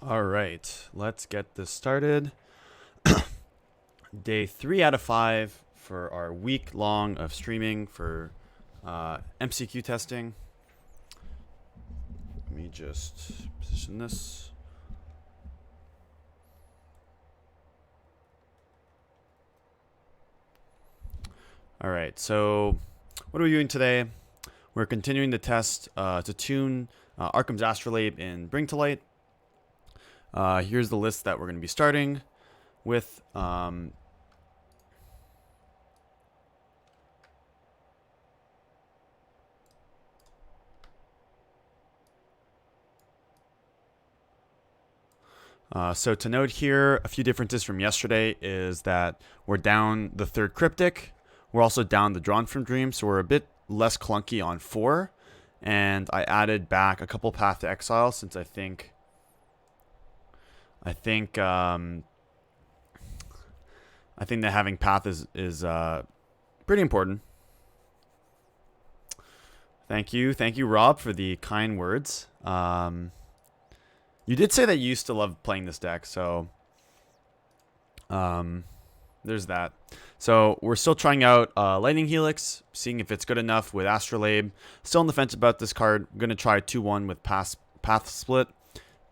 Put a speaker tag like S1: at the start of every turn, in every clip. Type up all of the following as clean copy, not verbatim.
S1: All right, let's get this started. Day 3 out of 5 for our week long of streaming for MCQ testing. Let me just position this. All right, so what are we doing today? We're continuing the test to tune Arcum's Astrolabe in Bring to Light. Here's the list that we're going to be starting with. So to note here, a few differences from yesterday is that we're down the third cryptic. We're also down the Drawn from Dream, so we're a bit less clunky on 4. And I added back a couple Path to Exile since I think that having Path is pretty important. Thank you, Rob, for the kind words. You did say that you used to love playing this deck, so there's that. So we're still trying out Lightning Helix, seeing if it's good enough with Astrolabe. Still on the fence about this card. I'm going to try 2-1 with Path Split.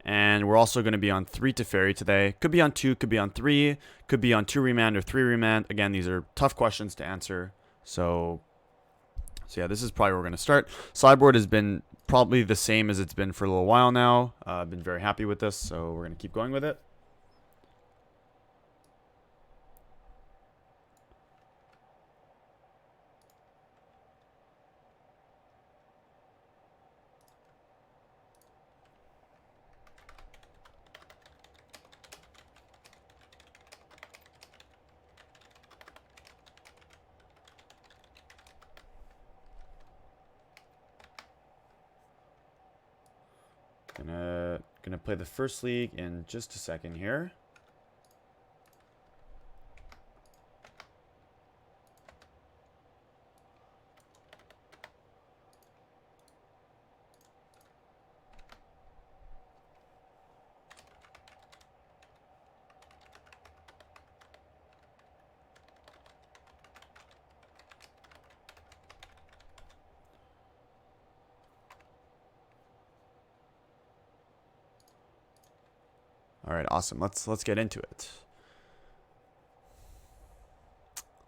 S1: And we're also going to be on 3 Teferi today. Could be on 2, could be on 3, could be on 2 Remand or 3 Remand. Again, these are tough questions to answer. So yeah, this is probably where we're going to start. Sideboard has been probably the same as it's been for a little while now. I've been very happy with this, so we're going to keep going with it. Gonna play the first league in just a second here. All right, awesome. Let's get into it.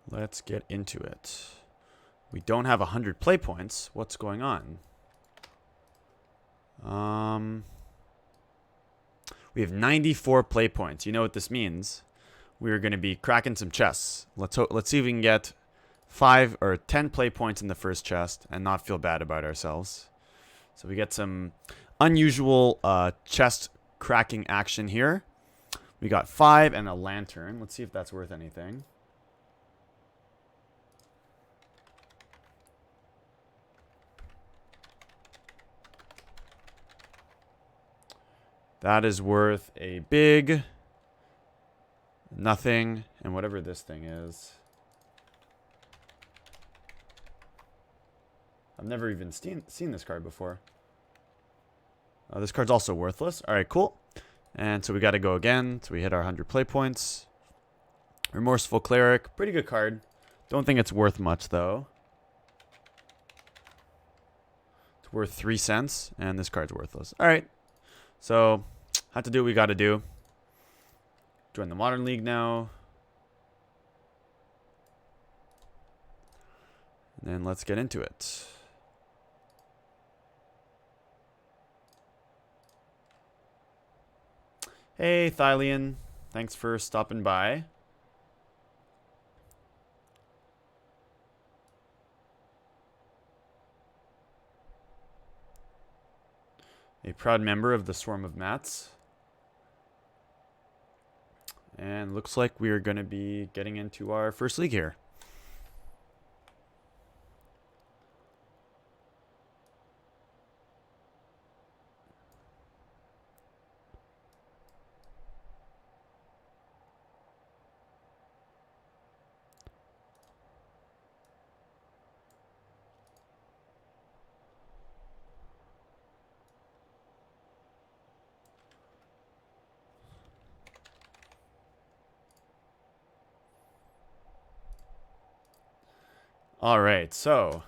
S1: Let's get into it. We don't have 100 play points. What's going on? We have 94 play points. You know what this means? We're going to be cracking some chests. Let's see if we can get 5 or 10 play points in the first chest and not feel bad about ourselves. So we get some unusual chest cracking action here. We got 5 and a lantern. Let's see if that's worth anything. That is worth a big nothing and whatever this thing is. I've never even seen this card before. This card's also worthless. All right, cool. And so we got to go again. So we hit our 100 play points. Remorseful Cleric. Pretty good card. Don't think it's worth much, though. It's worth 3 cents. And this card's worthless. All right. So, have to do what we got to do. Join the Modern League now. And then let's get into it. Hey, Thylian. Thanks for stopping by. A proud member of the Swarm of Mats. And looks like we are going to be getting into our first league here. All right, so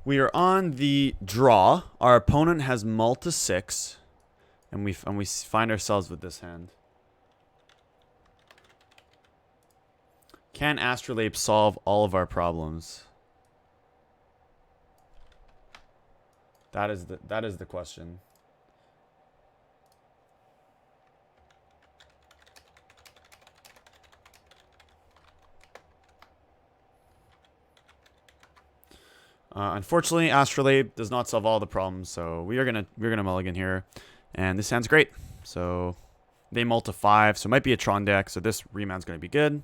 S1: we are on the draw. Our opponent has mull to 6, and we find ourselves with this hand. Can Astrolabe solve all of our problems? That is the question. Unfortunately, Astrolabe does not solve all the problems, so we're gonna mulligan here, and this hand's great. So they mull to 5, so it might be a Tron deck. So this remount's gonna be good.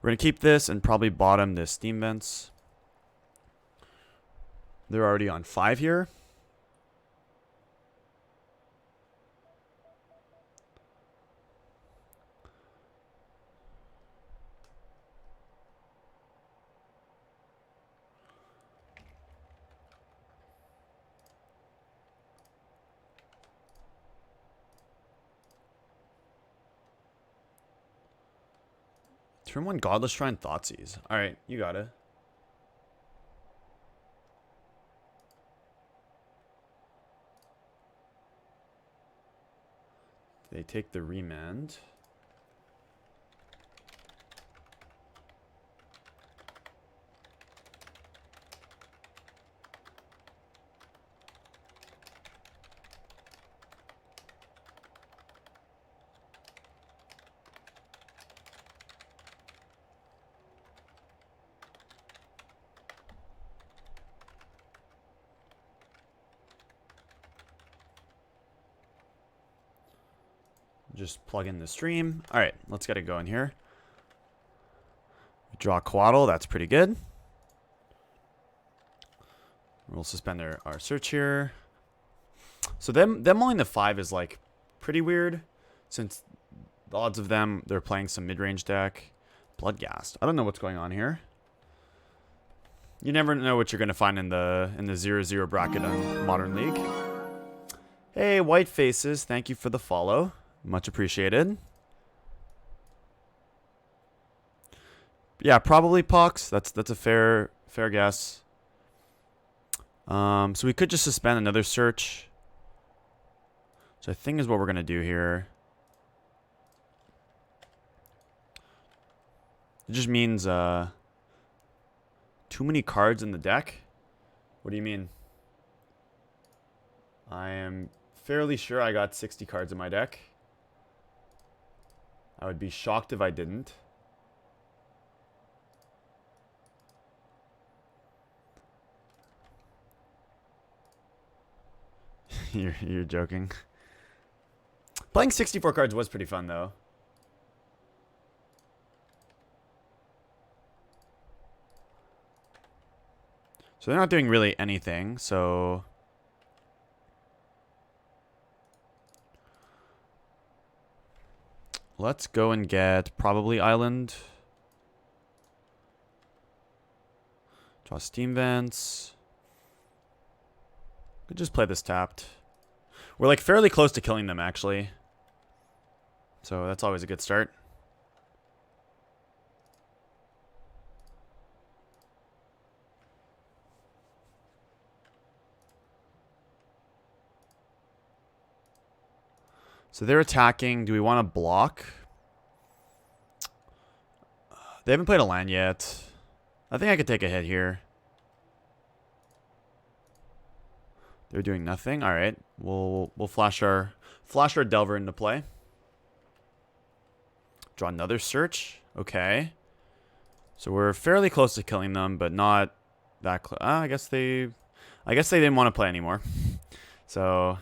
S1: We're gonna keep this and probably bottom the Steam Vents. They're already on 5 here. Turn 1 Godless Shrine Thoughtseize. Alright, you got it. They take the remand. Just plug in the stream. All right, let's get it going here. Draw Quaddle. That's pretty good. We'll suspend our search here. So them mulling the 5 is like pretty weird, since the odds of they're playing some mid-range deck. Bloodghast. I don't know what's going on here. You never know what you're gonna find in the 0-0 bracket on Modern League. Hey, White Faces, thank you for the follow. Much appreciated. Yeah, probably Pox. That's a fair guess. So we could just suspend another search, which I think is what we're gonna do here. It just means too many cards in the deck. What do you mean? I am fairly sure I got 60 cards in my deck. I would be shocked if I didn't. You're joking. Playing 64 cards was pretty fun, though. So they're not doing really anything, so... Let's go and get probably Island. Draw Steam Vents. Could just play this tapped. We're like fairly close to killing them, actually. So that's always a good start. So they're attacking. Do we want to block? They haven't played a land yet. I think I could take a hit here. They're doing nothing. All right, we'll flash our Delver into play. Draw another search. Okay. So we're fairly close to killing them, but not that close. I guess they didn't want to play anymore. So.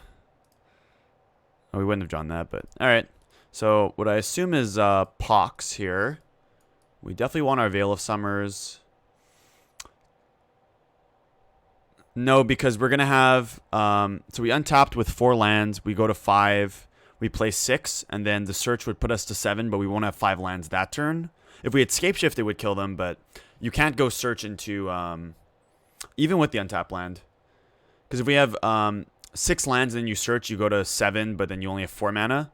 S1: Oh, we wouldn't have drawn that, but all right. So what I assume is Pox here. We definitely want our Veil of Summers. No, because we're gonna have so we untapped with 4 lands. We go to 5. We play 6, and then the search would put us to 7, but we won't have 5 lands that turn. If we had Scapeshift, it would kill them, but you can't go search into even with the untapped land, because if we have 6 lands and then you search, you go to 7, but then you only have 4 mana.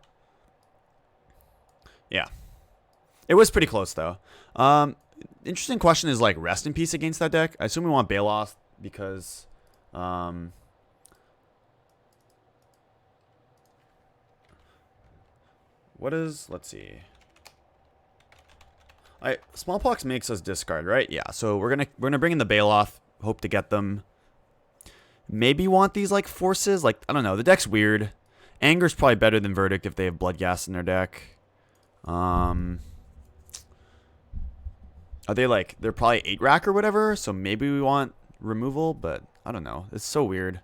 S1: Yeah. It was pretty close, though. Interesting question is like rest in peace against that deck. I assume we want Baloth because what is, let's see. Smallpox makes us discard, right? Yeah, so we're gonna bring in the Baloth, hope to get them. Maybe want these like forces, like I don't know, the deck's weird. Anger's probably better than Verdict if they have Bloodghast in their deck. Are they like, they're probably 8-rack or whatever, so maybe we want removal, but I don't know. It's so weird.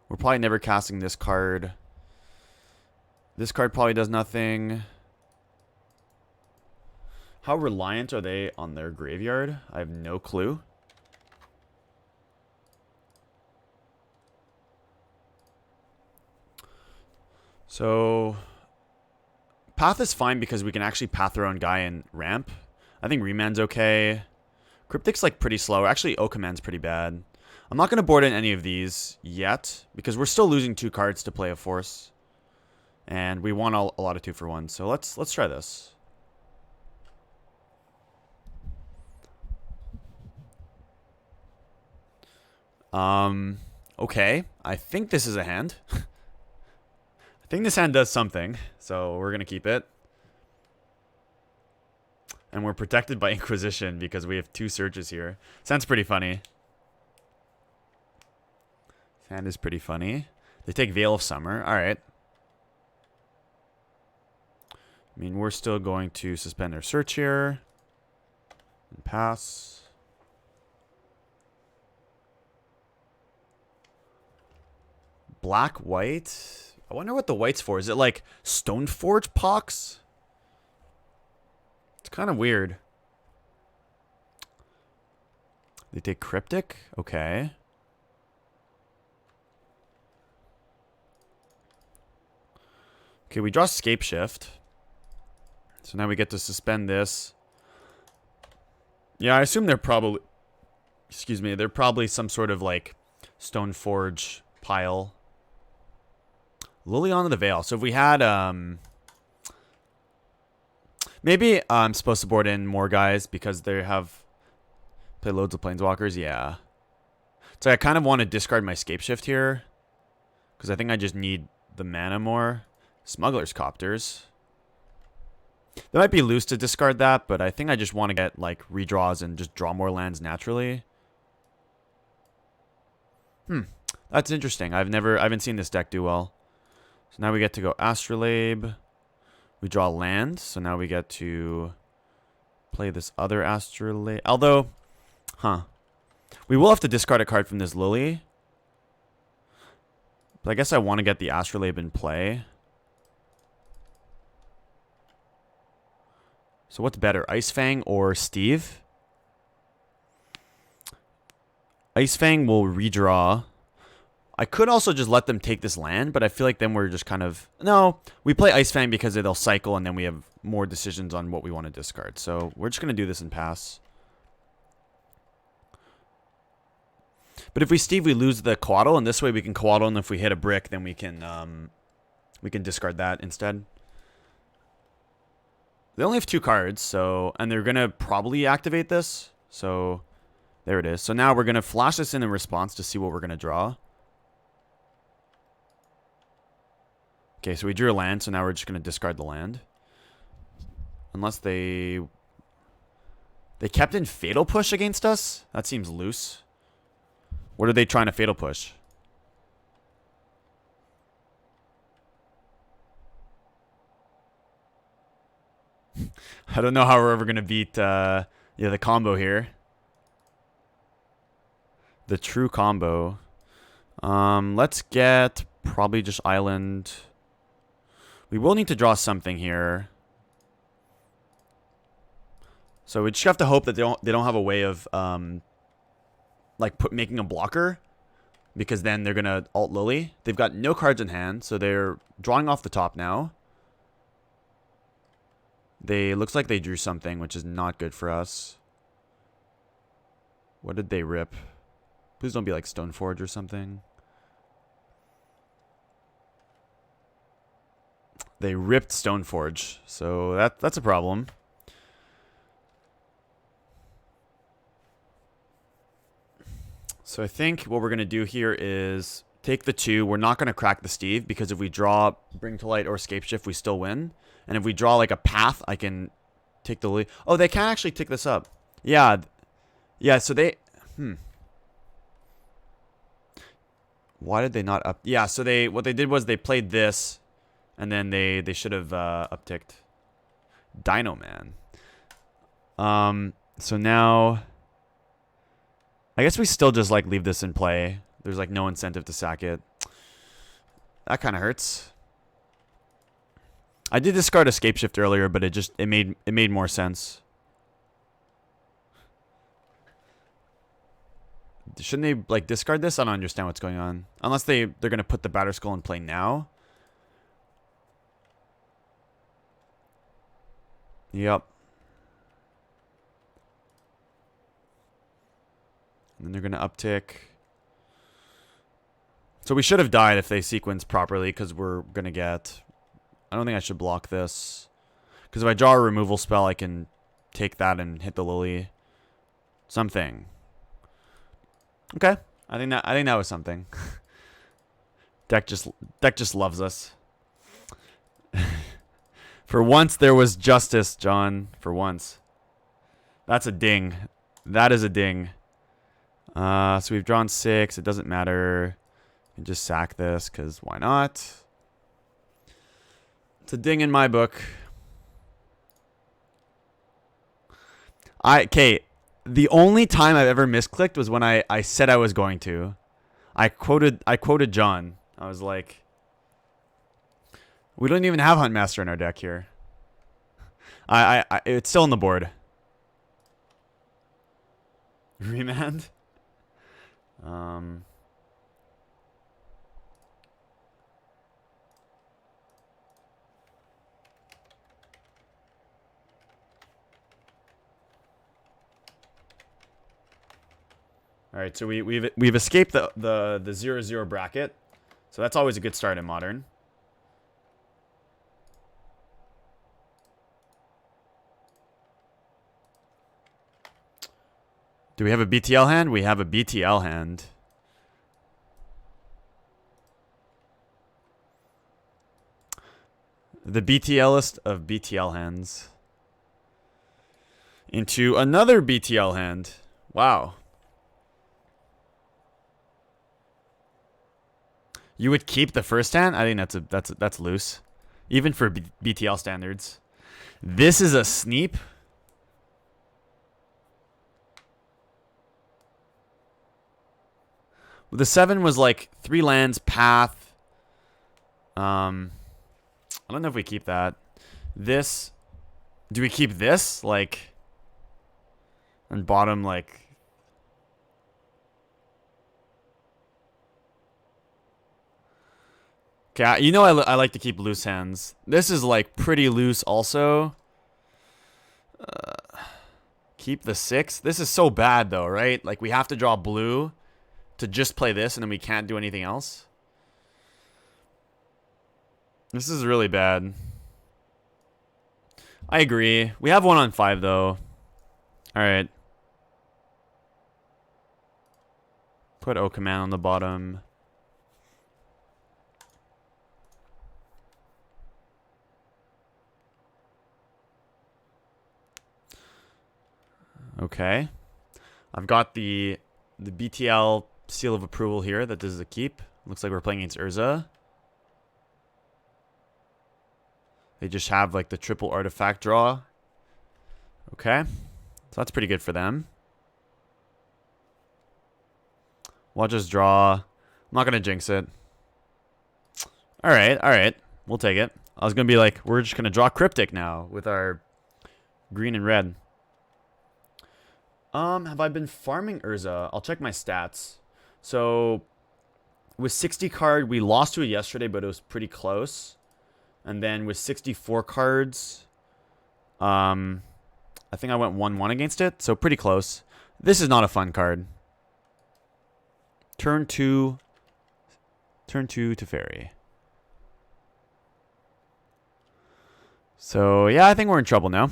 S1: We're probably never casting this card. This card probably does nothing. How reliant are they on their graveyard? I have no clue. So, Path is fine because we can actually path our own guy and ramp. I think Remand's okay. Cryptic's like pretty slow. Actually, O-Command's pretty bad. I'm not going to board in any of these yet because we're still losing 2 cards to play a force. And we want a lot of 2-for-1. So let's try this. Okay. I think this is a hand. I think this hand does something, so we're going to keep it. And we're protected by Inquisition because we have 2 searches here. Sounds pretty funny. This hand is pretty funny. They take Veil of Summer. Alright. I mean, we're still going to suspend their search here. And pass. Black, white. I wonder what the white's for. Is it like Stoneforge Pox? It's kind of weird. They take Cryptic? Okay. Okay, we draw Scapeshift. So now we get to suspend this. Yeah, I assume they're probably... Excuse me, they're probably some sort of like Stoneforge pile. Liliana the Veil. So if we had... Maybe I'm supposed to board in more guys because they have... Play loads of Planeswalkers. Yeah. So I kind of want to discard my Scapeshift here. Because I think I just need the mana more. Smuggler's Copters. They might be loose to discard that, but I think I just want to get like redraws and just draw more lands naturally. That's interesting. I haven't seen this deck do well. So now we get to go Astrolabe. We draw land, so now we get to play this other Astrolabe. Although, we will have to discard a card from this Lily. But I guess I want to get the Astrolabe in play. So what's better, Ice Fang or Steve? Ice Fang will redraw. I could also just let them take this land, but I feel like then we're just kind of... No, we play Ice Fang because they'll cycle, and then we have more decisions on what we want to discard. So we're just going to do this and pass. But if we Steve, we lose the Coatl, and this way we can Coatl, and if we hit a brick, then we can discard that instead. They only have 2 cards, so... And they're going to probably activate this. So, there it is. So now we're going to flash this in response to see what we're going to draw. Okay, so we drew a land, so now we're just going to discard the land. Unless they kept in Fatal Push against us? That seems loose. What are they trying to Fatal Push? I don't know how we're ever going to beat the combo here. The true combo. Let's get probably just Island. We will need to draw something here. So we just have to hope that they don't have a way of making a blocker, because then they're gonna alt Lily. They've got no cards in hand, so they're drawing off the top now. Looks like they drew something, which is not good for us. What did they rip? Please don't be like Stoneforge or something. They ripped Stoneforge, so that's a problem. So I think what we're going to do here is take the 2. We're not going to crack the Steve because if we draw Bring to Light or Scapeshift, we still win. And if we draw like a path, I can take the lead. Oh, they can actually tick this up. Yeah. Yeah, so they... Why did they not up... Yeah, so they what they did was they played this, and then they should have upticked Dino Man. So now... I guess we still just, like, leave this in play. There's, like, no incentive to sack it. That kind of hurts. I did discard a Scapeshift earlier, but it made more sense. Shouldn't they, like, discard this? I don't understand what's going on. Unless they're going to put the Batter Skull in play now. Yep. And then they're going to uptick. So we should have died if they sequenced properly, because we're going to get... I don't think I should block this. Because if I draw a removal spell, I can take that and hit the Lily. Something. Okay. I think that was something. Deck just loves us. For once there was justice, John. For once. That's a ding. That is a ding. So we've drawn 6. It doesn't matter. You can just sack this, because why not? It's a ding in my book. Okay, the only time I've ever misclicked was when I said I was going to. I quoted John. I was like, we don't even have Huntmaster in our deck here. It's still on the board. Remand? All right, so we've escaped the 0-0 bracket. So that's always a good start in Modern. Do we have a BTL hand? We have a BTL hand. The BTList of BTL hands. Into another BTL hand. Wow. You would keep the first hand? I think that's loose. Even for BTL standards. This is a sneep. The 7 was like 3 lands, path. I don't know if we keep that. This. Do we keep this? Like. And bottom, like. Okay, you know I like to keep loose hands. This is like pretty loose also. Keep the 6. This is so bad though, right? Like we have to draw blue to just play this and then we can't do anything else. This is really bad. I agree. We have 1 on 5 though. Alright. Put O command on the bottom. Okay. I've got the BTL seal of approval here that this is a keep. Looks like we're playing against Urza. They just have like the triple artifact draw. Okay. So that's pretty good for them. We'll just draw. I'm not going to jinx it. Alright, alright. We'll take it. I was going to be like, we're just going to draw Cryptic now with our green and red. Have I been farming Urza? I'll check my stats. So, with 60 card, we lost to it yesterday, but it was pretty close. And then with 64 cards, I think I went 1-1 against it, so pretty close. This is not a fun card. Turn 2 to Fairy. So, yeah, I think we're in trouble now.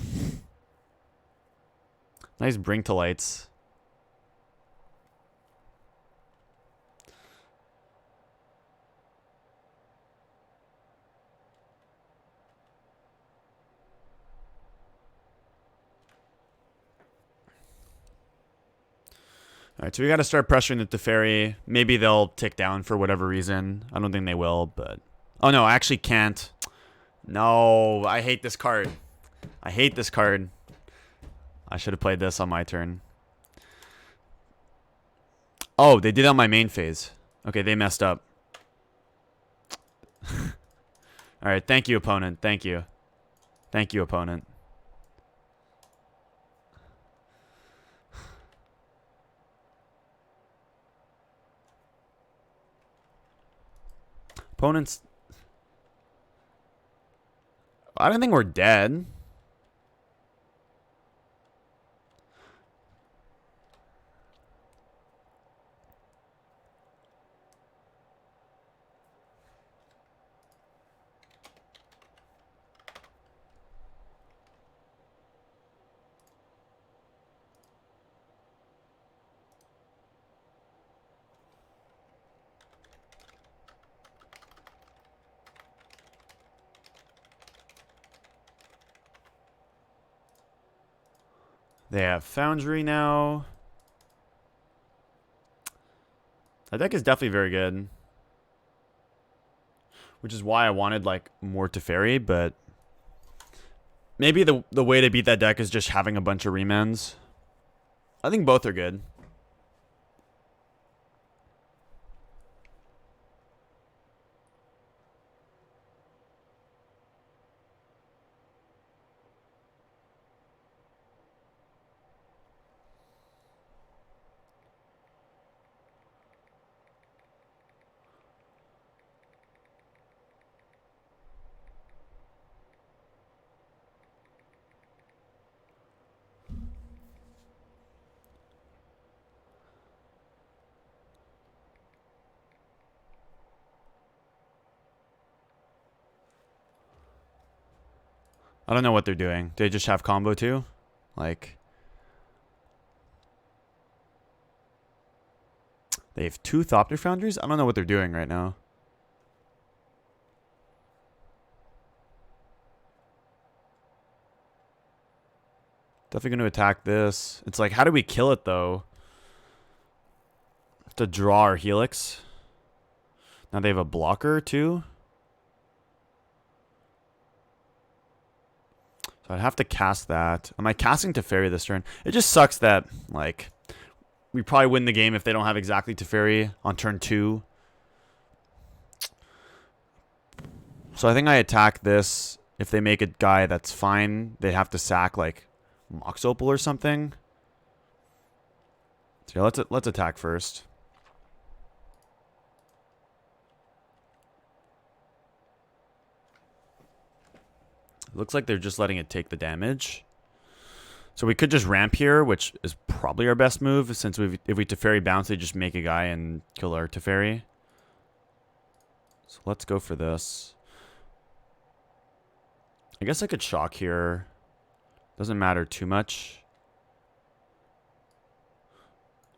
S1: Nice Bring to Lights. Alright, so we got to start pressuring the Teferi. Maybe they'll tick down for whatever reason. I don't think they will, but... Oh no, I actually can't. No, I hate this card. I hate this card. I should have played this on my turn. Oh, they did it on my main phase. Okay, they messed up. Alright, thank you, opponent. Thank you. Thank you, opponent. Opponents... I don't think we're dead. They have Foundry now. That deck is definitely very good. Which is why I wanted, like, more Teferi, but... Maybe the way to beat that deck is just having a bunch of remans. I think both are good. I don't know what they're doing. Do they just have combo too? Like... They have 2 Thopter Foundries? I don't know what they're doing right now. Definitely going to attack this. It's like, how do we kill it though? To draw our Helix. Now they have a blocker too. So I'd have to cast that. Am I casting Teferi this turn? It just sucks that, like, we probably win the game if they don't have exactly Teferi on turn 2. So I think I attack this. If they make a guy that's fine, they have to sack, like, Mox Opal or something. So yeah, let's attack first. Looks like they're just letting it take the damage. So we could just ramp here, which is probably our best move, since if we Teferi bounce, they just make a guy and kill our Teferi. So let's go for this. I guess I could shock here. Doesn't matter too much.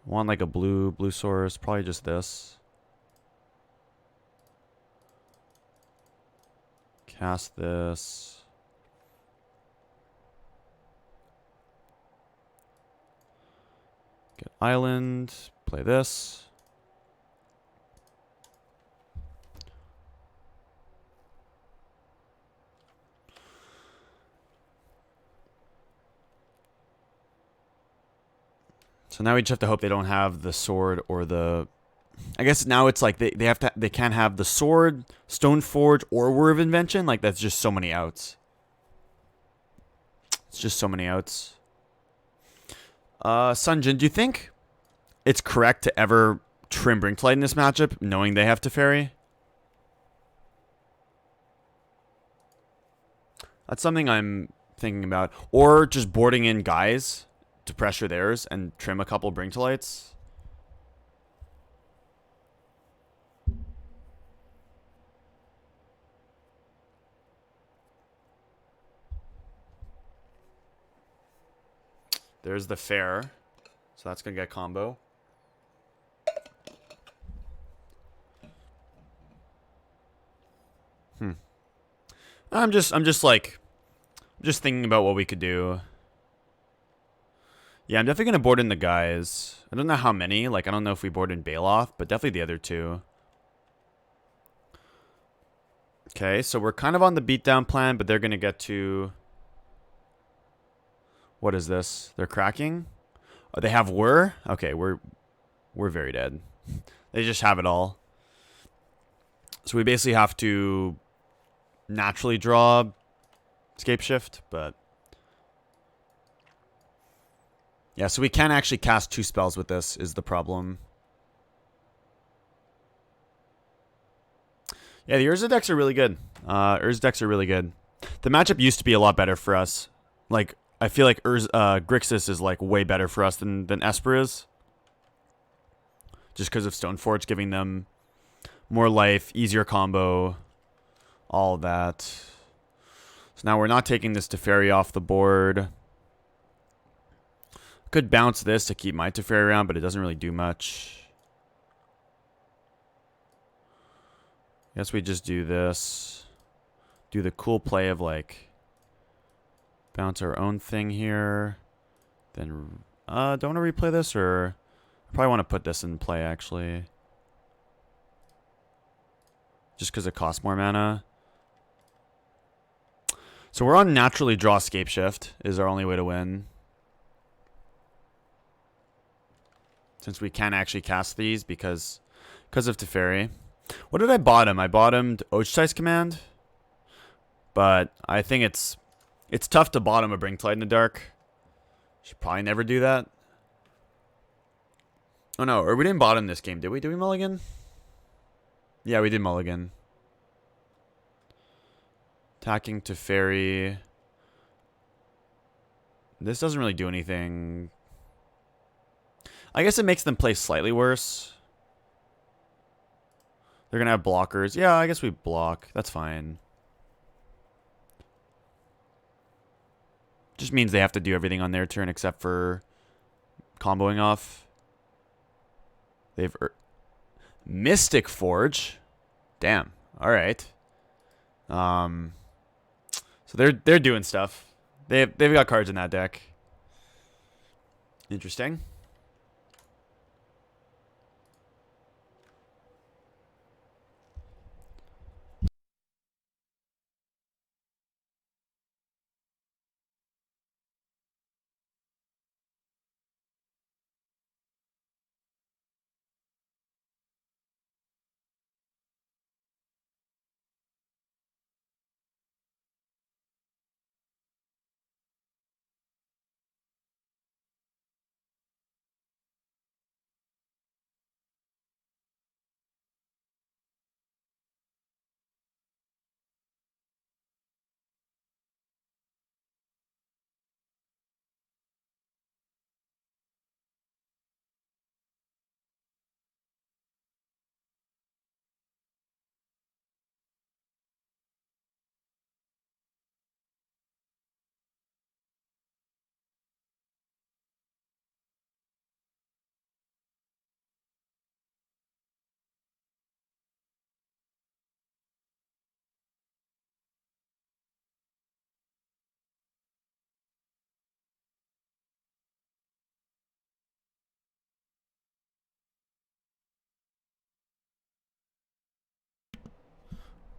S1: I want like a blue source, probably just this. Cast this. Get island, play this. So now we just have to hope they don't have the sword or the... I guess now it's like they can't have the sword, Stoneforge, or Word of Invention. Like, that's just so many outs. It's just so many outs. Sunjin, do you think it's correct to ever trim Brinktlight in this matchup, knowing they have Teferi? That's something I'm thinking about. Or just boarding in guys to pressure theirs and trim a couple Brinktlights. There's the fair. So that's going to get combo. I'm just thinking about what we could do. Yeah, I'm definitely going to board in the guys. I don't know how many. Like, I don't know if we board in Bailoff, but definitely the other two. Okay, so we're kind of on the beatdown plan, but they're going to get to... What is this? They're cracking? Oh, they have Whir? Okay, we're very dead. They just have it all. So we basically have to naturally draw Scapeshift, but... Yeah, so we can't actually cast 2 spells with this, is the problem. Yeah, the Urza decks are really good. Urza decks are really good. The matchup used to be a lot better for us. Like, I feel like Grixis is, like, way better for us than Esper is. Just because of Stoneforge giving them more life, easier combo, all that. So now we're not taking this Teferi off the board. Could bounce this to keep my Teferi around, but it doesn't really do much. Guess we just do this. Do the cool play of, like, bounce our own thing here. Then, don't want to replay this, or... I probably want to put this in play, actually. Just because it costs more mana. So we're on naturally draw Scapeshift is our only way to win. Since we can't actually cast these because of Teferi. What did I bottom? I bottomed Ochai's Command. But I think it's tough to bottom a Bring to Light in the Dark. Should probably never do that. Oh no, or we didn't bottom this game, did we? Did we mulligan? Yeah, we did mulligan. Attacking Teferi. This doesn't really do anything. I guess it makes them play slightly worse. They're going to have blockers. Yeah, I guess we block. That's fine. Just means they have to do everything on their turn except for comboing off. They've... Mystic Forge. Damn. All right. So they're doing stuff. They've got cards in that deck. Interesting.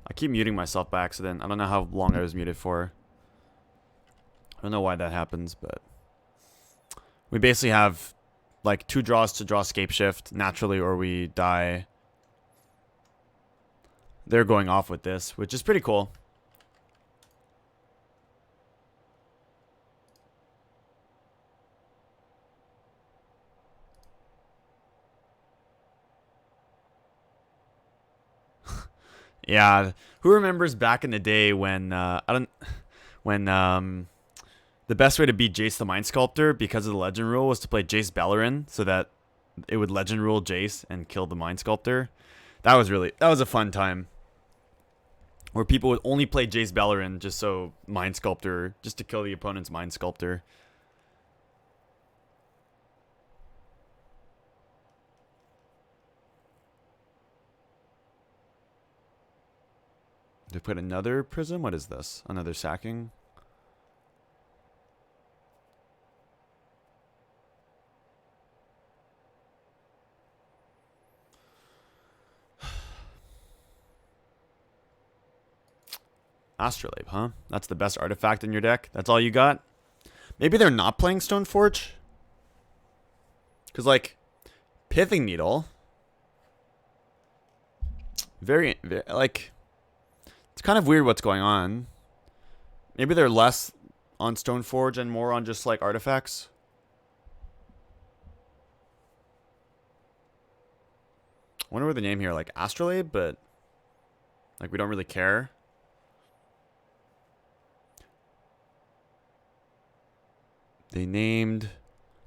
S1: I keep muting myself by accident. I don't know how long I was muted for. I don't know why that happens, but... We basically have, like, 2 draws to draw Scapeshift, naturally, or we die. They're going off with this, which is pretty cool. Yeah, who remembers back in the day when the best way to beat Jace the Mind Sculptor because of the legend rule was to play Jace Bellerin so that it would legend rule Jace and kill the Mind Sculptor. That was a fun time. Where people would only play Jace Bellerin just so Mind Sculptor, just to kill the opponent's Mind Sculptor. They put another prism? What is this? Another sacking? Astrolabe, huh? That's the best artifact in your deck? That's all you got? Maybe they're not playing Stoneforge? Because, like, Pithing Needle... like... It's kind of weird what's going on. Maybe they're less on Stoneforge and more on just, like, artifacts. I wonder what the name here, like, Astrolabe, but... Like, we don't really care. They named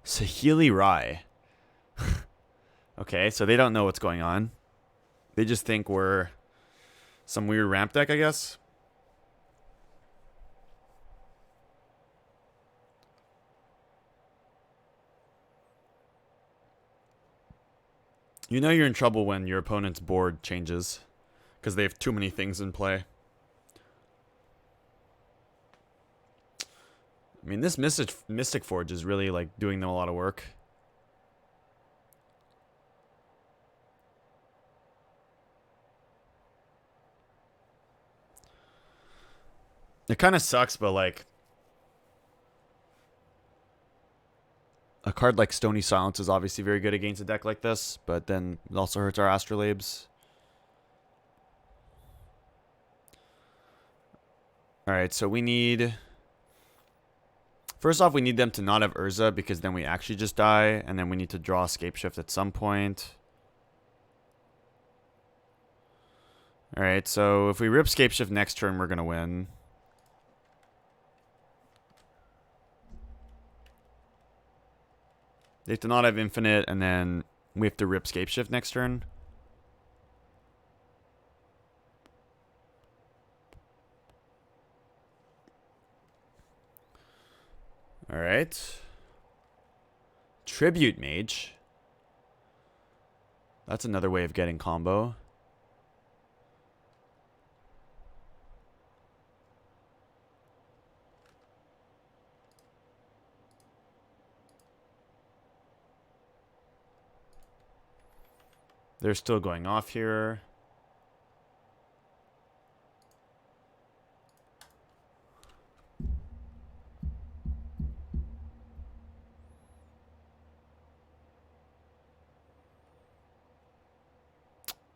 S1: Saheeli Rai. Okay, so they don't know what's going on. They just think we're some weird ramp deck, I guess. You know you're in trouble when your opponent's board changes because they have too many things in play. I mean, this Mystic Forge is really, like, doing them a lot of work. It kind of sucks, but, like... A card like Stony Silence is obviously very good against a deck like this, but then it also hurts our Astrolabes. Alright, so we need... First off, we need them to not have Urza, because then we actually just die, and then we need to draw Scapeshift at some point. Alright, so if we rip Scapeshift next turn, we're going to win. They have to not have Infinite, and then we have to rip Scapeshift next turn. Alright. Tribute Mage. That's another way of getting combo. They're still going off here.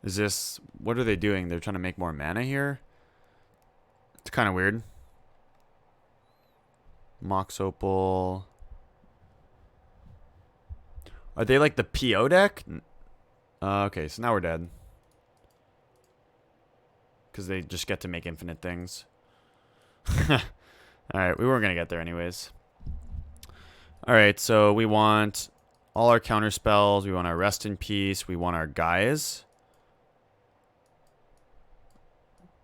S1: Is this... What are they doing? They're trying to make more mana here? It's kind of weird. Mox Opal. Are they like the PO deck? Okay, so now we're dead. Because they just get to make infinite things. Alright, we weren't going to get there anyways. Alright, so we want all our counter spells. We want our Rest in Peace. We want our Guys.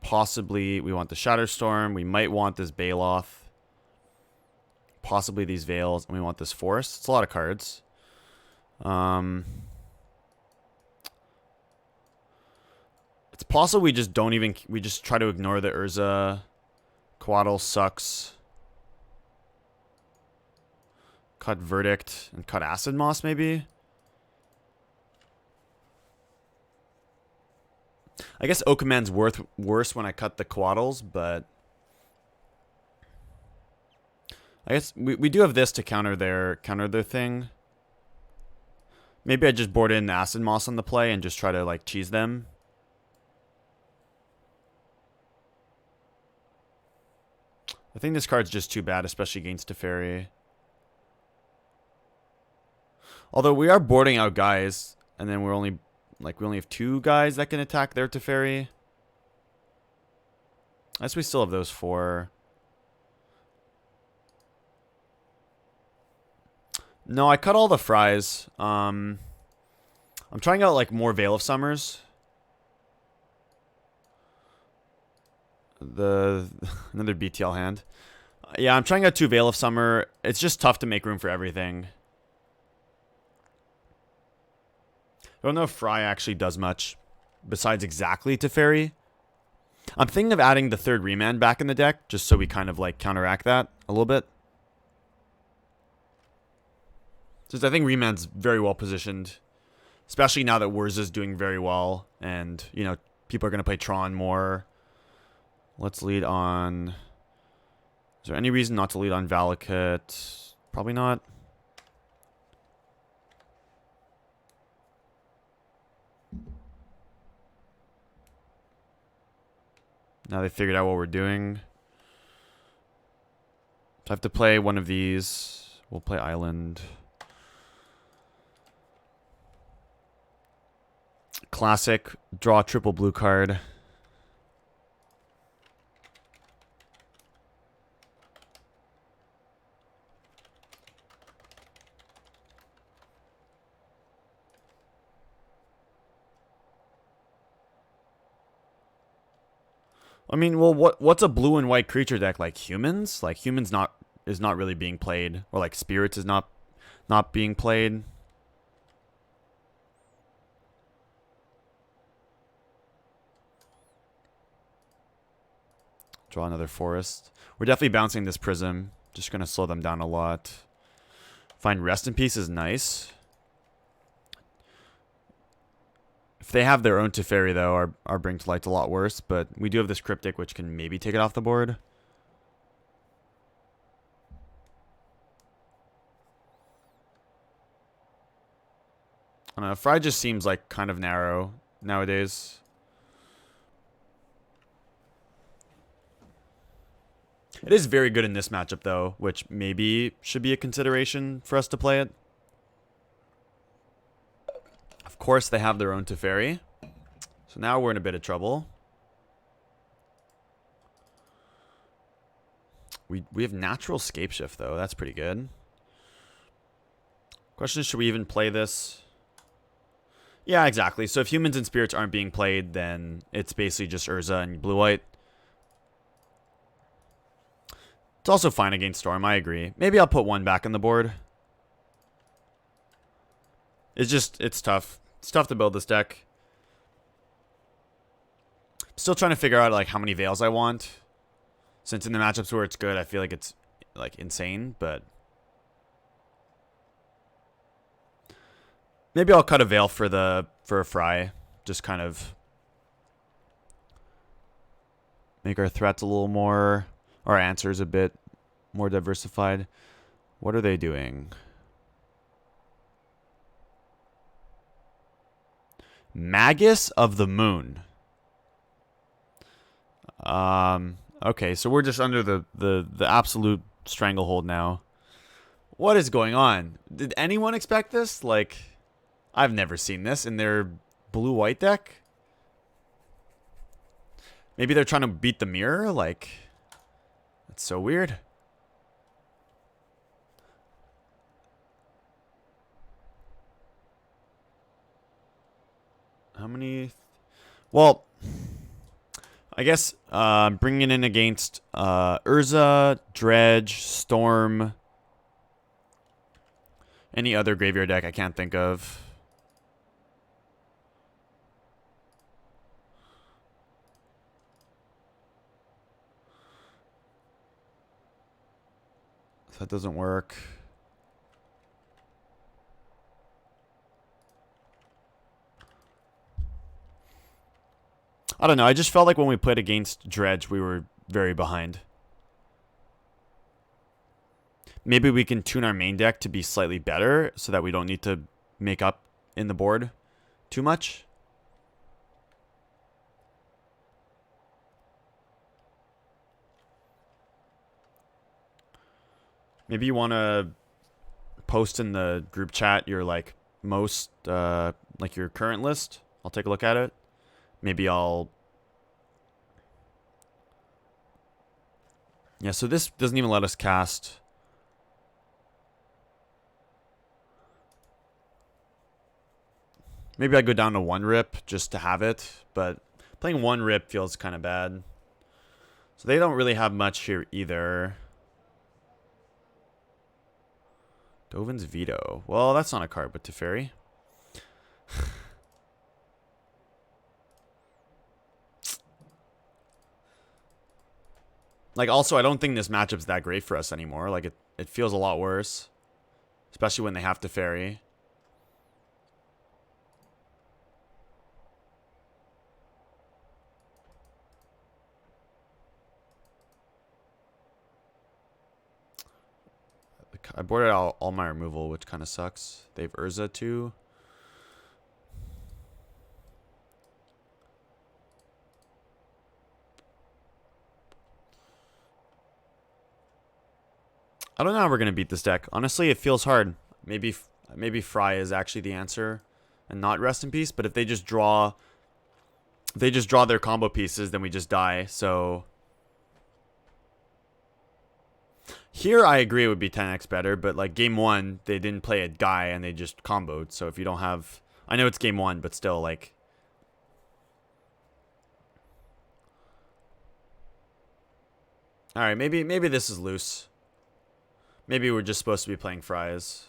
S1: Possibly, we want the Shatterstorm. We might want this Baloth. Possibly these Veils. And we want this Forest. It's a lot of cards. It's possible we just don't even... We just try to ignore the Urza. Quaddle sucks. Cut Verdict and cut Acid Moss, maybe? I guess Oakumand's worse when I cut the Quaddles, but... I guess we do have this to counter their thing. Maybe I just board in the Acid Moss on the play and just try to, like, cheese them. I think this card's just too bad, especially against Teferi. Although we are boarding out Guys, and then we're only... Like, we only have 2 guys that can attack their Teferi. I guess we still have those 4. No, I cut all the Fries. I'm trying out, like, more Veil of Summers. Another BTL hand. Yeah, I'm trying out 2 Veil of Summer. It's just tough to make room for everything. I don't know if Fry actually does much besides exactly Teferi. I'm thinking of adding the 3rd Remand back in the deck, just so we kind of, like, counteract that a little bit. Since I think Remand's very well positioned, especially now that Urza's doing very well, and, you know, people are going to play Tron more. Let's lead on... Is there any reason not to lead on Valakut? Probably not. Now they figured out what we're doing. So I have to play one of these. We'll play Island. Classic. Draw a triple blue card. I mean, well, what's a blue and white creature deck? Like humans? Like humans is not really being played, or like spirits is not being played. Draw another forest. We're definitely bouncing this prism. Just gonna slow them down a lot. Find Rest in Peace is nice. If they have their own Teferi, though, our Bring to Light's a lot worse. But we do have this Cryptic, which can maybe take it off the board. I don't know. Fry just seems like kind of narrow nowadays. It is very good in this matchup, though, which maybe should be a consideration for us to play it. Of course, they have their own Teferi. So now we're in a bit of trouble. We have natural Scapeshift, though. That's pretty good. Question is, should we even play this? Yeah, exactly. So if humans and spirits aren't being played, then it's basically just Urza and blue-white. It's also fine against Storm, I agree. Maybe I'll put one back on the board. It's tough. It's tough to build this deck. Still trying to figure out like how many Veils I want. Since in the matchups where it's good, I feel like it's like insane, but maybe I'll cut a Veil for a Fry. Just kind of make our threats a little more, our answers a bit more diversified. What are they doing? Magus of the Moon. Okay, so we're just under the absolute stranglehold now. What is going on? Did anyone expect this? Like, I've never seen this in their blue-white deck. Maybe they're trying to beat the mirror? Like, that's so weird. How many? Well, I guess bringing in against Urza, Dredge, Storm, any other graveyard deck I can't think of. So that doesn't work. I don't know. I just felt like when we played against Dredge, we were very behind. Maybe we can tune our main deck to be slightly better so that we don't need to make up in the board too much. Maybe you want to post in the group chat your like most like your current list. I'll take a look at it. Maybe I'll... Yeah, so this doesn't even let us cast. Maybe I go down to one rip just to have it, but playing one rip feels kind of bad. So they don't really have much here either. Dovin's Veto. Well, that's not a card, but Teferi. Like, also, I don't think this matchup's that great for us anymore. Like, it feels a lot worse. Especially when they have Teferi. I boarded out all my removal, which kind of sucks. They have Urza too. I don't know how we're gonna beat this deck. Honestly, it feels hard. Maybe Fry is actually the answer, and not Rest in Peace. But if they just draw their combo pieces, then we just die. So here, I agree it would be 10x better. But like game one, they didn't play a guy and they just comboed. So if you don't have, I know it's game one, but still like. All right, maybe this is loose. Maybe we're just supposed to be playing Fries.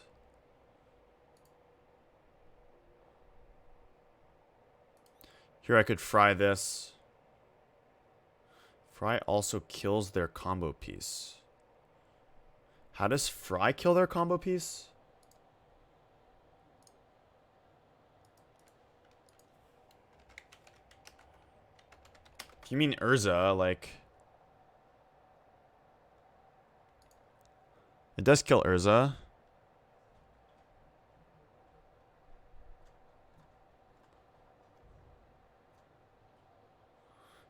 S1: Here I could Fry this. Fry also kills their combo piece. How does Fry kill their combo piece? You mean Urza, like... It does kill Urza.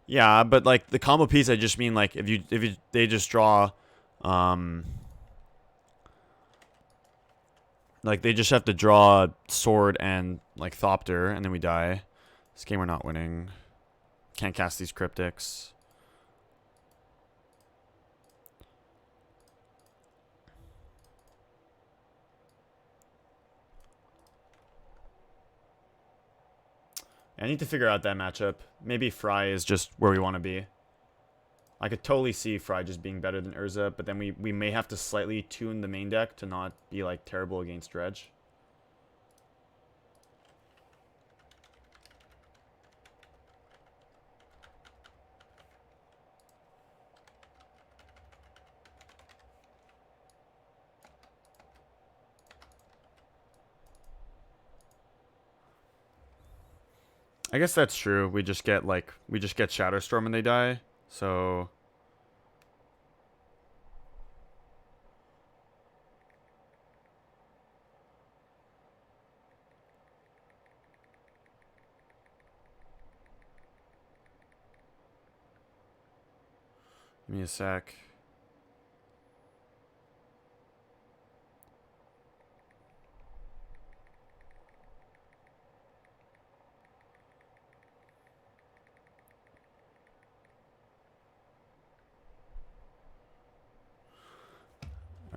S1: Yeah, but like the combo piece, I just mean like if they just draw, like they just have to draw sword and like Thopter, and then we die. This game we're not winning. Can't cast these cryptics. I need to figure out that matchup. Maybe Fry is just where we want to be. I could totally see Fry just being better than Urza, but then we may have to slightly tune the main deck to not be like terrible against Dredge. I guess that's true. We just get Shatterstorm and they die. So give me a sec.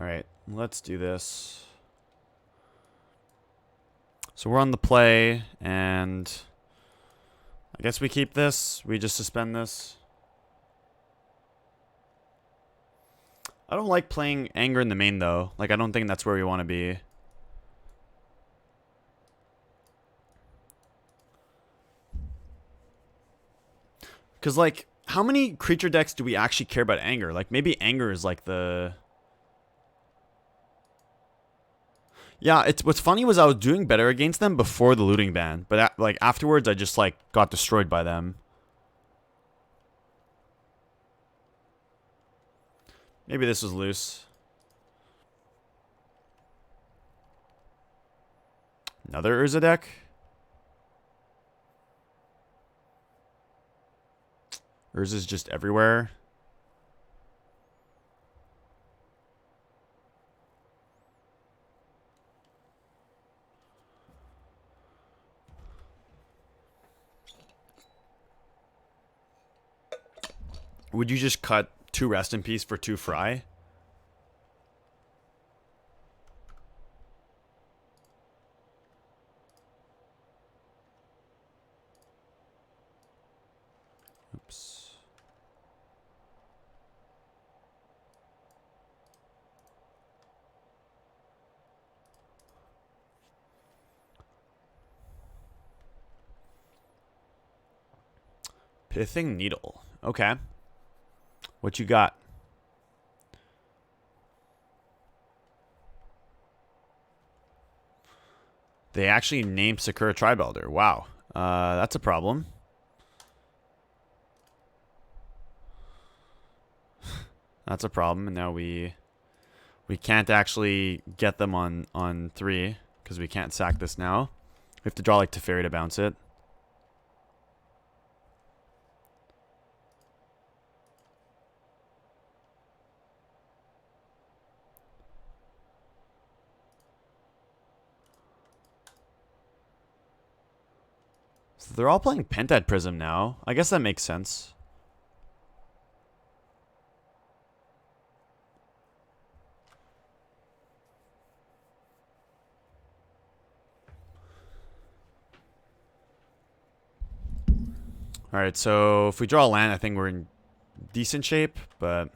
S1: All right, let's do this. So we're on the play, and I guess we keep this. We just suspend this. I don't like playing Anger in the main, though. Like, I don't think that's where we want to be. Because, like, how many creature decks do we actually care about Anger? Like, maybe Anger is, like, the... Yeah, what's funny was I was doing better against them before the looting ban. But, like, afterwards, I just, like, got destroyed by them. Maybe this was loose. Another Urza deck? Urza's just everywhere. Would you just cut 2 Rest in Peace for 2 Fry? Oops. Pithing Needle. Okay. What you got? They actually named Sakura Tribe Elder. Wow. That's a problem. That's a problem. And now we We can't actually get them on 3 because we can't sack this now. We have to draw like Teferi to bounce it. So they're all playing Pentad Prism now. I guess that makes sense. Alright, so if we draw a land, I think we're in decent shape, but...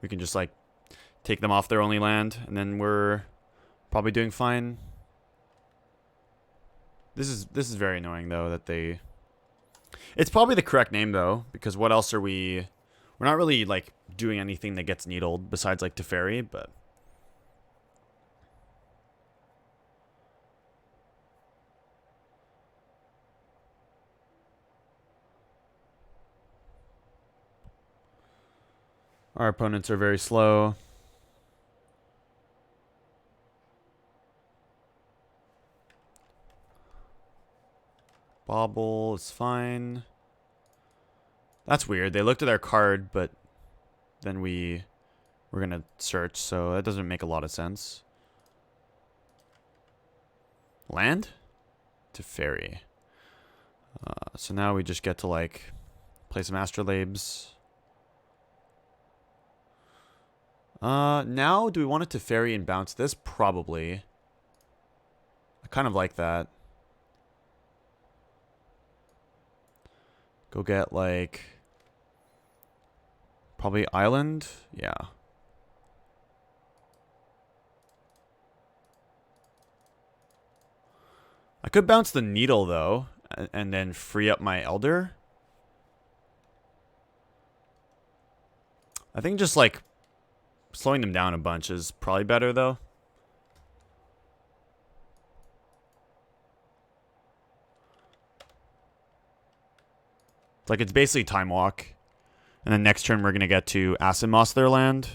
S1: we can just, like, take them off their only land, and then we're probably doing fine. This is very annoying, though, that they... It's probably the correct name, though, because what else are we... We're not really, like, doing anything that gets needled besides, like, Teferi, but... Our opponents are very slow. Bobble is fine. That's weird. They looked at our card, but then we're going to search, so that doesn't make a lot of sense. Land? Teferi. So now we just get to, like, play some Astrolabes. Now, do we want it to Teferi and bounce this? Probably. I kind of like that. Go get, like... probably Island? Yeah. I could bounce the Needle, though, and then free up my Elder. I think just, like, slowing them down a bunch is probably better, though. Like, it's basically Time Walk. And then next turn, we're going to get to Acid Moss their land.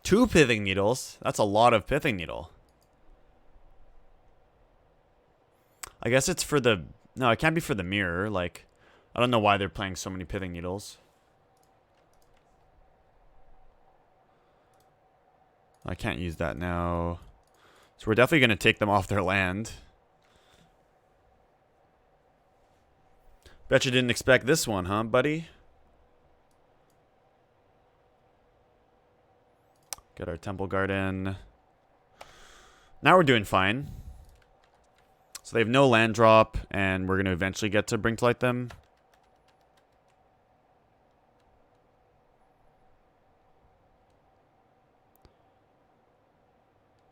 S1: Two Pithing Needles. That's a lot of Pithing Needle. I guess it's for the... No, it can't be for the mirror. Like, I don't know why they're playing so many Pithing Needles. I can't use that now. So we're definitely going to take them off their land. Bet you didn't expect this one, huh, buddy? Get our Temple Garden. Now we're doing fine. So they have no land drop, and we're going to eventually get to Bring to Light them.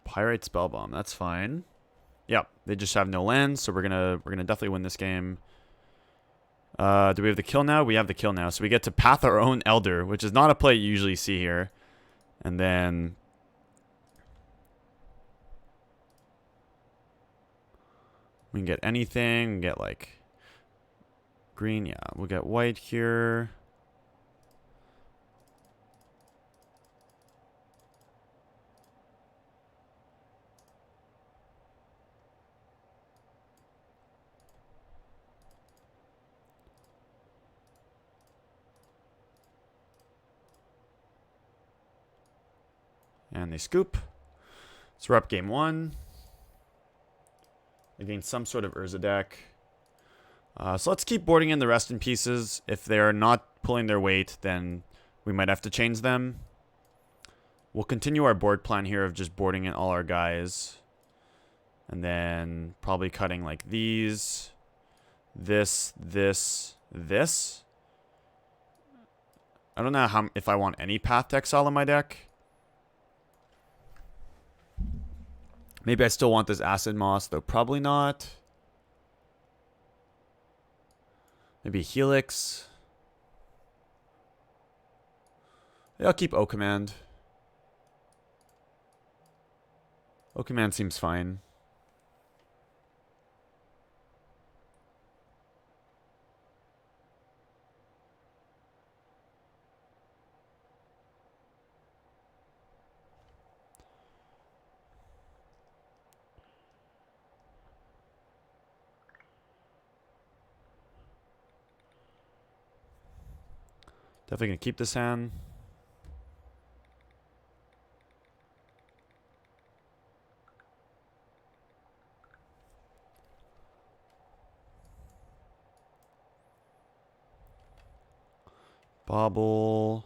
S1: Pyrite Spellbomb, that's fine. Yep, they just have no lands, so we're gonna definitely win this game. Do we have the kill now? We have the kill now, so we get to path our own Elder, which is not a play you usually see here. And then we can get anything. We can get like green. Yeah, we'll get white here. And they scoop. So we're up game 1 against some sort of Urza deck. So let's keep boarding in the rest in pieces. If they're not pulling their weight, then we might have to change them. We'll continue our board plan here of just boarding in all our guys. And then probably cutting like these. This. I don't know if I want any Path to Exile in my deck. Maybe I still want this Acid Moss, though probably not. Maybe Helix. Yeah, I'll keep O command. O command seems fine. Definitely gonna keep this hand. Bobble.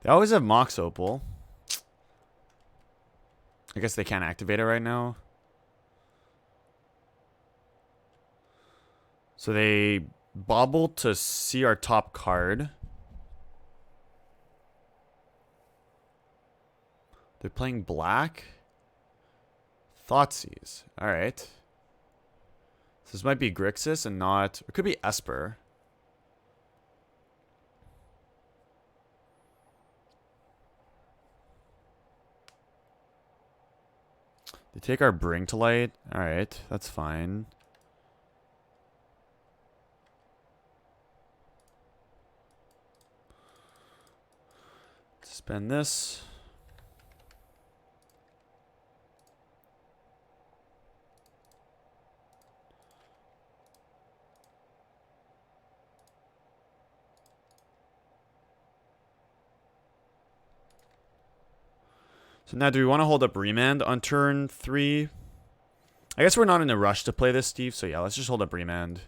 S1: They always have Mox Opal. I guess they can't activate it right now. So they bobble to see our top card. They're playing black. Thoughtseize. Alright. So this might be Grixis and not... It could be Esper. They take our Bring to Light. Alright, that's fine. Spend this. So now do we want to hold up Remand on turn 3? I guess we're not in a rush to play this, Steve. So yeah, let's just hold up Remand.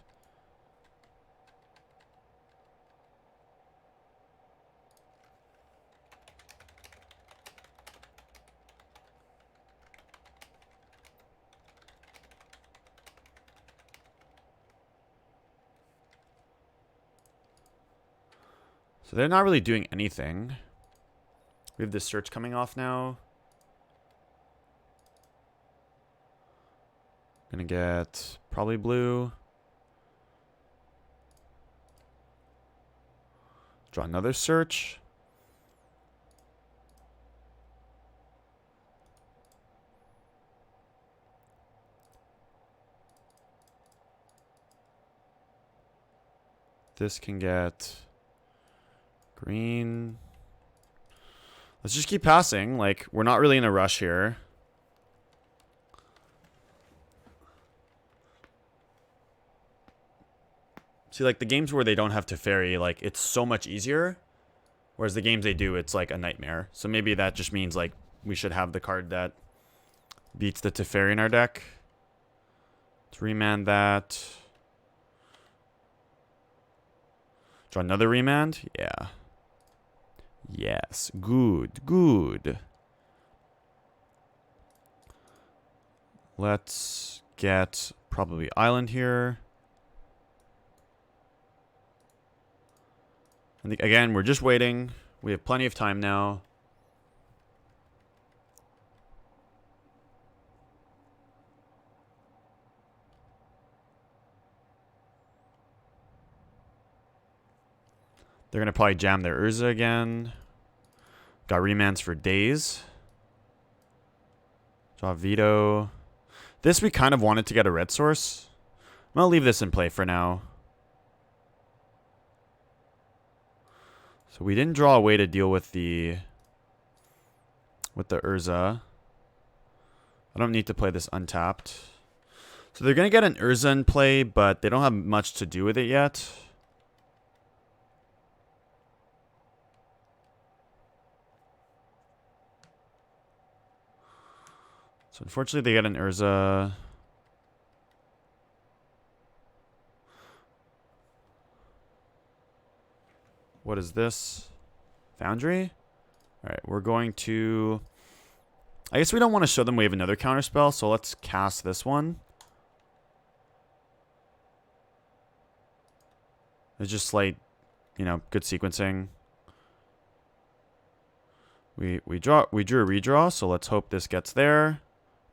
S1: So they're not really doing anything. We have this search coming off now. Gonna get probably blue. Draw another search. This can get green. Let's just keep passing. Like, we're not really in a rush here. See, like, the games where they don't have Teferi, like, it's so much easier. Whereas the games they do, it's like a nightmare. So maybe that just means, like, we should have the card that beats the Teferi in our deck. Let's remand that. Draw another remand? Yeah. Yes. Good. Good. Let's get probably Island here. I think, again, we're just waiting. We have plenty of time now. They're going to probably jam their Urza again. Got remands for days. Draw Veto. This we kind of wanted to get a red source. I'm going to leave this in play for now. So we didn't draw a way to deal with the Urza. I don't need to play this untapped. So they're going to get an Urza in play, but they don't have much to do with it yet. So unfortunately they get an Urza. What is this? Foundry? Alright, we're going to... I guess we don't want to show them we have another counterspell, so let's cast this one. It's just like, you know, good sequencing. We drew a redraw, so let's hope this gets there.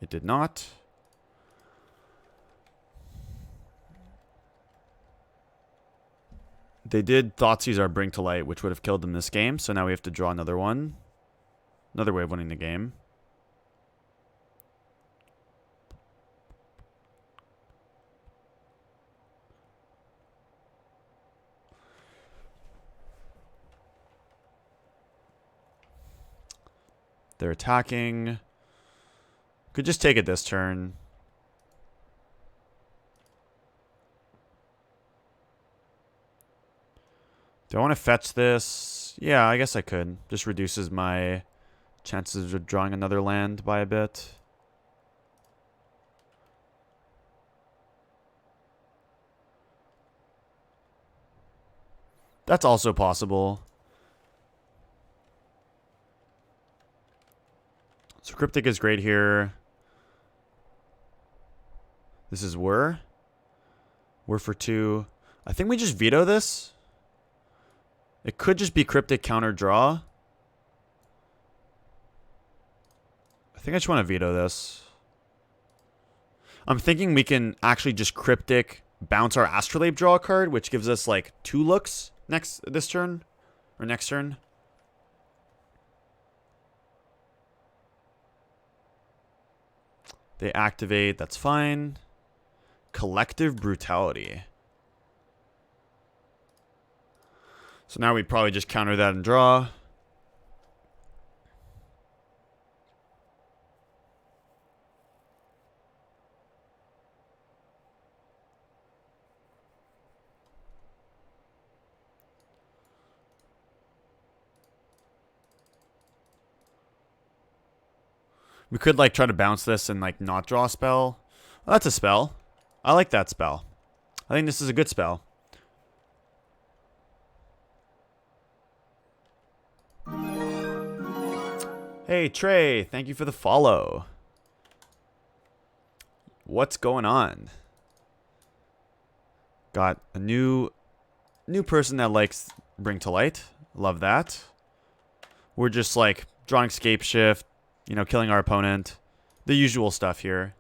S1: It did not. They did Thoughtseize our Bring to Light, which would have killed them this game. So now we have to draw another one. Another way of winning the game. They're attacking. Could just take it this turn. Do I want to fetch this? Yeah, I guess I could. Just reduces my chances of drawing another land by a bit. That's also possible. So Cryptic is great here. This is Whir. Whir for 2. I think we just veto this. It could just be Cryptic counter draw. I think I just want to veto this. I'm thinking we can actually just Cryptic bounce our Astrolabe draw card, which gives us like 2 looks this turn. Or next turn. They activate, that's fine. Collective Brutality. So now we'd probably just counter that and draw. We could like try to bounce this and like not draw a spell. Oh, that's a spell. I like that spell. I think this is a good spell. Hey Trey, thank you for the follow. What's going on? Got a new person that likes Bring to Light. Love that. We're just like drawing Scapeshift, you know, killing our opponent. The usual stuff here.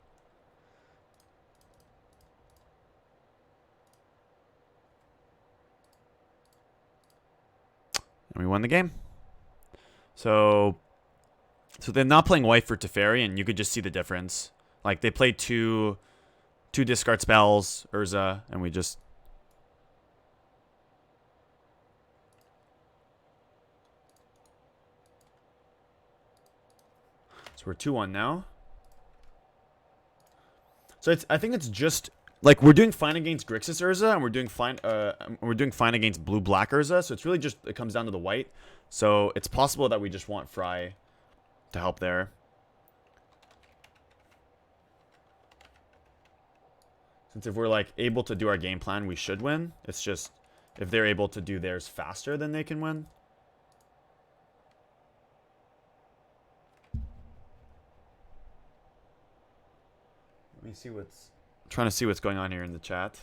S1: And we won the game. So they're not playing white for Teferi, and you could just see the difference. Like, they played two discard spells, Urza, and we just... So we're 2-1 now. So I think it's just... Like, we're doing fine against Grixis Urza, and we're doing fine against blue-black Urza, so it's really just... It comes down to the white. So it's possible that we just want Fry to help there. Since if we're like able to do our game plan, we should win. It's just if they're able to do theirs faster, then they can win. Let me see what's... I'm trying to see what's going on here in the chat.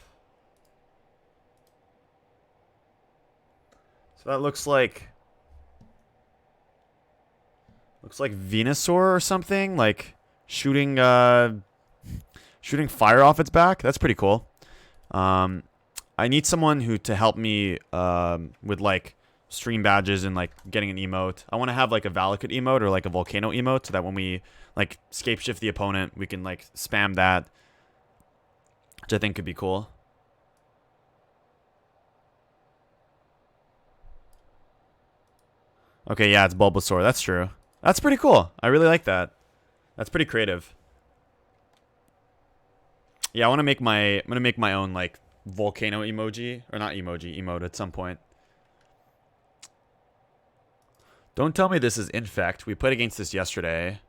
S1: So that looks like Venusaur or something, like shooting fire off its back. That's pretty cool. I need someone to help me with like stream badges and like getting an emote. I want to have like a Valakut emote or like a Volcano emote so that when we like Scapeshift the opponent, we can like spam that, which I think could be cool. Okay, yeah, it's Bulbasaur. That's true. That's pretty cool. I really like that. That's pretty creative. Yeah, I'm gonna make my own like volcano emoji, or not emoji, emote at some point. Don't tell me this is Infect. We played against this yesterday.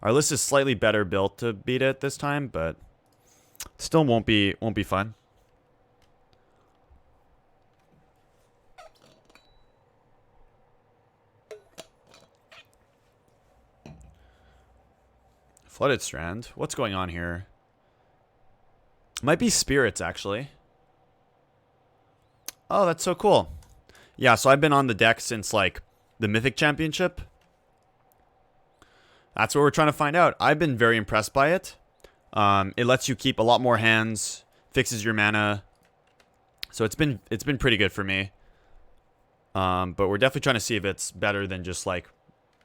S1: Our list is slightly better built to beat it this time, but still won't be fun. Flooded Strand. What's going on here? Might be Spirits, actually. Oh, that's so cool. Yeah, so I've been on the deck since, like, the Mythic Championship. That's what we're trying to find out. I've been very impressed by it. It lets you keep a lot more hands, fixes your mana So it's been pretty good for me. But we're definitely trying to see if it's better than just like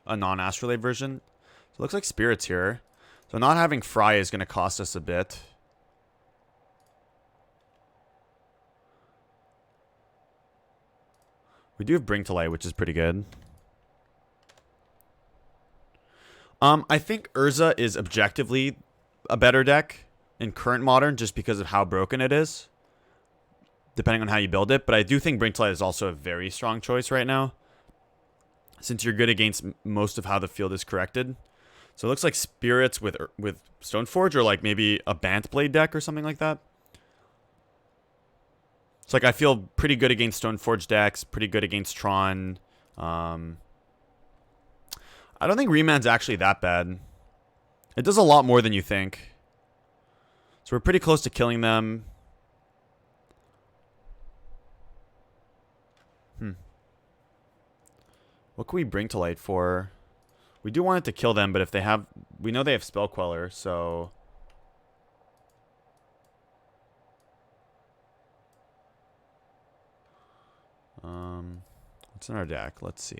S1: a non-Astrolabe version. So it looks like Spirit's here. So not having Fry is going to cost us a bit. We do have Bring to Light, which is pretty good. I think Urza is objectively a better deck in current Modern just because of how broken it is, depending on how you build it. But I do think Bring to Light is also a very strong choice right now, since you're good against most of how the field is corrected. So it looks like Spirits with Stoneforge, or like maybe a Bant Blade deck or something like that. It's like I feel pretty good against Stoneforge decks, pretty good against Tron. I don't think Remand's actually that bad. It does a lot more than you think. So we're pretty close to killing them. What can we Bring to Light for? We do want it to kill them, but if they have... We know they have Spell Queller, so... What's in our deck? Let's see.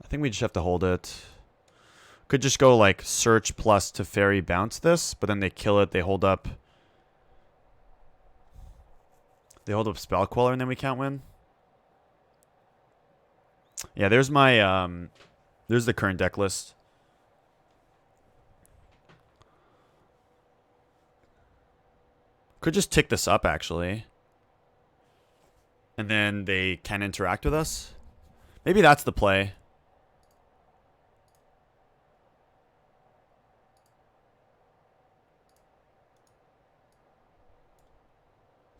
S1: I think we just have to hold it. Could just go like search plus Teferi bounce this, but then they kill it, they hold up. They hold up Spell Queller and then we can't win. Yeah, there's my there's the current deck list. Could just tick this up actually. And then they can interact with us. Maybe that's the play.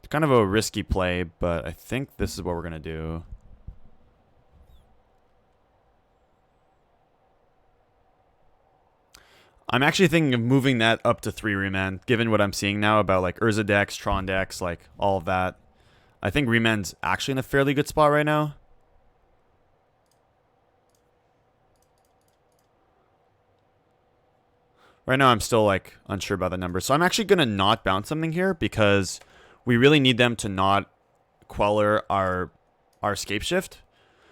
S1: It's kind of a risky play, but I think this is what we're going to do. I'm actually thinking of moving that up to 3 Remand, given what I'm seeing now about like Urza decks, Tron decks, like all of that. I think Remand's actually in a fairly good spot right now. Right now I'm still like unsure about the numbers. So I'm actually going to not bounce something here because we really need them to not Queller our Scapeshift.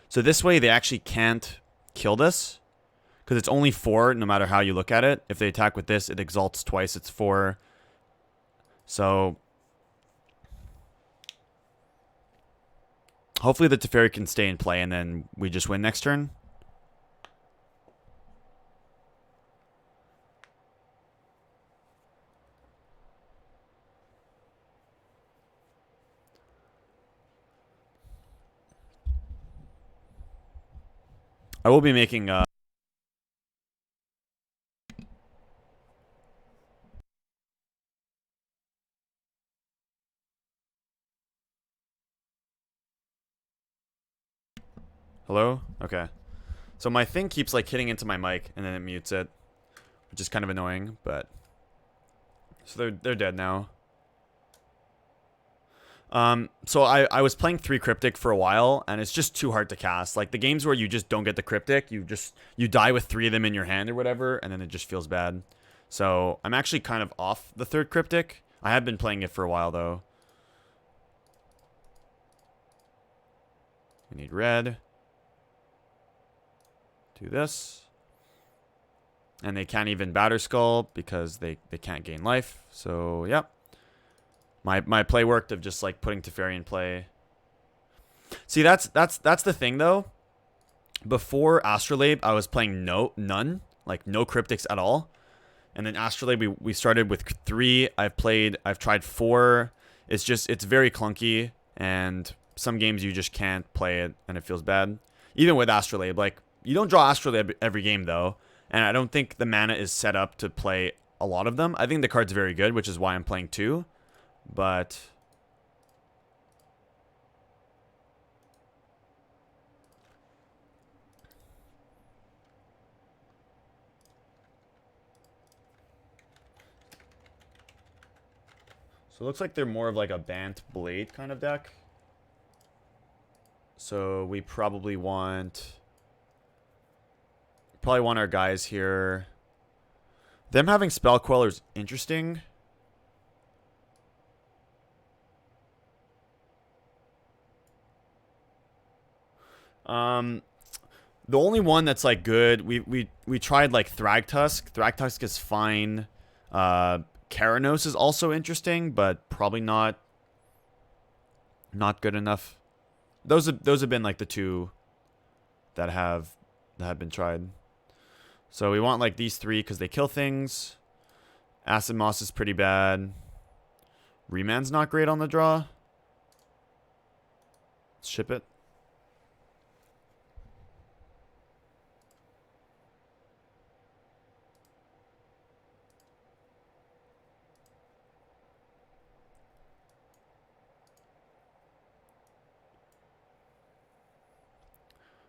S1: So this way they actually can't kill this. Because it's only 4 no matter how you look at it. If they attack with this, it exalts twice, it's 4. So hopefully the Teferi can stay in play and then we just win next turn. I will be making Hello? Okay. So my thing keeps like hitting into my mic and then it mutes it, which is kind of annoying, but so they're dead now. So I was playing 3 Cryptic for a while and it's just too hard to cast. Like the games where you just don't get the Cryptic, you die with 3 of them in your hand or whatever, and then it just feels bad. So I'm actually kind of off the 3rd Cryptic. I have been playing it for a while though. We need red. Do this. And they can't even Batter Skull because they can't gain life. So, yep. My play worked of just like putting Teferi in play. See, that's the thing though. Before Astrolabe, I was playing none, like no Cryptics at all. And then Astrolabe, we started with 3. I've tried 4. It's very clunky, and some games you just can't play it, and it feels bad. Even with Astrolabe, like you don't draw Astrolabe every game though, and I don't think the mana is set up to play a lot of them. I think the card's very good, which is why I'm playing 2. But so it looks like they're more of like a Bant Blade kind of deck. So we probably want our guys here. Them having Spell Queller is interesting. Um, the only one that's like good, we tried like Thragtusk. Thragtusk is fine. Keranos is also interesting, but probably not good enough. Those have been like the two that have been tried. So we want like these three because they kill things. Acid Moss is pretty bad. Remand's not great on the draw. Let's ship it.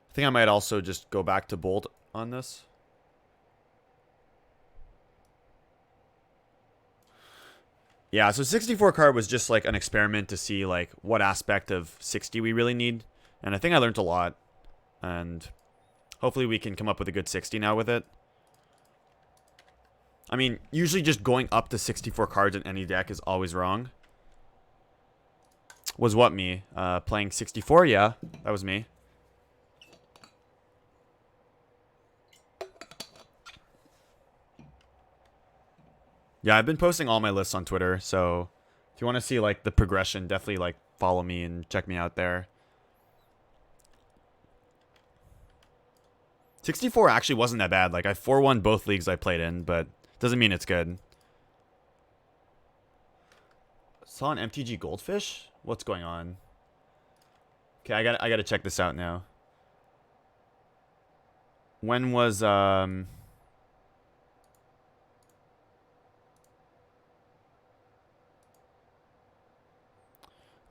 S1: I think I might also just go back to Bolt on this. Yeah, so 64 card was just like an experiment to see like what aspect of 60 we really need. And I think I learned a lot. And hopefully we can come up with a good 60 now with it. I mean, usually just going up to 64 cards in any deck is always wrong. Was what me? Playing 64? Yeah, that was me. Yeah, I've been posting all my lists on Twitter, so if you want to see like the progression, definitely like follow me and check me out there. 64 actually wasn't that bad. Like I 4-1 both leagues I played in, but doesn't mean it's good. Saw an MTG Goldfish? What's going on? Okay, I gotta check this out now. When was I'm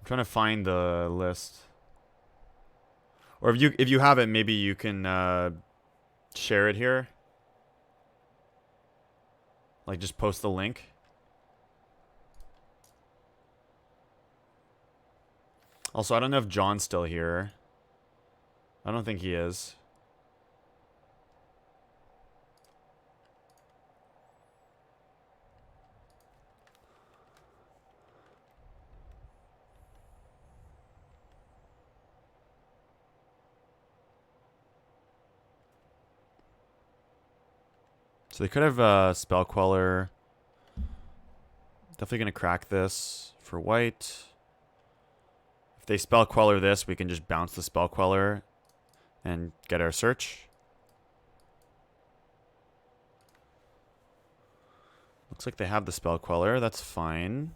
S1: trying to find the list. Or if you have it, maybe you can share it here. Like just post the link. Also, I don't know if John's still here. I don't think he is. So they could have Spell Queller. Definitely going to crack this for white. If they Spell Queller this, we can just bounce the Spell Queller and get our search. Looks like they have the Spell Queller. That's fine.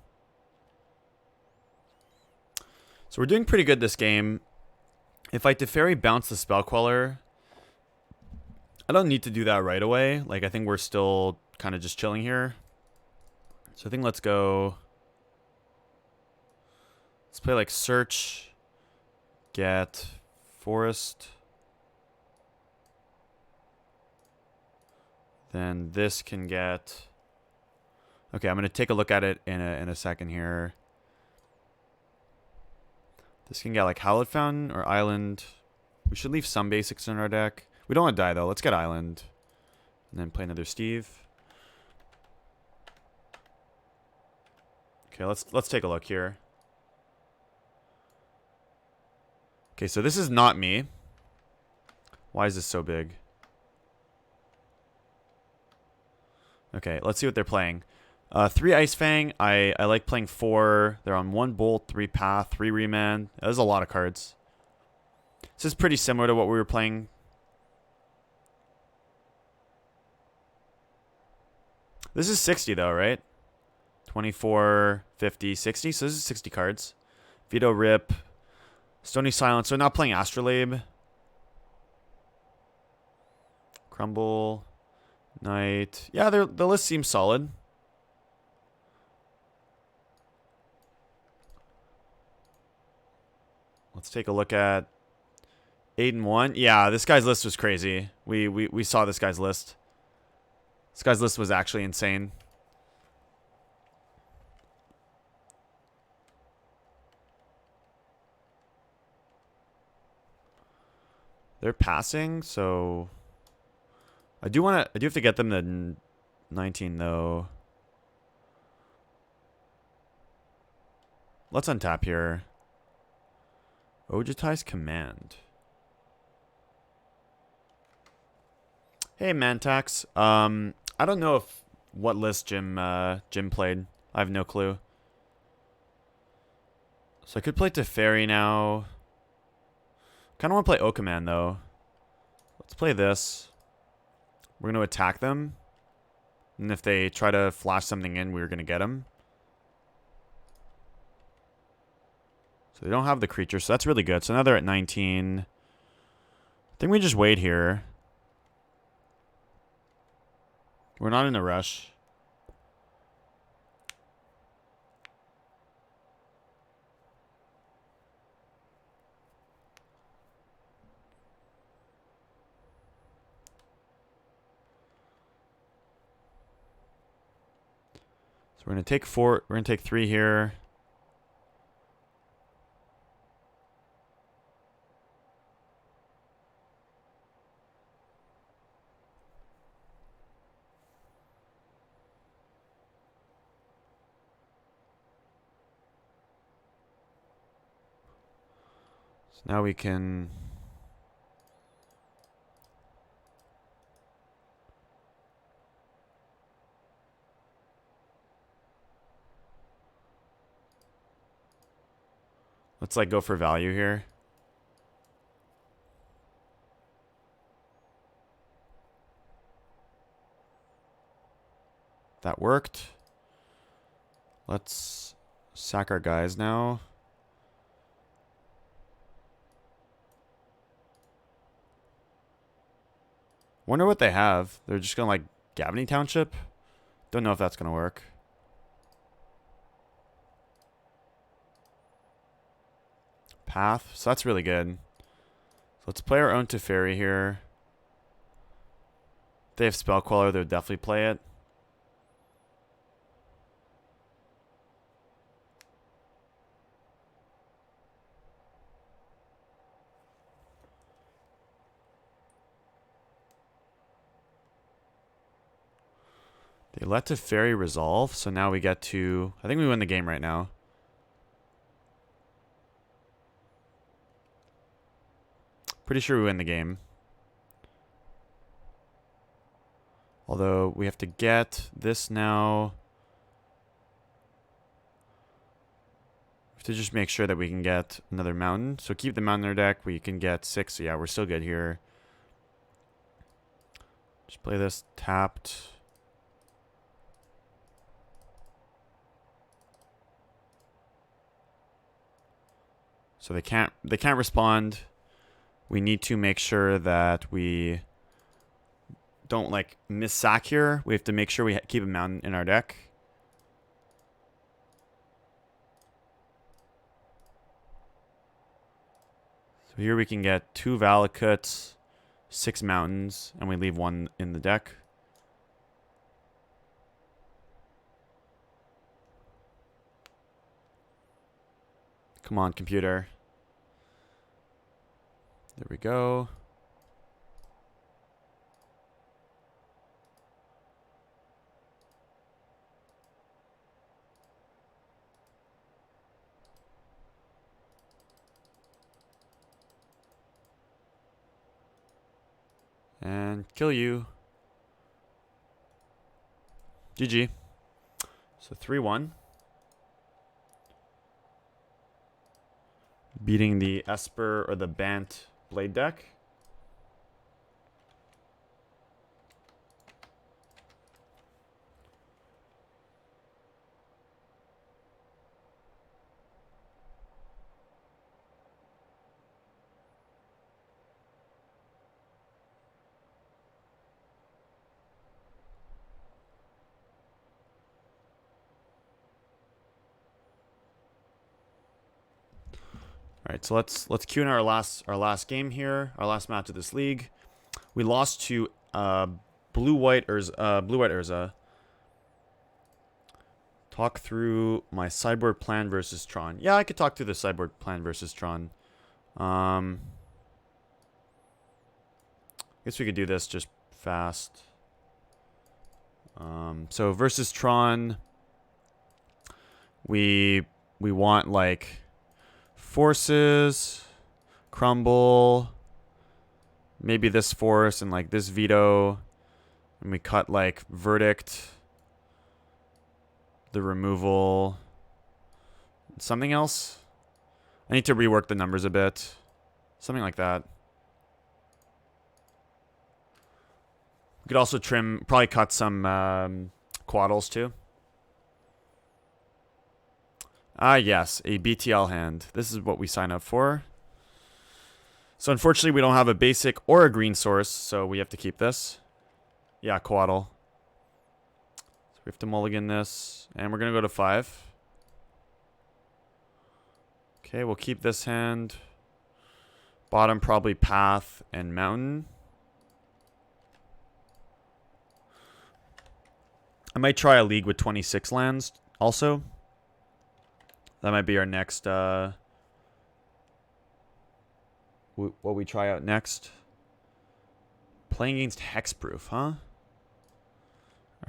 S1: So we're doing pretty good this game. If I Teferi bounce the Spell Queller, I don't need to do that right away. Like, I think we're still kind of just chilling here. So I think let's go. Let's play like search, get, forest. Then this can get. Okay, I'm going to take a look at it in a second here. This can get like Hallowed Fountain or Island. We should leave some basics in our deck. We don't want to die though. Let's get Island. And then play another Steve. Okay, let's take a look here. Okay, so this is not me. Why is this so big? Okay, let's see what they're playing. 3 Ice Fang. I like playing 4. They're on 1 Bolt, 3 Path, 3 Remand. There's a lot of cards. This is pretty similar to what we were playing. This is 60 though, right? 24, 50, 60. So this is 60 cards. Veto Rip. Stony Silence. So not playing Astrolabe. Crumble. Knight. Yeah, the list seems solid. Let's take a look at 8 and 1. Yeah, this guy's list was crazy. We saw this guy's list. This guy's list was actually insane. They're passing, so I do have to get them to 19 though. Let's untap here. Ojutai's Command. Hey, Mantax. I don't know if what list Jim played. I have no clue. So I could play Teferi now. Kind of want to play Okaman though. Let's play this. We're gonna attack them, and if they try to flash something in, we're gonna get them. So they don't have the creature, so that's really good. So now they're at 19. I think we just wait here. We're not in a rush. So we're gonna take 4. We're gonna take 3 here. So now we can. Let's like go for value here. That worked. Let's sack our guys now. Wonder what they have. They're just gonna like Gavany Township. Don't know if that's gonna work. Path. So that's really good. So let's play our own Teferi here. If they have Spell Queller, they'll definitely play it. They let Teferi resolve, so now we get to... I think we win the game right now. Pretty sure we win the game. Although we have to get this now. We have to just make sure that we can get another mountain. So keep the mountain in our deck. We can get 6. So yeah, we're still good here. Just play this tapped. So they can't respond. We need to make sure that we don't like miss sack here. We have to make sure we keep a mountain in our deck. So here we can get 2 Valakuts, 6 mountains, and we leave 1 in the deck. Come on, computer. There we go. And kill you. GG. So 3-1. Beating the Esper or the Bant Blade deck. All right, so let's cue in our last game here, our last match of this league. We lost to Blue-White Urza. Talk through my sideboard plan versus Tron. Yeah, I could talk through the sideboard plan versus Tron. I guess we could do this just fast. So versus Tron, we want like forces, crumble, maybe this force and like this veto. And we cut like verdict, the removal, something else. I need to rework the numbers a bit. Something like that. We could also trim, probably cut some quaddles too. Ah, yes, a BTL hand. This is what we sign up for. So unfortunately, we don't have a basic or a green source, so we have to keep this. Yeah, quaddle. So we have to mulligan this, and we're going to go to 5. Okay, we'll keep this hand. Bottom probably path and mountain. I might try a league with 26 lands also. That might be our next, what we try out next. Playing against Hexproof, huh?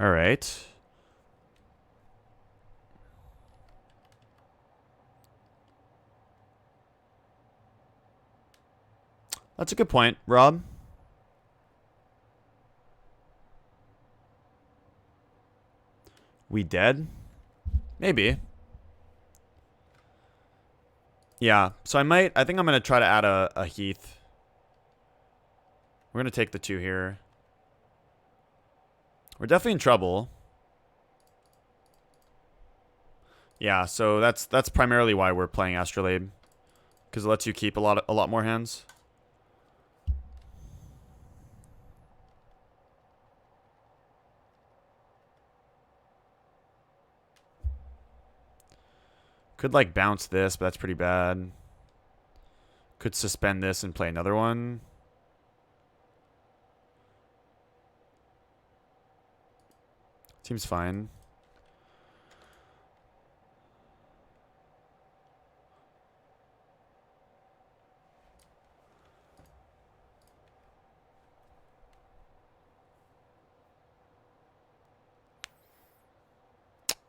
S1: Alright. That's a good point, Rob. We dead? Maybe. Yeah, so I think I'm going to try to add a Heath. We're going to take the 2 here. We're definitely in trouble. Yeah, so that's primarily why we're playing Astrolabe. Because it lets you keep a lot more hands. Could like bounce this, but that's pretty bad. Could suspend this and play another one. Seems fine.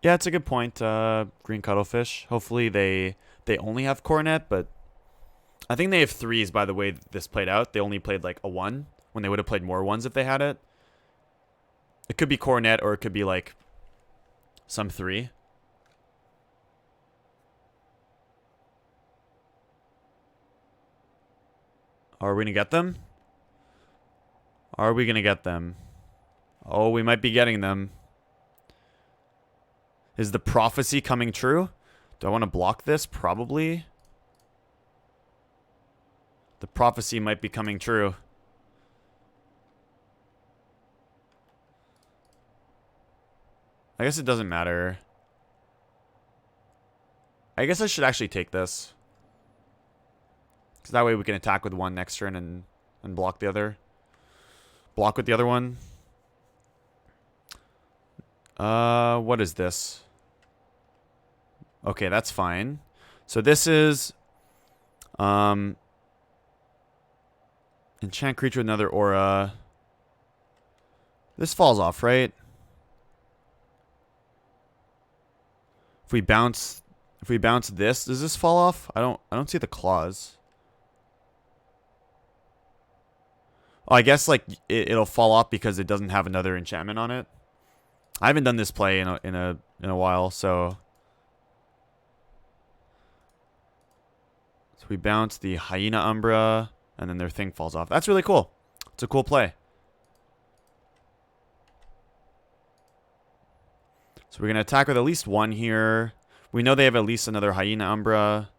S1: Yeah, it's a good point. Green Cuttlefish. Hopefully they only have Coronet, but I think they have 3s by the way this played out. They only played like a 1 when they would have played more 1s if they had it. It could be Coronet or it could be like some 3. Are we going to get them? Are we going to get them? Oh, we might be getting them. Is the prophecy coming true? Do I want to block this? Probably. The prophecy might be coming true. I guess it doesn't matter. I guess I should actually take this. Because that way we can attack with 1 next turn and block the other. Block with the other one. What is this? Okay, that's fine. So this is enchant creature with another aura. This falls off, right? If we bounce this, does this fall off? I don't see the clause. Oh, I guess like it'll fall off because it doesn't have another enchantment on it. I haven't done this play in a while, so we bounce the Hyena Umbra, and then their thing falls off. That's really cool. It's a cool play. So we're going to attack with at least 1 here. We know they have at least another Hyena Umbra.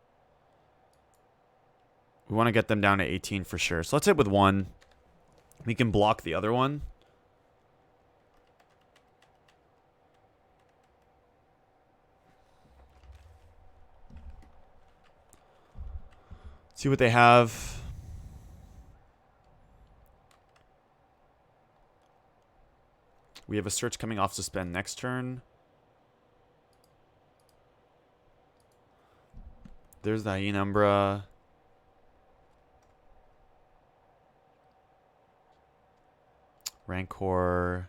S1: We want to get them down to 18 for sure. So let's hit with 1. We can block the other one. See what they have. We have a search coming off suspend next turn. There's the Hyena Umbra. Rancor.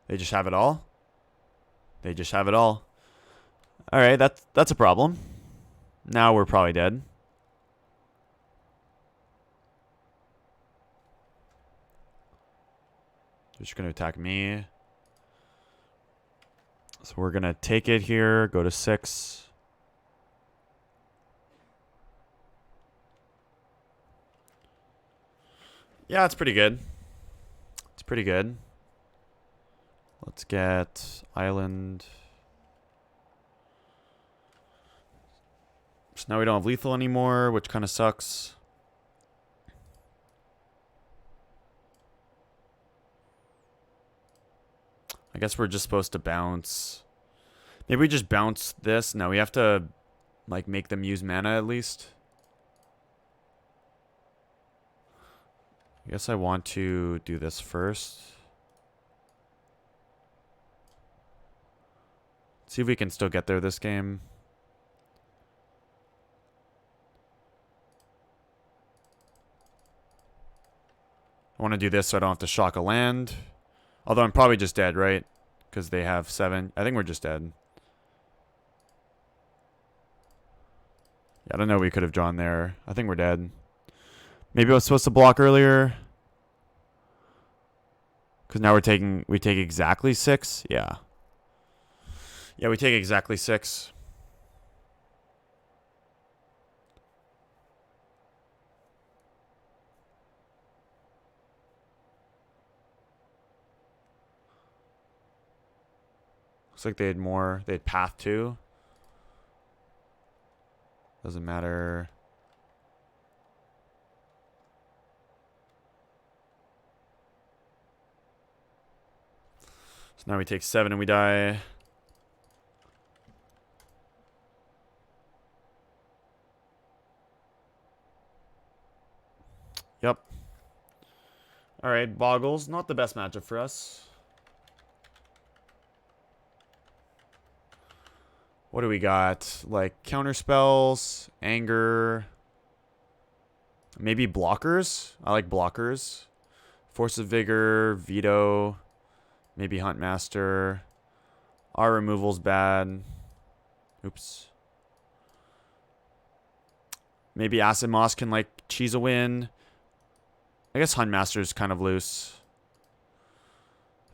S1: They just have it all? They just have it all. Alright, that's a problem. Now we're probably dead. They're just going to attack me. So we're going to take it here, go to 6. Yeah, it's pretty good. It's pretty good. Let's get island. So now we don't have lethal anymore, which kind of sucks. I guess we're just supposed to bounce. Maybe we just bounce this. No, we have to like make them use mana at least. I guess I want to do this first. See if we can still get there this game. I want to do this so I don't have to shock a land. Although I'm probably just dead, right? Because they have 7. I think we're just dead. Yeah, I don't know what we could have drawn there. I think we're dead. Maybe I was supposed to block earlier. Because now we take exactly 6. Yeah. Yeah, we take exactly 6. Looks like they had more. They had path 2. Doesn't matter. So now we take 7 and we die. Yep. Alright, Boggles. Not the best matchup for us. What do we got? Like counter spells, anger, maybe blockers. I like blockers. Force of Vigor, Veto, maybe Huntmaster. Our removal's bad. Oops. Maybe Acid Moss can like cheese a win. I guess Huntmaster's kind of loose.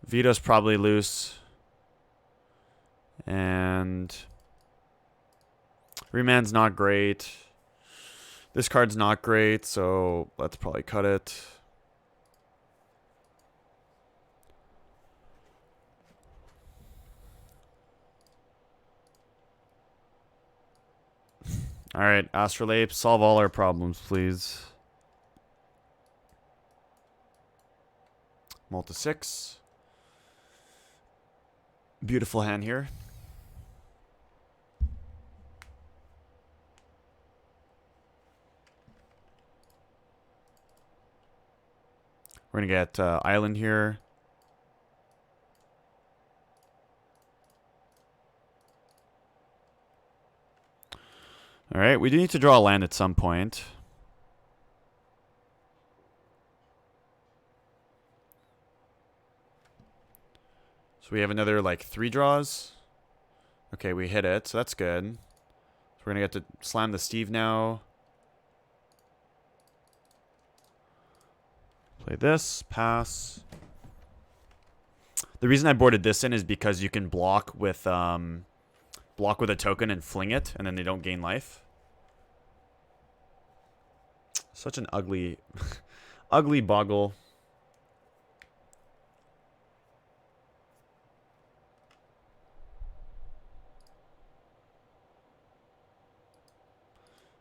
S1: Veto's probably loose. And Remand's not great. This card's not great, so let's probably cut it. Alright, Astrolabe, solve all our problems, please. Multi 6. Beautiful hand here. We're going to get Island here. Alright, we do need to draw a land at some point. So we have another, like, 3 draws. Okay, we hit it, so that's good. So we're going to get to slam the Steve now. Play this, pass. The reason I boarded this in is because you can block with a token and fling it, and then they don't gain life. Such an ugly, ugly Boggle.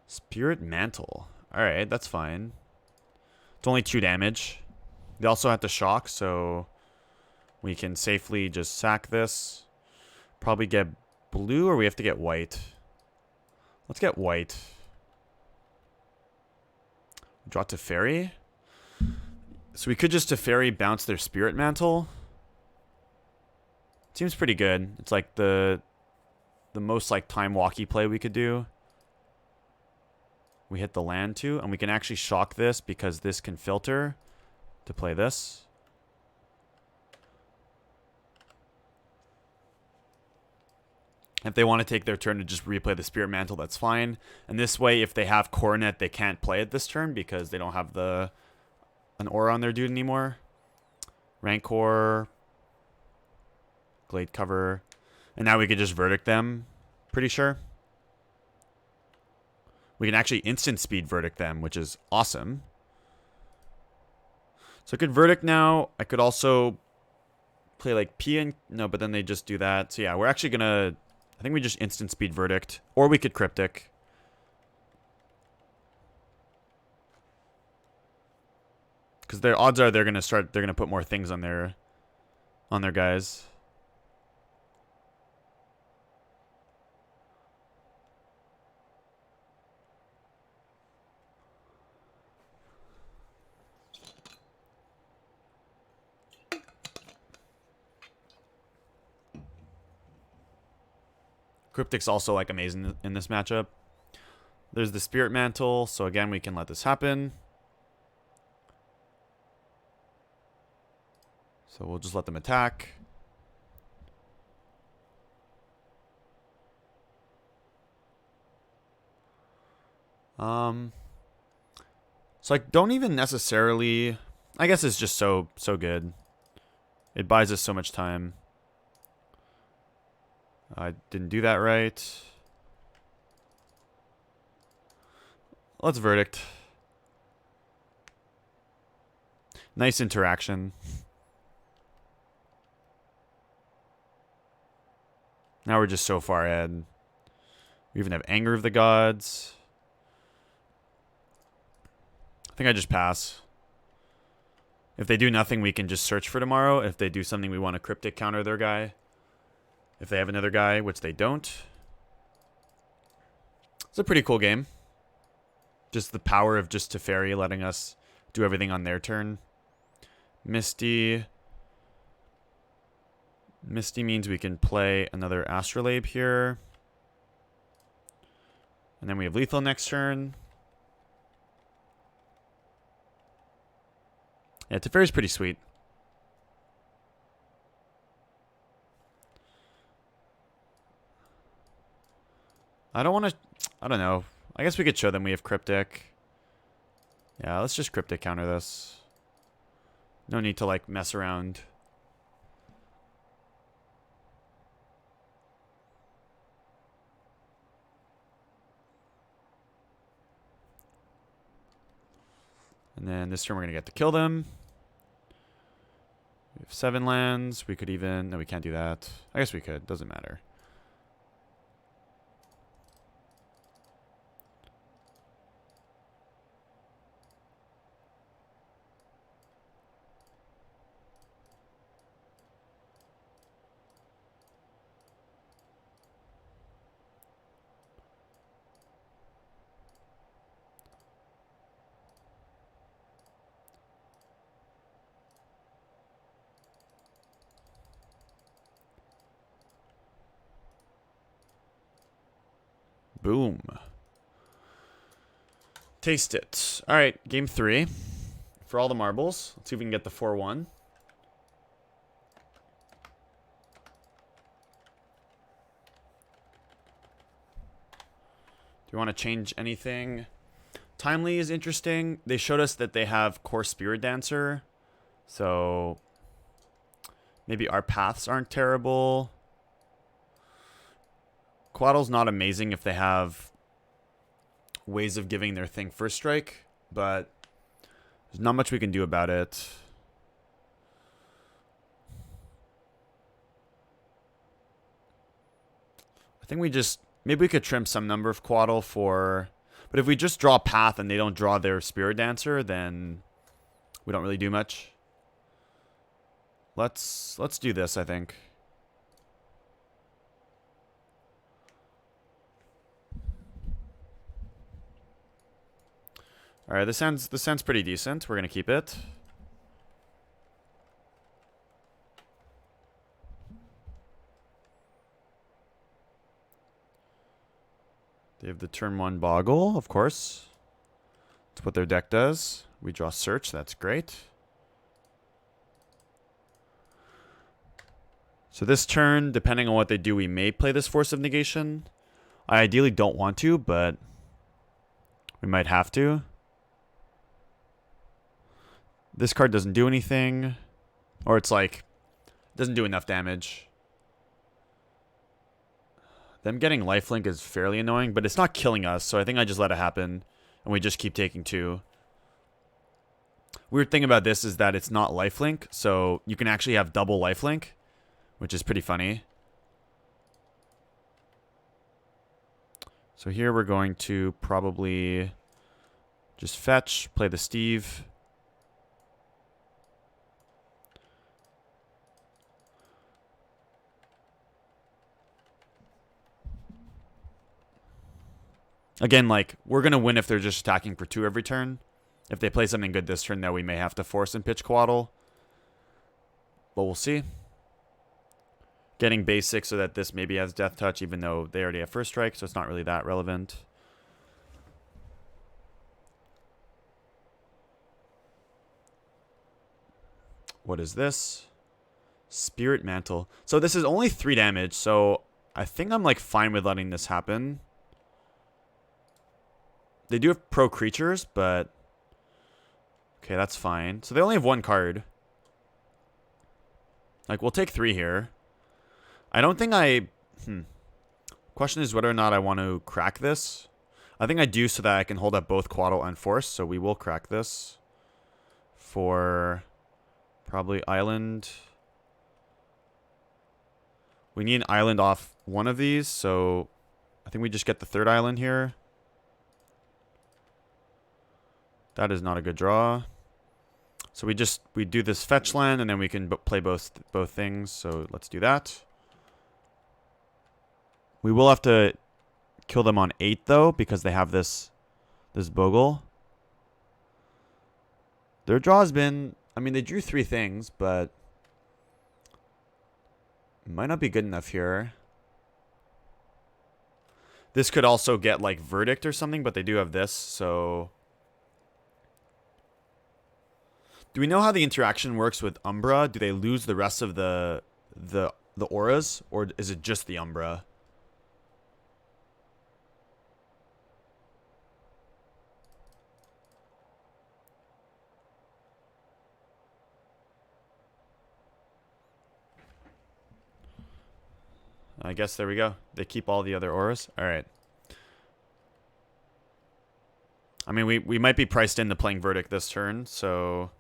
S1: Spirit Mantle. Alright, that's fine. It's only 2 damage. They also have to shock, so we can safely just sack this. Probably get blue, or we have to get white. Let's get white. Draw Teferi. So we could just Teferi bounce their Spirit Mantle. Seems pretty good. It's like the most like time walkie play we could do. We hit the land too, and we can actually shock this because this can filter to play this. If they want to take their turn to just replay the Spirit Mantle, that's fine. And this way, if they have Coronet, they can't play it this turn because they don't have an aura on their dude anymore. Rancor. Glade cover. And now we could just verdict them. Pretty sure. We can actually instant speed verdict them, which is awesome. So I could verdict now. I could also play like P and... No, but then they just do that. So yeah, we're actually going to... I think we just instant speed verdict. Or we could cryptic. Because their odds are they're going to start... They're going to put more things on their guys. Cryptic's also like amazing in this matchup. There's the Spirit Mantle, so again we can let this happen. So we'll just let them attack. So I don't even necessarily... I guess it's just so good. It buys us so much time. I didn't do that right. Let's verdict. Nice interaction. Now we're just so far ahead. We even have Anger of the Gods. I think I just pass. If they do nothing, we can just search for tomorrow. If they do something, we want to cryptic counter their guy. If they have another guy, which they don't. It's a pretty cool game. Just the power of just Teferi letting us do everything on their turn. Misty. Misty means we can play another Astrolabe here. And then we have lethal next turn. Yeah, Teferi's pretty sweet. I don't want to... I don't know. I guess we could show them we have Cryptic. Yeah, let's just Cryptic counter this. No need to, like, mess around. And then this turn we're going to get to kill them. We have 7 lands. We could even... No, we can't do that. I guess we could. Doesn't matter. Boom. Taste it. All right, game 3. For all the marbles. Let's see if we can get the 4-1. Do you want to change anything? Timely is interesting. They showed us that they have Core Spirit Dancer. So maybe our paths aren't terrible. Quaddle's not amazing if they have ways of giving their thing first strike, but there's not much we can do about it. I think we just... Maybe we could trim some number of Quaddle for... But if we just draw Path and they don't draw their Spirit Dancer, then we don't really do much. Let's do this, I think. All right, this sounds pretty decent. We're gonna keep it. They have the turn 1 Boggle, of course. That's what their deck does. We draw Search. That's great. So this turn, depending on what they do, we may play this Force of Negation. I ideally don't want to, but we might have to. This card doesn't do anything. Or it's like, doesn't do enough damage. Them getting lifelink is fairly annoying, but it's not killing us, so I think I just let it happen. And we just keep taking 2. Weird thing about this is that it's not lifelink, so you can actually have double lifelink, which is pretty funny. So here we're going to probably just fetch, play the Steve. Again, like, we're going to win if they're just attacking for 2 every turn. If they play something good this turn, that we may have to force and pitch Quaddle. But we'll see. Getting basic so that this maybe has Death Touch, even though they already have First Strike, so it's not really that relevant. What is this? Spirit Mantle. So this is only 3 damage, so I think I'm like fine with letting this happen. They do have pro creatures, but okay, that's fine. So they only have 1 card. Like, we'll take 3 here. I don't think I... Question is whether or not I want to crack this. I think I do so that I can hold up both Quaddle and Force, so we will crack this. For probably Island. We need an Island off one of these, so I think we just get the 3rd Island here. That is not a good draw. So we do this fetch land, and then we can play both things. So let's do that. We will have to kill them on 8 though, because they have this Bogle. Their draw has been, I mean, they drew 3 things, but might not be good enough here. This could also get like Verdict or something, but they do have this, so. Do we know how the interaction works with Umbra? Do they lose the rest of the auras, or is it just the Umbra? I guess there we go. They keep all the other auras. All right. I mean, we might be priced into playing Verdict this turn, so.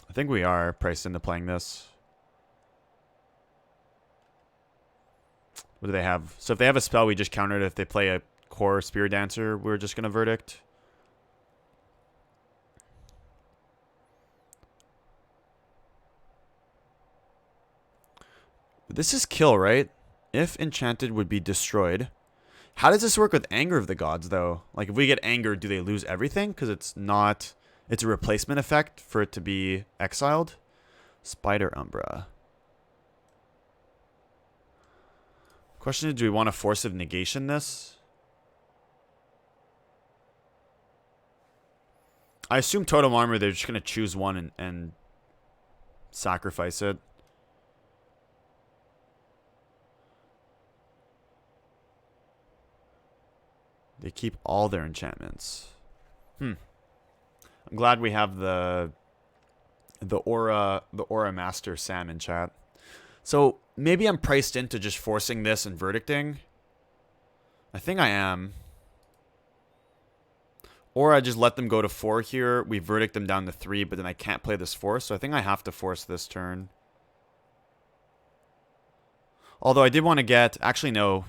S1: I think we are priced into playing this. What do they have? So if they have a spell, we just counter it. If they play a core Spear Dancer, we're just going to Verdict. This is kill, right? If enchanted would be destroyed. How does this work with Anger of the Gods, though? Like, if we get Anger, do they lose everything? Because it's not... It's a replacement effect for it to be exiled. Spider Umbra. Question is, do we want to Forcive Negation this? I assume Totem Armor, they're just going to choose one and sacrifice it. They keep all their enchantments. I'm glad we have the Aura Master Sam in chat. So maybe I'm priced into just forcing this and verdicting. I think I am. Or I just let them go to 4 here. We verdict them down to 3, but then I can't play this force. So I think I have to force this turn. Although I did want to get... Actually, no.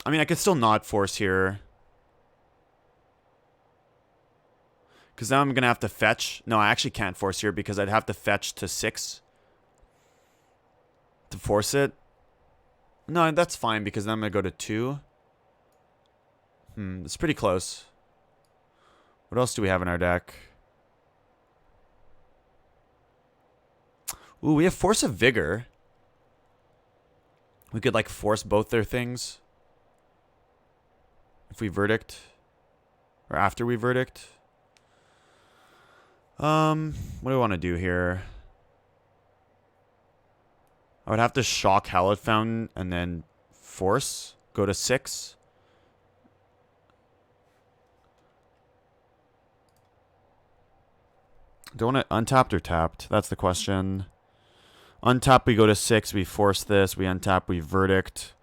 S1: I mean, I could still not force here. Because now I'm going to have to fetch. No, I actually can't force here because I'd have to fetch to 6 to force it. No, that's fine because then I'm going to go to 2. It's pretty close. What else do we have in our deck? Ooh, we have Force of Vigor. We could, like, force both their things. If we verdict. Or after we verdict. What do I want to do here? I would have to shock Hallowed Fountain and then force. Go to 6. Do I want it untapped or tapped? That's the question. Untap, we go to 6. We force this. We untap, we verdict.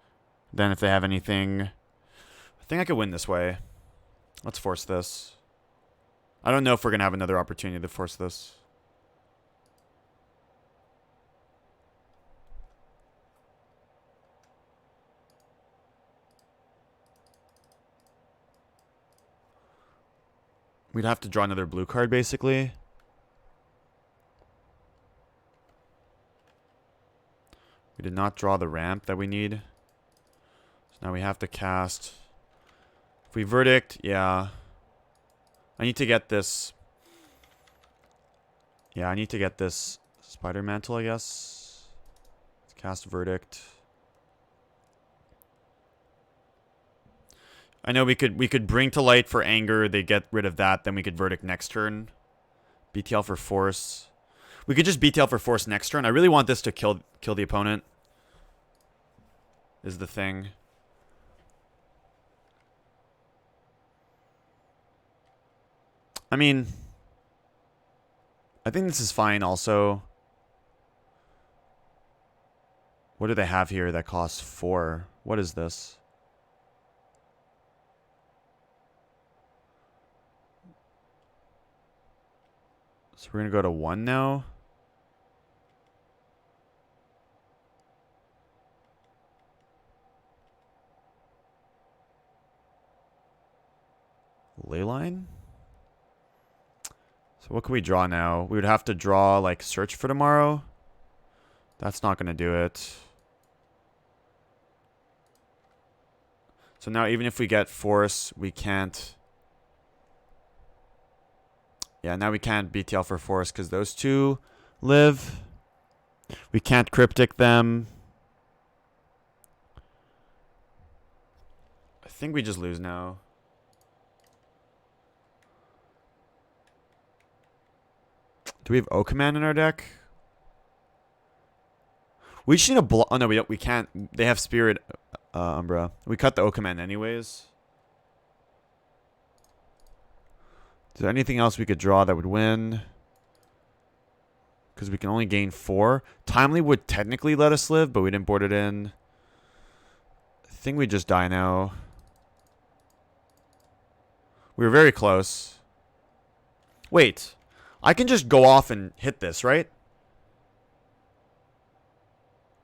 S1: Then if they have anything... I think I could win this way. Let's force this. I don't know if we're going to have another opportunity to force this. We'd have to draw another blue card, basically. We did not draw the ramp that we need. So now we have to cast... If we verdict, yeah. I need to get this... Yeah, I need to get this spider mantle, I guess. Let's cast verdict. I know we could bring to light for anger. They get rid of that. Then we could verdict next turn. BTL for force. We could just BTL for force next turn. I really want this to kill the opponent. Is the thing. I mean, I think this is fine also. What do they have here that costs 4? What is this? So we're going to go to 1 now. Leyline? So what can we draw now? We would have to draw, like, Search for Tomorrow. That's not going to do it. So now even if we get Force, we can't... Yeah, now we can't BTL for Force because those two live. We can't Cryptic them. I think we just lose now. Do we have O Command in our deck? We just need a block. Oh no, we can't. They have Spirit Umbra. We cut the O Command anyways. Is there anything else we could draw that would win? Because we can only gain 4. Timely would technically let us live, but we didn't board it in. I think we just die now. We were very close. Wait. I can just go off and hit this, right?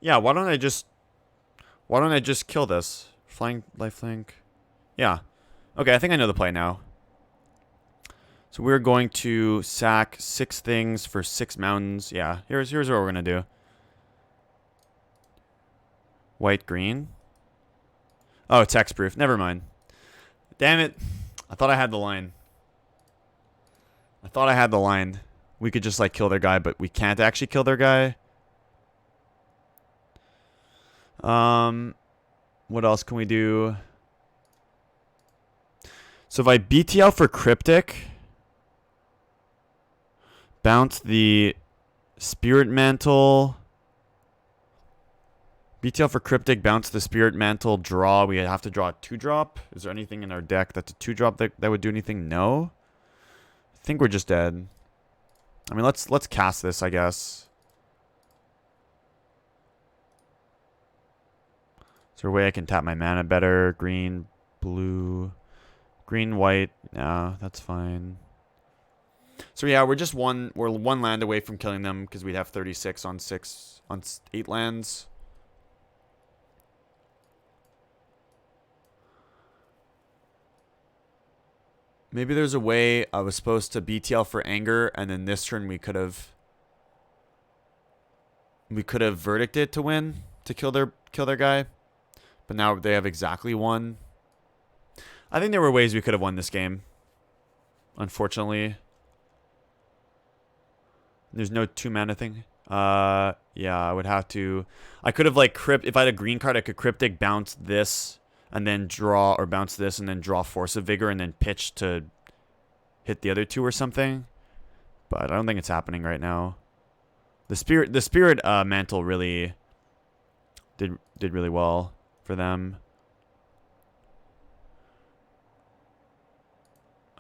S1: Yeah, why don't I just kill this? Flying lifelink. Yeah. Okay, I think I know the play now. So we're going to sack 6 things for 6 mountains. Yeah, here's what we're gonna do. White, green. Oh, it's hexproof. Never mind. Damn it. I thought I had the line. We could just, like, kill their guy, but we can't actually kill their guy. What else can we do? So if I BTL for Cryptic, bounce the Spirit Mantle. BTL for Cryptic, bounce the Spirit Mantle, draw. We have to draw a 2-drop. Is there anything in our deck that's a 2-drop that would do anything? No. I think we're just dead. I mean, let's cast this, I guess. Is there a way I can tap my mana better? Green, blue, green, white. Nah, that's fine. So yeah, we're one land away from killing them because we'd have 36 on 8 lands. Maybe there's a way I was supposed to BTL for anger, and then this turn we could have verdicted to win to kill their guy. But now they have exactly 1. I think there were ways we could have won this game. Unfortunately. There's no 2-mana thing. Yeah, I would have to... I could have, like, if I had a green card, I could Cryptic, bounce this, and then draw, or bounce this, and then draw Force of Vigor, and then pitch to hit the other 2 or something. But I don't think it's happening right now. The Spirit Mantle really did really well for them.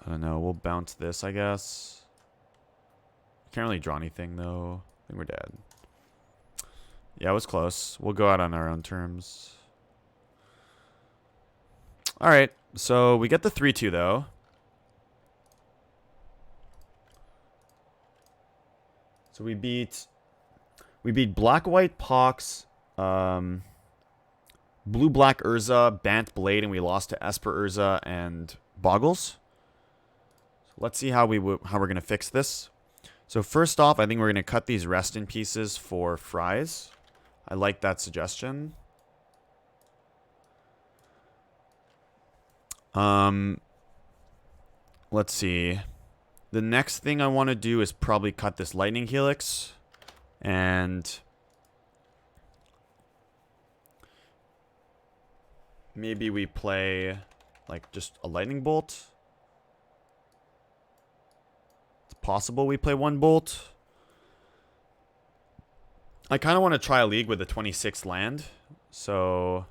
S1: I don't know. We'll bounce this, I guess. Can't really draw anything, though. I think we're dead. Yeah, it was close. We'll go out on our own terms. Alright, so we get the 3-2, though. So we beat Black-White Pox, Blue-Black Urza, Bant Blade, and we lost to Esper Urza and Boggles. So let's see how we're going to fix this. So first off, I think we're going to cut these rest in pieces for fries. I like that suggestion. Let's see. The next thing I want to do is probably cut this lightning helix. And maybe we play like just a lightning bolt. It's possible we play one bolt. I kind of want to try a league with a 26th land. So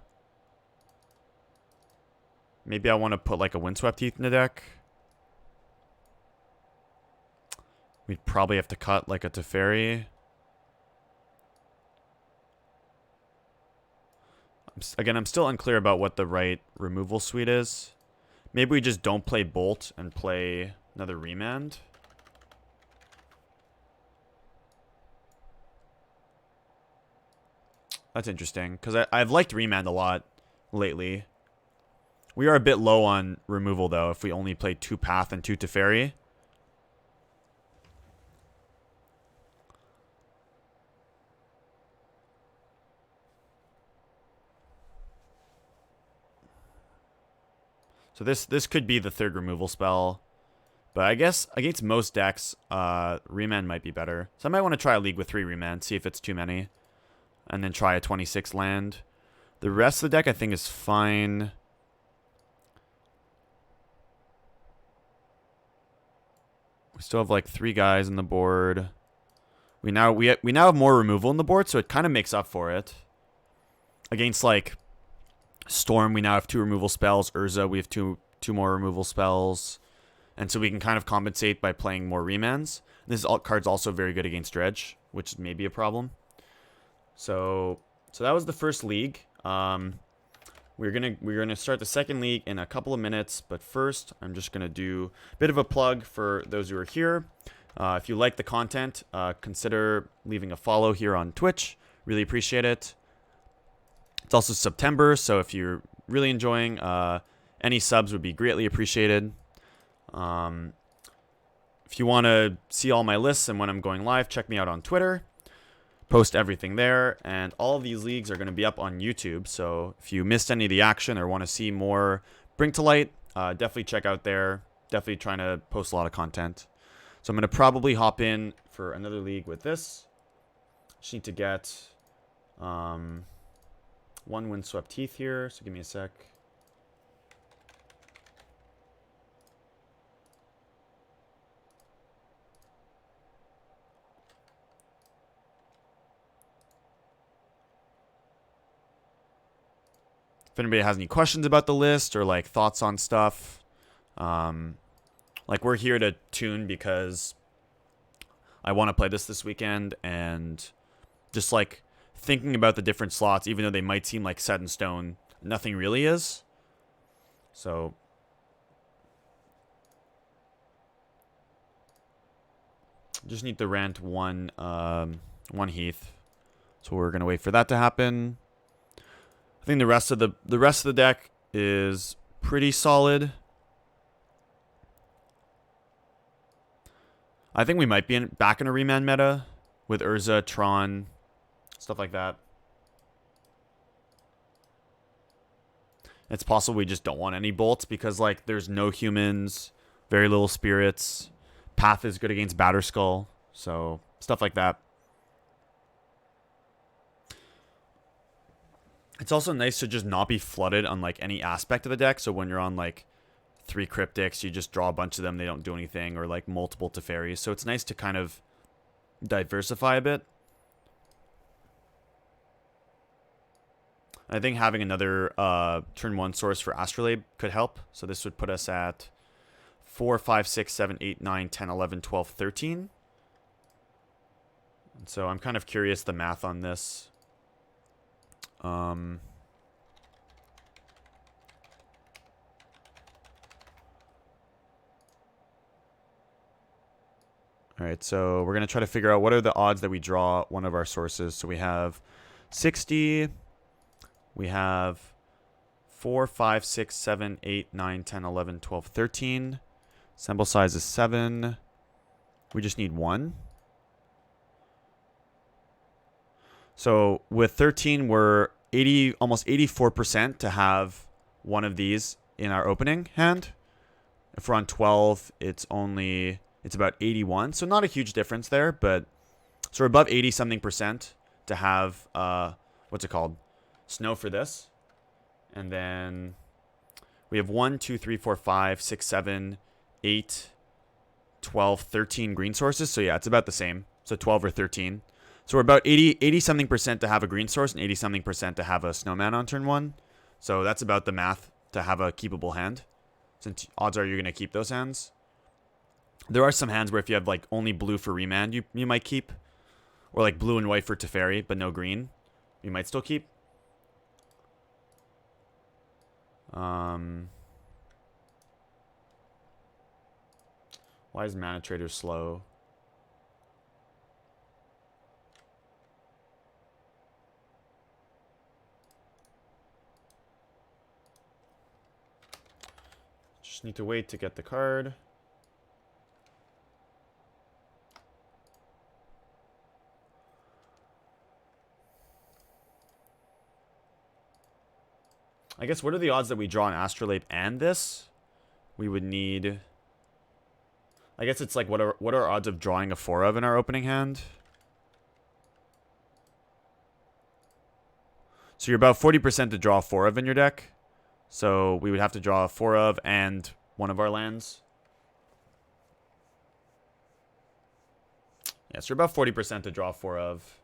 S1: maybe I want to put like a Windswept Heath in the deck. We'd probably have to cut like a Teferi. Again, I'm still unclear about what the right removal suite is. Maybe we just don't play Bolt and play another Remand. That's interesting, because I've liked Remand a lot lately. We are a bit low on removal, though, if we only play 2 Path and 2 Teferi. So this could be the 3rd removal spell. But I guess against most decks, Remand might be better. So I might want to try a league with 3 Remand, see if it's too many. And then try a 26 land. The rest of the deck I think is fine. We still have like 3 guys on the board. We now have more removal on the board, so it kind of makes up for it. Against like Storm, we now have 2 removal spells. Urza, we have two more removal spells. And so we can kind of compensate by playing more remands. This card's also very good against Dredge, which may be a problem. So that was the first league. We're gonna start the second league in a couple of minutes, but first I'm just gonna do a bit of a plug for those who are here. If you like the content, consider leaving a follow here on Twitch. Really appreciate it. It's also September, so if you're really enjoying, any subs would be greatly appreciated. If you want to see all my lists and when I'm going live, check me out on Twitter. Post everything there, and all of these leagues are going to be up on YouTube, so if you missed any of the action or want to see more Bring to Light, definitely check out there. Definitely trying to post a lot of content. So I'm going to probably hop in for another league with this. Just need to get one Windswept Heath here, so give me a sec. If anybody has any questions about the list or like thoughts on stuff, like we're here to tune because I want to play this weekend, and just like thinking about the different slots, even though they might seem like set in stone, nothing really is. So just need to rent one Heath. So we're gonna wait for that to happen. I think the rest of the deck is pretty solid. I think we might be back in a Remand meta with Urza, Tron, stuff like that. It's possible we just don't want any bolts because like there's no humans, very little spirits. Path is good against Batterskull, so stuff like that. It's also nice to just not be flooded on like any aspect of the deck. So when you're on like 3 Cryptics, you just draw a bunch of them, they don't do anything, or like multiple Teferis. So it's nice to kind of diversify a bit. I think having another turn 1 source for Astrolabe could help. So this would put us at 4, 5, 6, 7, 8, 9, 10, 11, 12, 13. So I'm kind of curious the math on this. All right, so we're going to try to figure out what are the odds that we draw one of our sources. So we have 60, we have 4, 5, 6, 7, 8, 9, 10, 11, 12, 13. Sample size is 7. We just need 1. So with 13, we're almost 84% to have one of these in our opening hand. If we're on 12, it's about 81. So not a huge difference there, but so we're above 80 something percent to have what's it called? Snow for this. And then we have 1, 2, 3, 4, 5, 6, 7, 8, 12, 13 green sources. So yeah, it's about the same. So 12 or 13. So we're about 80 something percent to have a green source and 80 something percent to have a snowman on turn 1. So that's about the math to have a keepable hand. Since odds are you're going to keep those hands. There are some hands where if you have like only blue for remand, you might keep. Or like blue and white for Teferi, but no green. You might still keep. Why is Mana Trader slow? Just need to wait to get the card. I guess what are the odds that we draw an Astrolabe and this? We would need... I guess it's like what are odds of drawing a 4 of in our opening hand? So you're about 40% to draw a 4 of in your deck. So we would have to draw a 4 of and one of our lands. Yeah, so you're about 40% to draw a 4 of.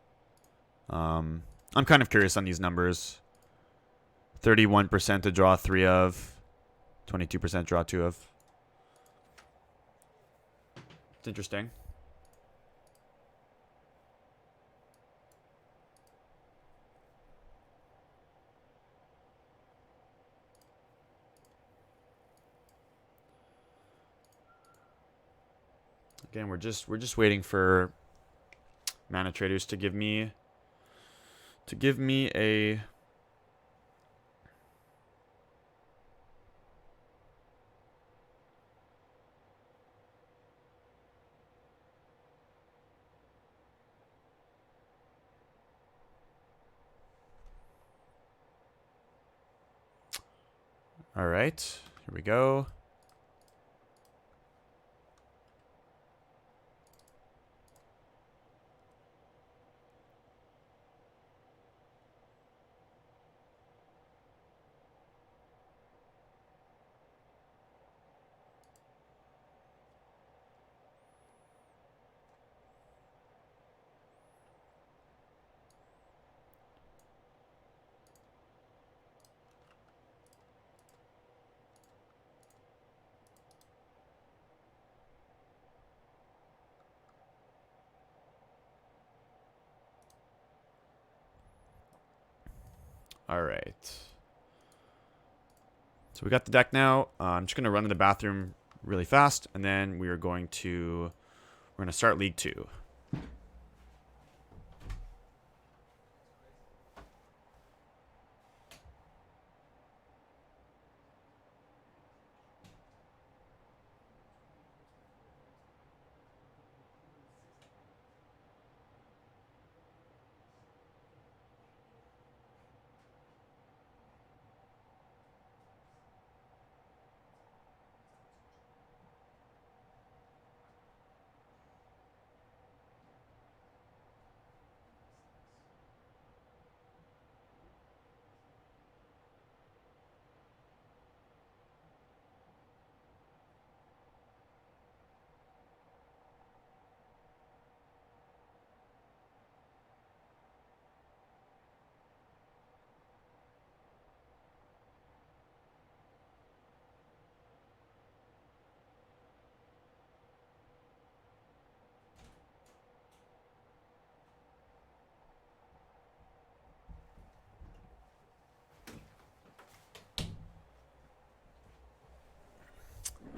S1: I'm kind of curious on these numbers. 31% to draw 3 of. 22% draw 2 of. It's interesting. Again, we're just waiting for Mana Traders to give me a All right, here we go. All right. So we got the deck now. I'm just going to run to the bathroom really fast, and then we're going to start League 2.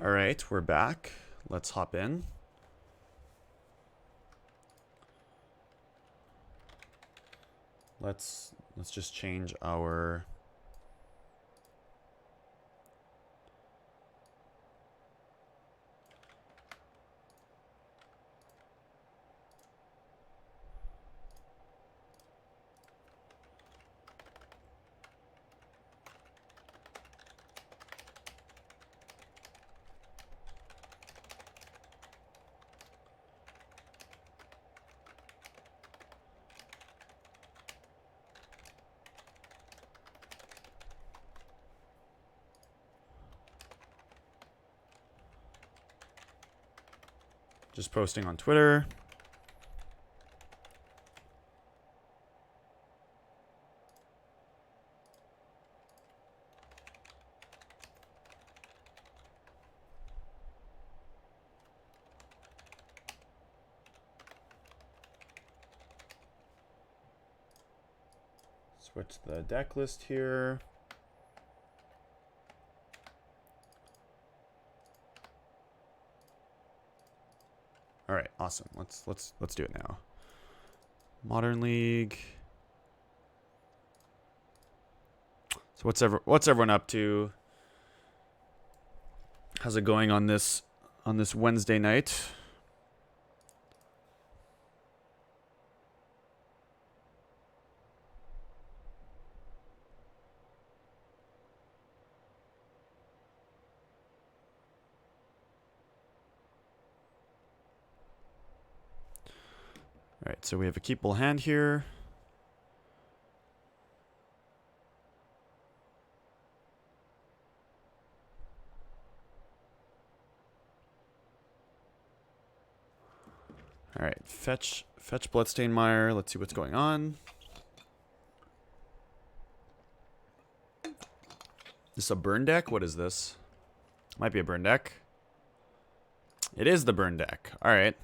S1: All right, we're back. Let's hop in. Let's just change our just posting on Twitter. Switch the deck list here. All right, awesome. Let's do it now. Modern League. So what's everyone up to? How's it going on this Wednesday night? All right, so we have a keepable hand here. All right, fetch Bloodstainmire. Let's see what's going on. This is a burn deck? What is this? Might be a burn deck. It is the burn deck. All right.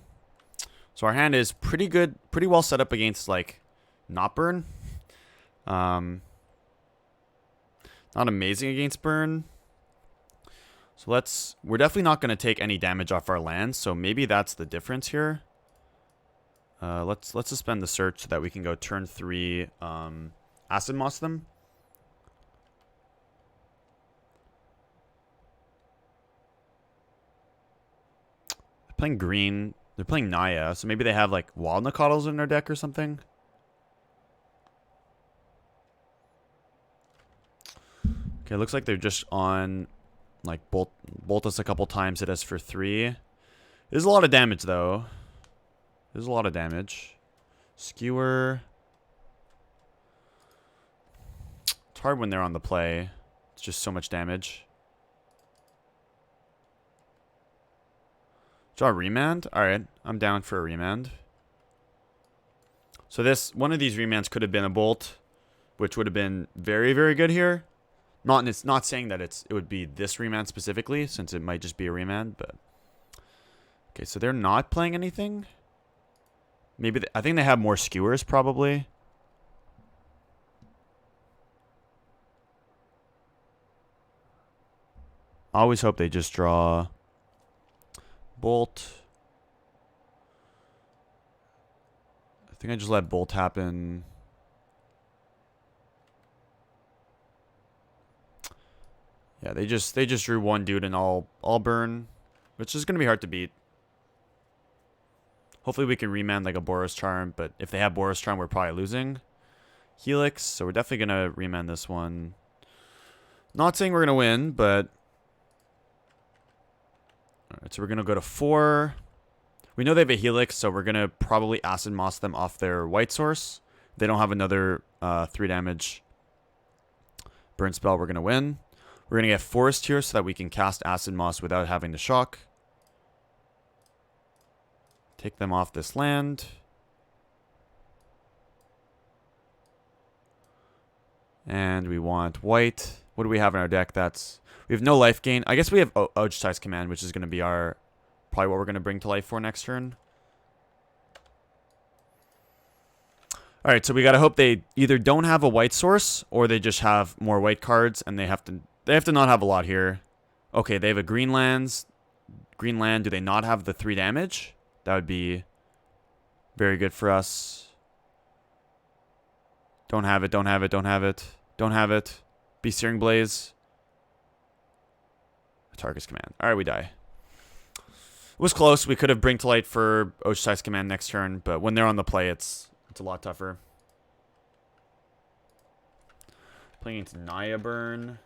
S1: So our hand is pretty good, pretty well set up against, like, not burn. Not amazing against burn. So we're definitely not going to take any damage off our lands, so maybe that's the difference here. Let's suspend the search so that we can go turn 3, Acid Moss them. They're playing green. They're playing Naya, so maybe they have, like, Walnut Coddles in their deck or something. Okay, looks like they're just on, like, bolt us a couple times, hit us for 3. There's a lot of damage, though. There's a lot of damage. Skewer. It's hard when they're on the play. It's just so much damage. Draw a remand? Alright, I'm down for a remand. So one of these remands could have been a bolt, which would have been very, very good here. It's not saying that it would be this remand specifically, since it might just be a remand, but... Okay, so they're not playing anything? Maybe, I think they have more skewers, probably. I always hope they just draw... Bolt. I think I just let Bolt happen. Yeah, they just drew one dude and all burn, which is gonna be hard to beat. Hopefully we can remand like a Boros Charm, but if they have Boros Charm, we're probably losing. Helix, so we're definitely gonna remand this one. Not saying we're gonna win, but alright, so we're going to go to 4. We know they have a Helix, so we're going to probably Acid Moss them off their white source. They don't have another 3 damage burn spell. We're going to win. We're going to get Forest here so that we can cast Acid Moss without having to shock. Take them off this land. And we want white. What do we have in our deck? We have no life gain. I guess we have Ouch-Size Command, which is going to be probably what we're going to bring to life for next turn. Alright, so we got to hope they either don't have a white source, or they just have more white cards, and they have to not have a lot here. Okay, they have a green lands. Green land, do they not have the 3 damage? That would be very good for us. Don't have it, don't have it, don't have it. Don't have it. Be Searing Blaze. Targus Command. Alright, we die. It was close. We could have Bring to Light for Ostracized Command next turn, but when they're on the play, it's a lot tougher. Playing into Naya Burn.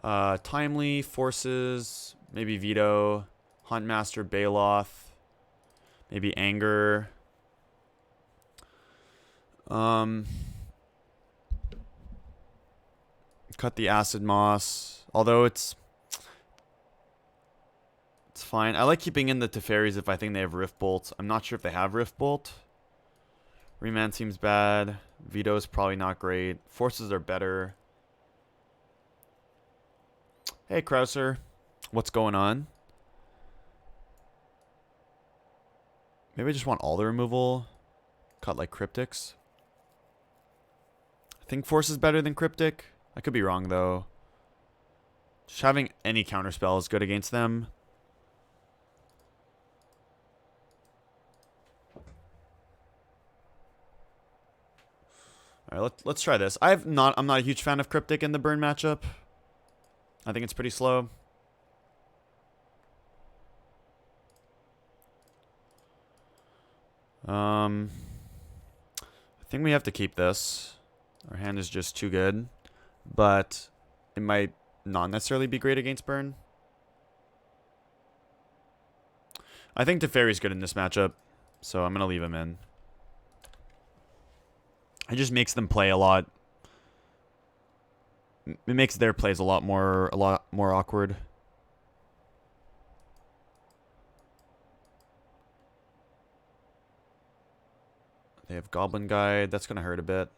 S1: Timely, Forces, maybe Veto, Huntmaster, Baloth, maybe Anger. Cut the Acid Moss, although it's fine. I like keeping in the Teferis if I think they have Rift Bolt. I'm not sure if they have Rift Bolt. Remand seems bad. Veto is probably not great. Forces are better. Hey, Krauser. What's going on? Maybe I just want all the removal. Cut like Cryptics. I think Force is better than Cryptic. I could be wrong, though. Just having any counterspell is good against them. All right, let's try this. I'm not a huge fan of Cryptic in the Burn matchup. I think it's pretty slow. I think we have to keep this. Our hand is just too good, but it might not necessarily be great against Burn. I think Teferi's good in this matchup, so I'm gonna leave him in. It just makes them play a lot. It makes their plays a lot more awkward. They have Goblin Guide. That's gonna hurt a bit.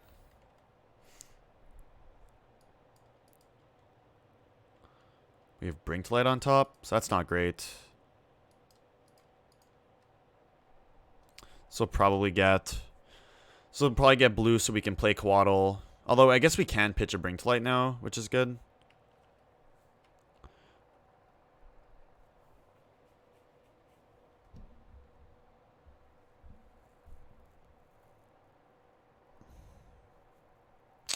S1: We have Bring to Light on top, so that's not great. So we'll probably get blue so we can play Coatl. Although I guess we can pitch a Bring to Light now, which is good.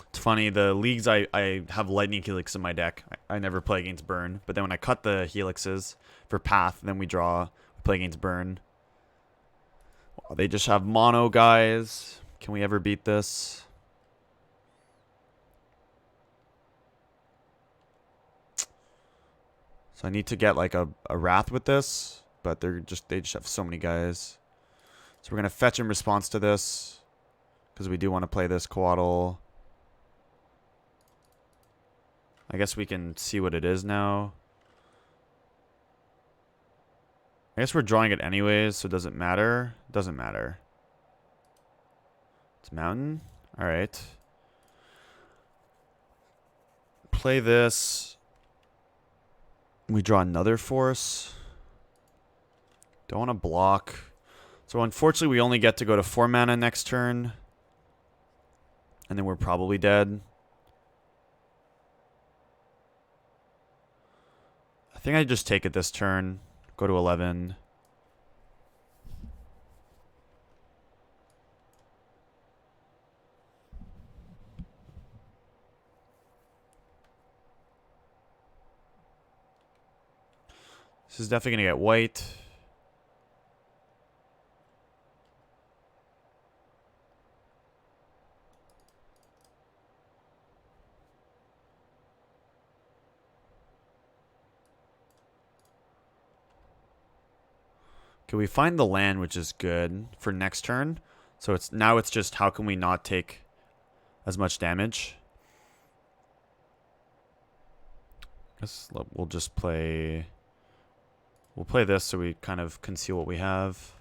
S1: It's funny, the leagues I have Lightning Helix in my deck. I never play against Burn, but then when I cut the Helixes for Path, then we play against Burn. Wow, they just have mono, guys. Can we ever beat this? So I need to get like a Wrath with this, but they just have so many guys. So we're gonna fetch in response to this, because we do want to play this Coatl. I guess we can see what it is now. I guess we're drawing it anyways, so it doesn't matter. Doesn't matter. It's Mountain. All right. Play this. We draw another Force. Don't want to block. So unfortunately, we only get to go to 4 mana next turn. And then we're probably dead. I think I just take it this turn. Go to 11. This is definitely going to get white. Okay, we find the land, which is good for next turn. So it's just how can we not take as much damage? I guess we'll just play. We'll play this so we kind of conceal what we have.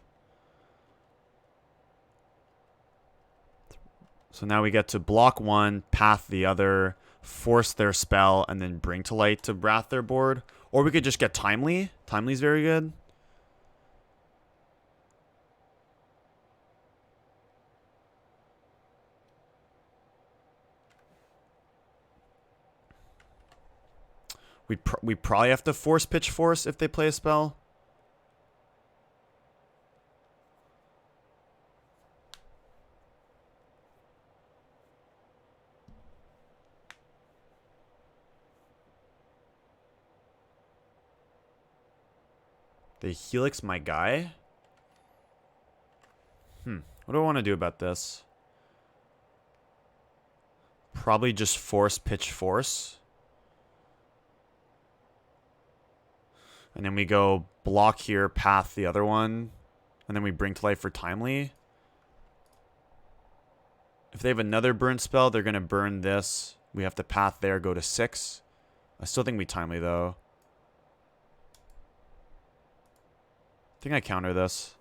S1: So now we get to block one, path the other, force their spell, and then Bring to Light to Wrath their board. Or we could just get Timely. Timely's very good. We probably have to force pitch force if they play a spell. They Helix my guy? What do I want to do about this? Probably just force pitch force. And then we go block here, path the other one. And then we bring to life for timely. If they have another burn spell, they're going to burn this. We have to path there, go to 6. I still think we timely, though. I think I counter this.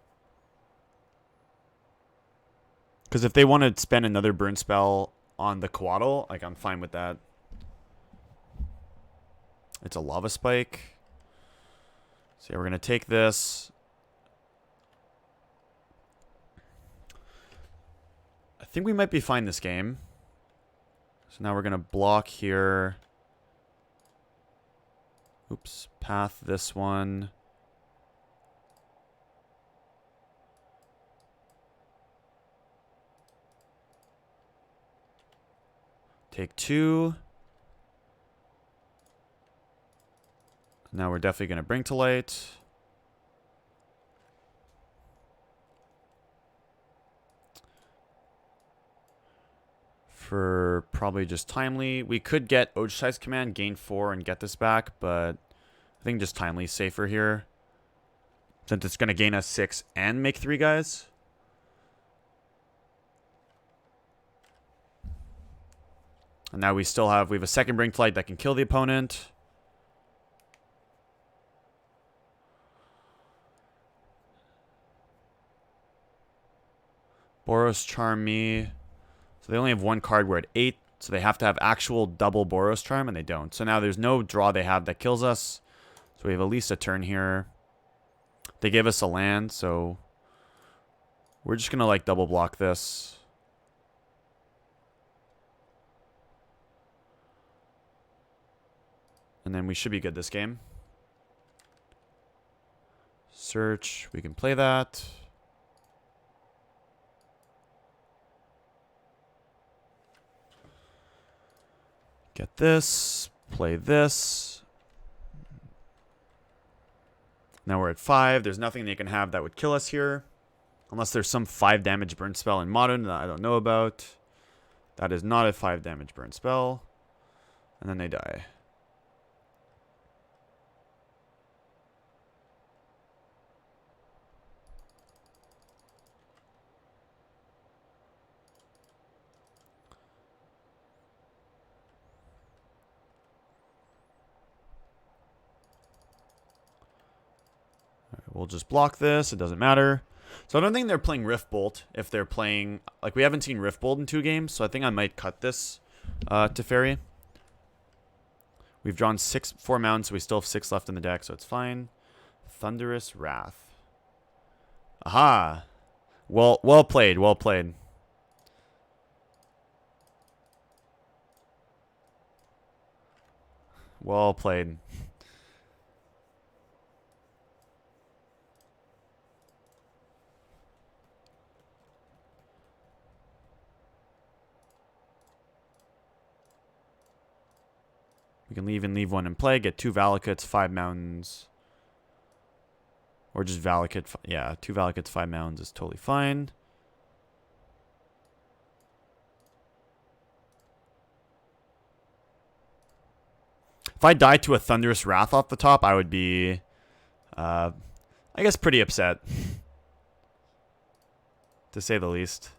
S1: Because if they want to spend another burn spell on the Coatl, like, I'm fine with that. It's a Lava Spike. So yeah, we're going to take this. I think we might be fine this game. So now we're going to block here. Oops. Path this one. Take 2. Now we're definitely going to bring to light. For probably just timely. We could get Ostracized Command, gain 4, and get this back, but I think just timely is safer here. Since it's going to gain us 6 and make 3 guys. And now we have a second bring to light that can kill the opponent. Boros Charm me. So they only have one card. We're at 8. So they have to have actual double Boros Charm, and they don't. So now there's no draw they have that kills us. So we have at least a turn here. They give us a land, so we're just going to like double block this. And then we should be good this game. Search. We can play that. Get this. Play this. Now we're at 5. There's nothing they can have that would kill us here. Unless there's some 5 damage burn spell in Modern that I don't know about. That is not a 5 damage burn spell. And then they die. We'll just block this. It doesn't matter. So I don't think they're playing Rift Bolt if they're playing... Like, we haven't seen Rift Bolt in 2 games, so I think I might cut this to Fairy. We've drawn 4 mountains, so we still have 6 left in the deck, so it's fine. Thunderous Wrath. Aha! Well played, well played. Well played. We can leave one in play, get 2 Valakuts, 5 mountains. Or just Valakut. Yeah, 2 Valakuts, 5 mountains is totally fine. If I died to a Thunderous Wrath off the top, I would be, I guess, pretty upset. To say the least.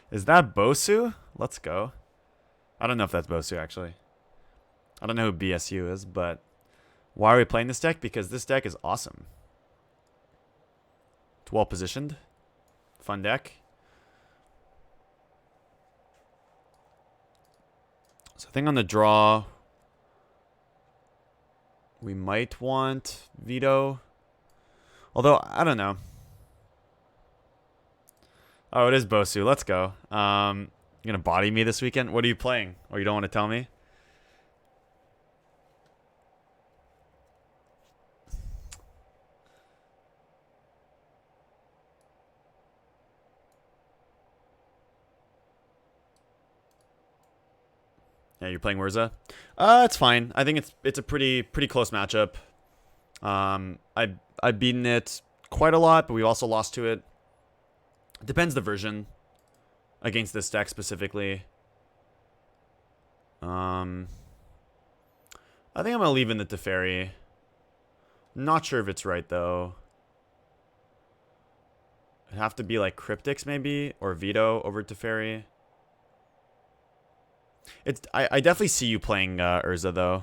S1: Is that Bosu? Let's go. I don't know if that's Bosu, actually. I don't know who BSU is, but why are we playing this deck? Because this deck is awesome. It's well positioned. Fun deck. So I think on the draw, We might want Veto. Although, I don't know. Oh, it is Bosu. Let's go. You gonna body me this weekend? What are you playing? Or you don't want to tell me? Yeah, you're playing Urza. It's fine. I think it's a pretty close matchup. I've beaten it quite a lot, but we've also lost to it. Depends the version against this deck specifically. I think I'm gonna leave in the Teferi. Not sure if it's right though. It'd have to be like Cryptics maybe or Veto over Teferi. I definitely see you playing Urza though.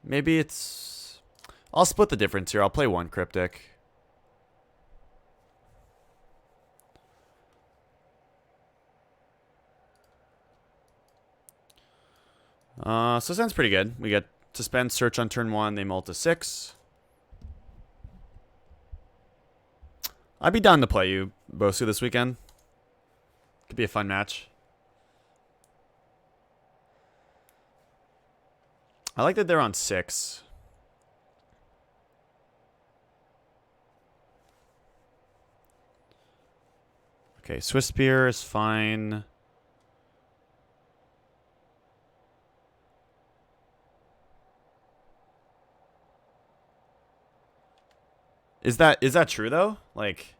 S1: Maybe it's... I'll split the difference here. I'll play one Cryptic. So it sounds pretty good. We get Suspend, Search on turn 1. They mull to 6. I'd be down to play you, Bosu, this weekend. Could be a fun match. I like that they're on 6. Okay, Swiss Spear is fine. Is that true though? Like,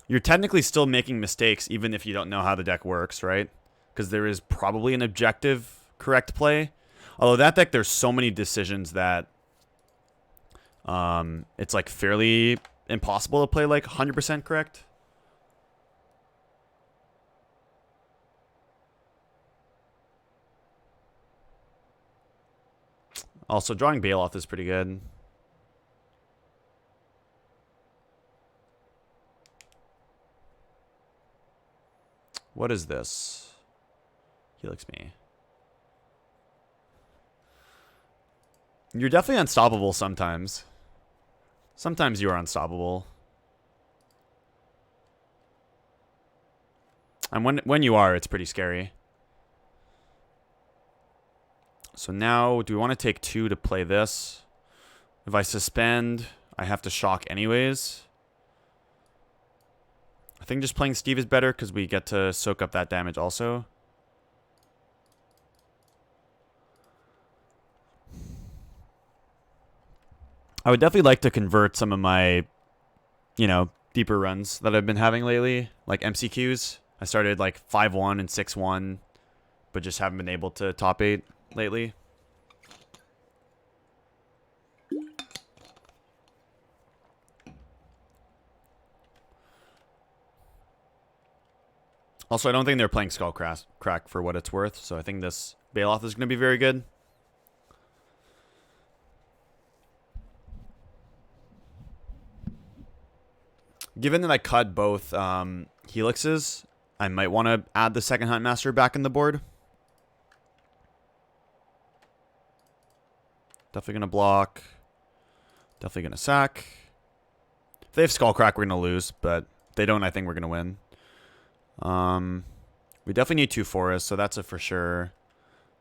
S1: you're technically still making mistakes even if you don't know how the deck works, right? Because there is probably an objective correct play. Although that deck, there's so many decisions that it's like fairly impossible to play like 100% correct. Also, drawing Bailoff is pretty good. What is this? Helix me. You're definitely unstoppable sometimes. Sometimes you are unstoppable. And when you are, it's pretty scary. So now, do we want to take 2 to play this? If I suspend, I have to shock anyways. I think just playing Steve is better because we get to soak up that damage also. I would definitely like to convert some of my, you know, deeper runs that I've been having lately, like MCQs. I started like 5-1 and 6-1, but just haven't been able to top 8 lately. Also, I don't think they're playing Skull Crack for what it's worth, so I think this Bailoff is going to be very good. Given that I cut both Helixes, I might want to add the second Huntmaster back in the board. Definitely going to block. Definitely going to sack. If they have Skullcrack, we're going to lose, but if they don't, I think we're going to win. We definitely need 2 forests, so that's a for sure.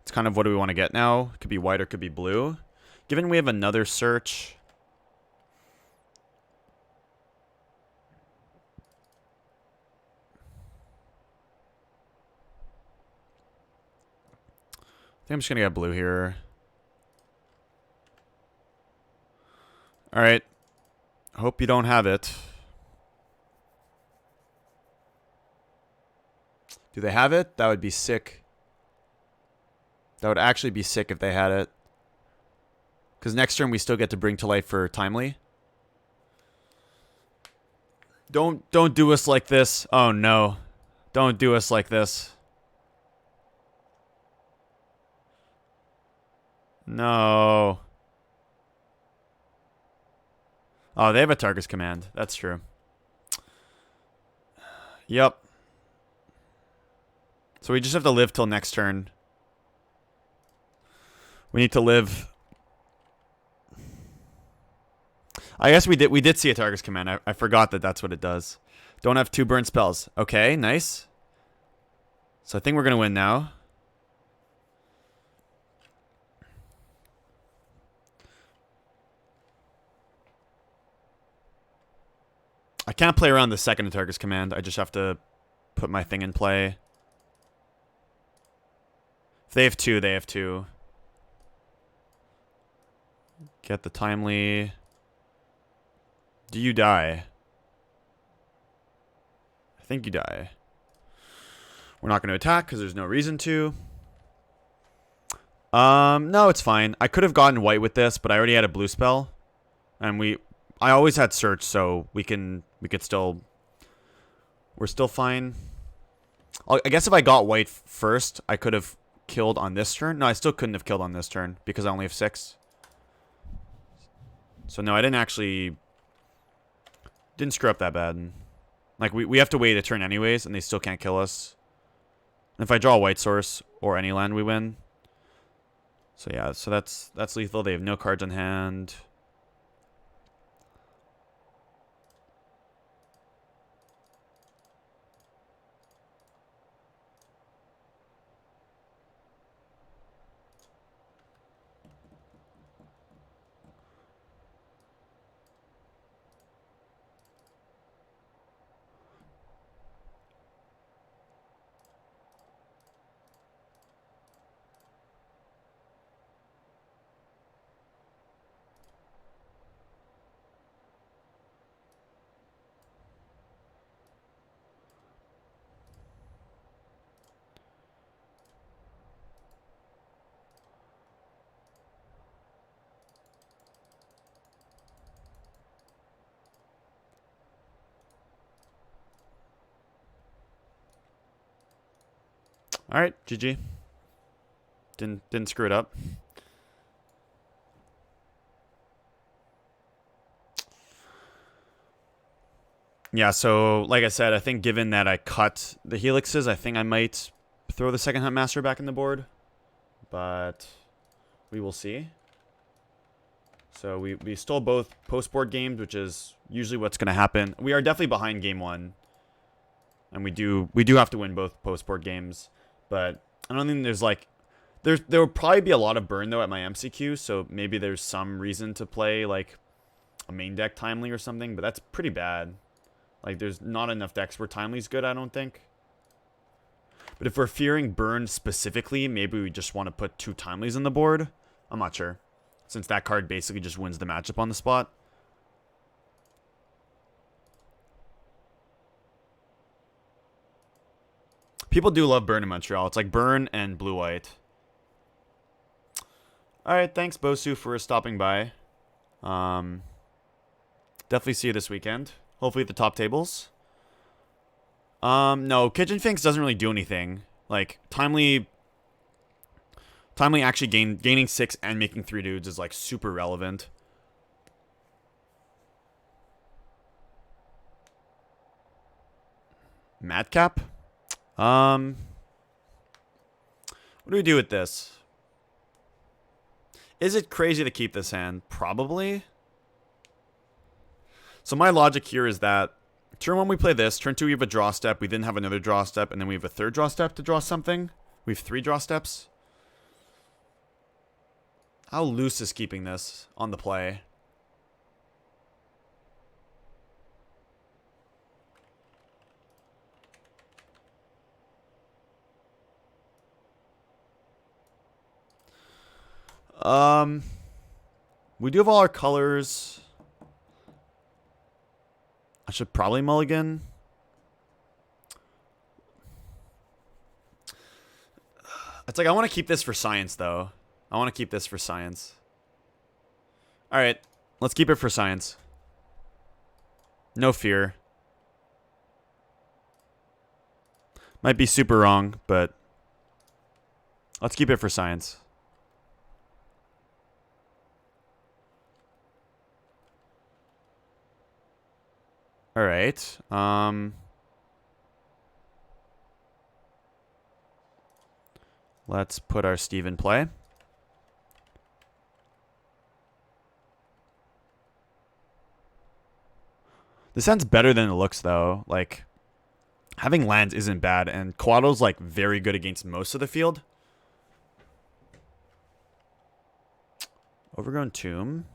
S1: It's kind of what do we want to get now. It could be white or it could be blue. Given we have another search... I think I'm just going to get blue here. Alright. Hope you don't have it. Do they have it? That would be sick. That would actually be sick if they had it. Because next turn we still get to bring to life for Timely. Don't do us like this. Oh no. Don't do us like this. No. Oh, they have a Targus command. That's true. Yep. So we just have to live till next turn. We need to live. I guess we did see a Targus command. I forgot that that's what it does. Don't have 2 burn spells. Okay, nice. So I think we're going to win now. I can't play around the second Targus command. I just have to put my thing in play. If they have 2, they have 2. Get the timely. Do you die? I think you die. We're not going to attack because there's no reason to. No, it's fine. I could have gotten white with this, but I already had a blue spell. And I always had search, so we could still, we're still fine. I guess if I got white first, I could have killed on this turn. No, I still couldn't have killed on this turn because I only have 6. So no, I didn't screw up that bad. Like we have to wait a turn anyways, and they still can't kill us. And if I draw a white source or any land, we win. So yeah, so that's lethal. They have no cards on hand. All right, GG. Didn't screw it up. Yeah, so like I said, I think given that I cut the helixes, I think I might throw the second Huntmaster back in the board. But we will see. So we stole both post-board games, which is usually what's going to happen. We are definitely behind game 1. And we do have to win both post-board games. But I don't think there's like... There will probably be a lot of burn, though, at my MCQ. So maybe there's some reason to play, like, a main deck Timely or something. But that's pretty bad. Like, there's not enough decks where Timely's good, I don't think. But if we're fearing burn specifically, maybe we just want to put 2 Timelies on the board. I'm not sure. Since that card basically just wins the matchup on the spot. People do love burn in Montreal. It's like burn and blue-white. Alright, thanks Bosu for stopping by. Definitely see you this weekend. Hopefully at the top tables. No, Kitchen Finks doesn't really do anything. Like, Timely actually gaining 6 and making 3 dudes is, like, super relevant. Madcap? What do we do with this? Is it crazy to keep this hand? Probably. So my logic here is that turn 1 we play this, turn 2 we have a draw step, we then have another draw step, and then we have a third draw step to draw something. We have 3 draw steps. How loose is keeping this on the play? We do have all our colors. I should probably mulligan. It's like I want to keep this for science, though. I want to keep this for science. Alright, let's keep it for science. No fear. Might be super wrong, but let's keep it for science. Alright. Let's put our Steve in play. This sounds better than it looks, though. Like, having lands isn't bad, and Quaddle's, like, very good against most of the field. Overgrown Tomb.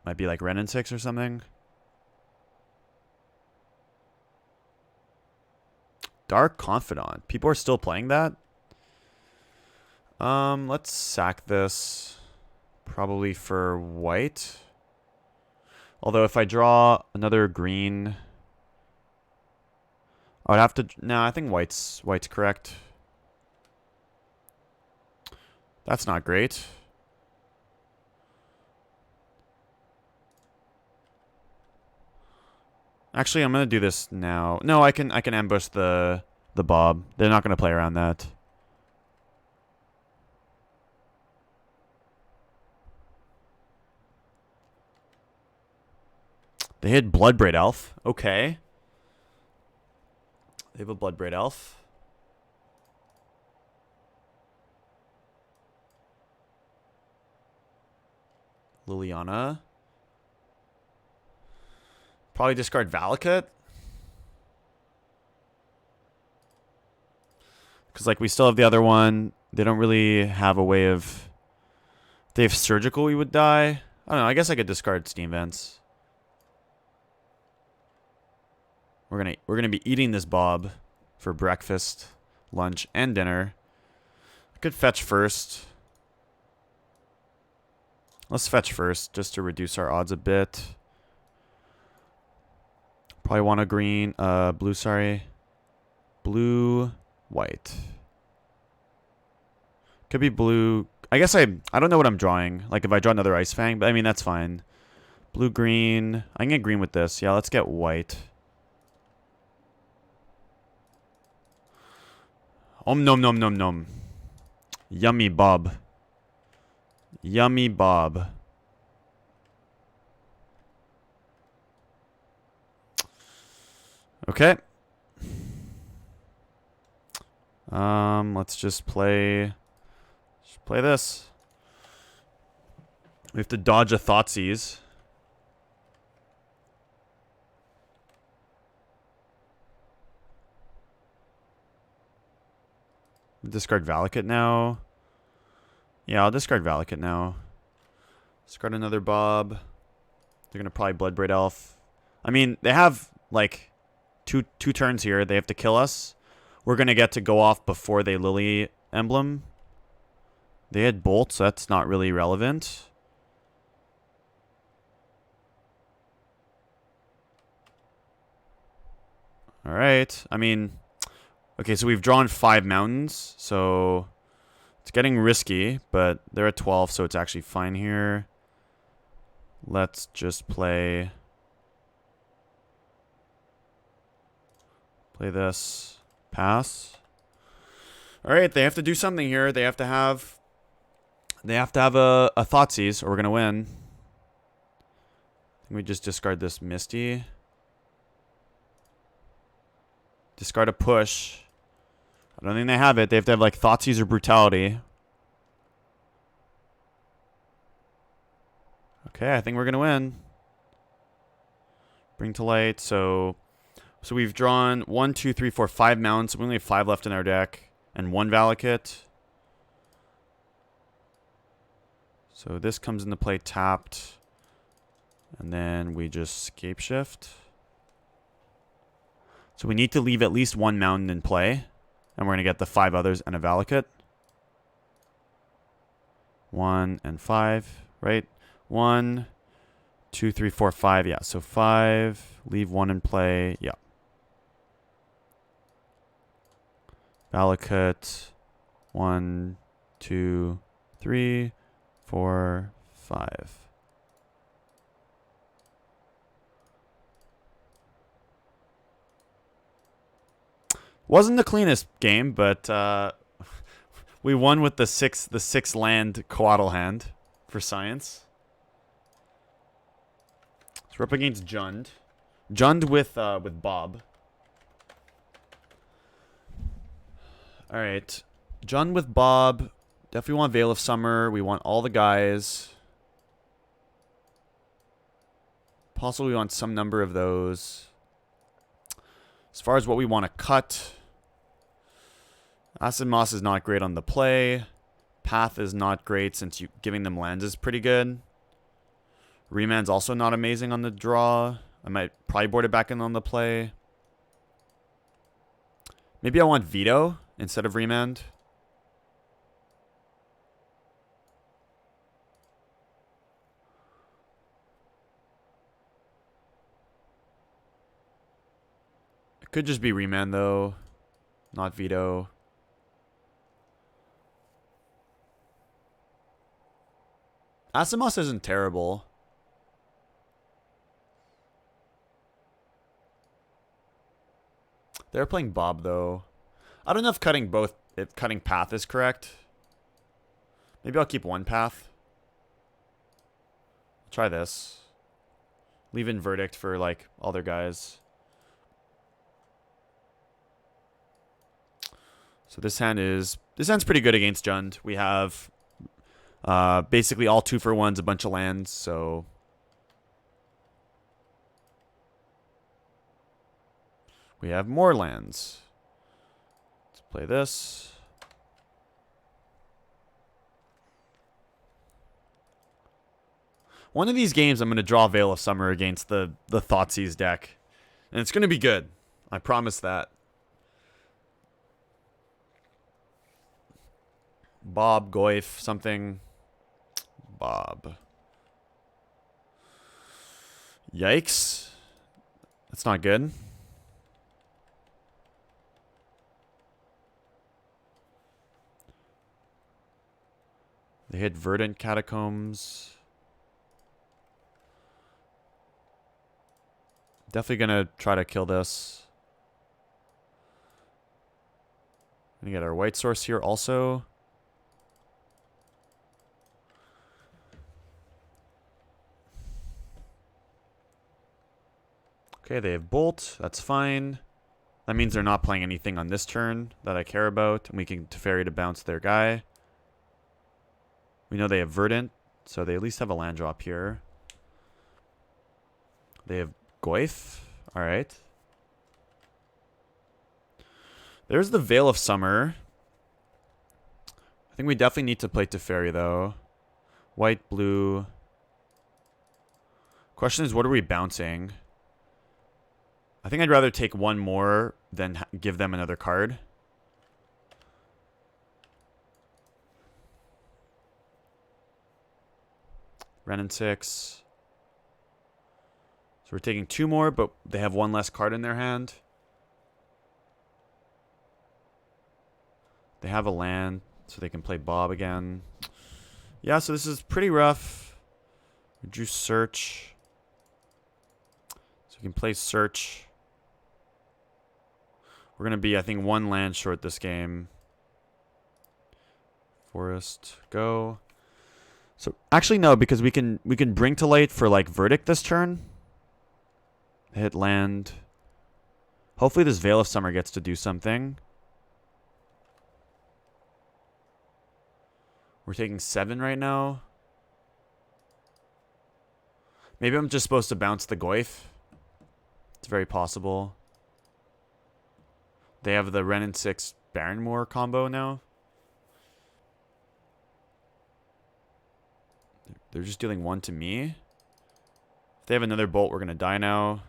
S1: Might be like Ren and 6 or something. Dark Confidant. People are still playing that. Let's sack this. Probably for white. Although if I draw another green, I would have to. No, I think white's correct. That's not great. Actually, I'm gonna do this now. No, I can ambush the Bob. They're not gonna play around that. They hit Bloodbraid Elf. Okay. They have a Bloodbraid Elf. Liliana. Probably discard Valakut. Because, like, we still have the other one. They don't really have a way of... If they have Surgical, we would die. I don't know. I guess I could discard Steam Vents. We're gonna be eating this Bob for breakfast, lunch, and dinner. I could fetch first. Let's fetch first, just to reduce our odds a bit. Probably want a green, blue, sorry. Blue, white. Could be blue. I guess I don't know what I'm drawing. Like if I draw another Ice Fang, but I mean, that's fine. Blue, green. I can get green with this. Yeah, let's get white. Nom nom nom nom. Yummy Bob. Yummy Bob. Okay. Let's just play this. We have to dodge a Thoughtseize. Discard Valakut now. Yeah, I'll discard Valakut now. Discard another Bob. They're gonna probably Bloodbraid Elf. I mean, they have like two turns here. They have to kill us. We're gonna get to go off before they Lily Emblem. They had Bolt, so that's not really relevant. All right. I mean, okay, so we've drawn 5 mountains, so it's getting risky, but they're at 12, so it's actually fine here. Let's just play this. Pass. All right, they have to do something here. They have to have a Thoughtseize, or we're gonna win. We just discard this Misty. Discard a push. I don't think they have it. They have to have like Thoughtseize or Brutality. Okay, I think we're gonna win. Bring to light. So we've drawn 1, 2, 3, 4, 5 mounts. We only have 5 left in our deck, and 1 Valakut. So this comes into play tapped, and then we just Scapeshift. So we need to leave at least 1 mountain in play, and we're gonna get the 5 others and a Valakut. 1 and 5, right? 1, 2, 3, 4, 5. Yeah, so 5. Leave 1 in play. Yeah. Valakut. 1, 2, 3, 4, 5. Wasn't the cleanest game, but we won with the six land Coatl hand for science. So we're up against Jund. Jund with Bob. All right. Jund with Bob. Definitely want Veil of Summer. We want all the guys. Possibly we want some number of those. As far as what we want to cut, Acid Moss is not great on the play. Path is not great since giving them lands is pretty good. Remand's also not amazing on the draw. I might probably board it back in on the play. Maybe I want Veto instead of Remand. It could just be Remand though, not Veto. Acid Moss isn't terrible. They're playing Bob though. I don't know if cutting Path is correct. Maybe I'll keep one Path. Try this. Leave in Verdict for like all their guys. So this hand's pretty good against Jund. We have basically all 2-for-1s, a bunch of lands, so we have more lands. Let's play this. One of these games I'm going to draw Veil of Summer against the Thoughtseize deck. And it's going to be good. I promise that. Bob, Goif, something. Bob. Yikes. That's not good. They hit Verdant Catacombs. Definitely gonna try to kill this. Gonna get our white source here also. Okay, they have Bolt. That's fine. That means they're not playing anything on this turn that I care about. And we can Teferi to bounce their guy. We know they have Verdant, so they at least have a land drop here. They have Goif. Alright. There's the Veil of Summer. I think we definitely need to play Teferi, though. White, blue. Question is, what are we bouncing? I think I'd rather take one more than give them another card. Renin 6. So we're taking 2 more, but they have 1 less card in their hand. They have a land, so they can play Bob again. Yeah, so this is pretty rough. We drew Search. So we can play Search. We're going to be, I think, 1 land short this game. Forest, go. So, actually, no, because we can bring to light for, like, Verdict this turn. Hit land. Hopefully this Veil of Summer gets to do something. We're taking 7 right now. Maybe I'm just supposed to bounce the Goif. It's very possible. They have the Renin 6 Baronmoor combo now. They're just dealing 1 to me. If they have another Bolt, we're going to die now.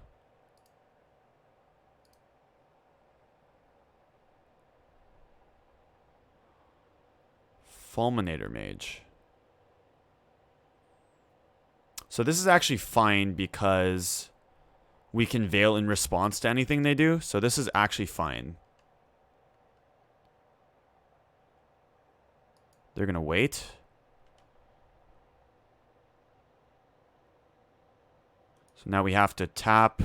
S1: Fulminator Mage. So this is actually fine because we can Veil in response to anything they do. So this is actually fine. They're going to wait. So now we have to tap.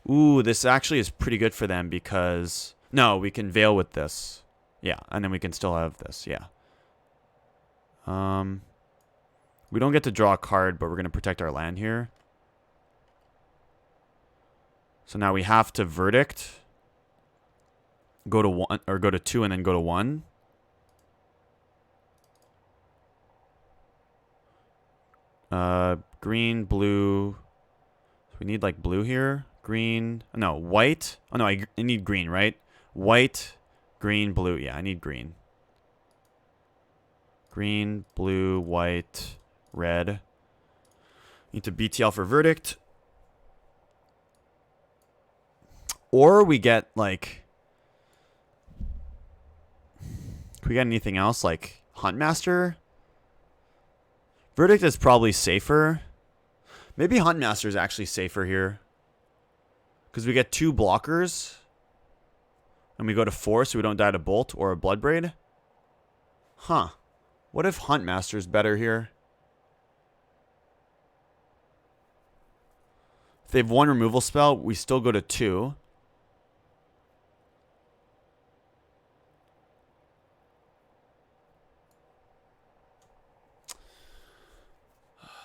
S1: Ooh, this actually is pretty good for them because... No, we can Veil with this. Yeah, and then we can still have this. Yeah. We don't get to draw a card, but we're going to protect our land here. So now we have to Verdict. go to 1 or go to 2 and then go to 1. Green, blue. We need like blue here. Green. No, white. Oh no, I need green, right? White, green, blue. Yeah, I need green. Green, blue, white, red. Need to BTL for verdict. Or we get like... Can we get anything else like Huntmaster? Verdict is probably safer. Maybe Huntmaster is actually safer here. Because we get 2 blockers. And we go to 4 so we don't die to Bolt or a Blood Braid. Huh. What if Huntmaster is better here? If they have 1 removal spell, we still go to 2.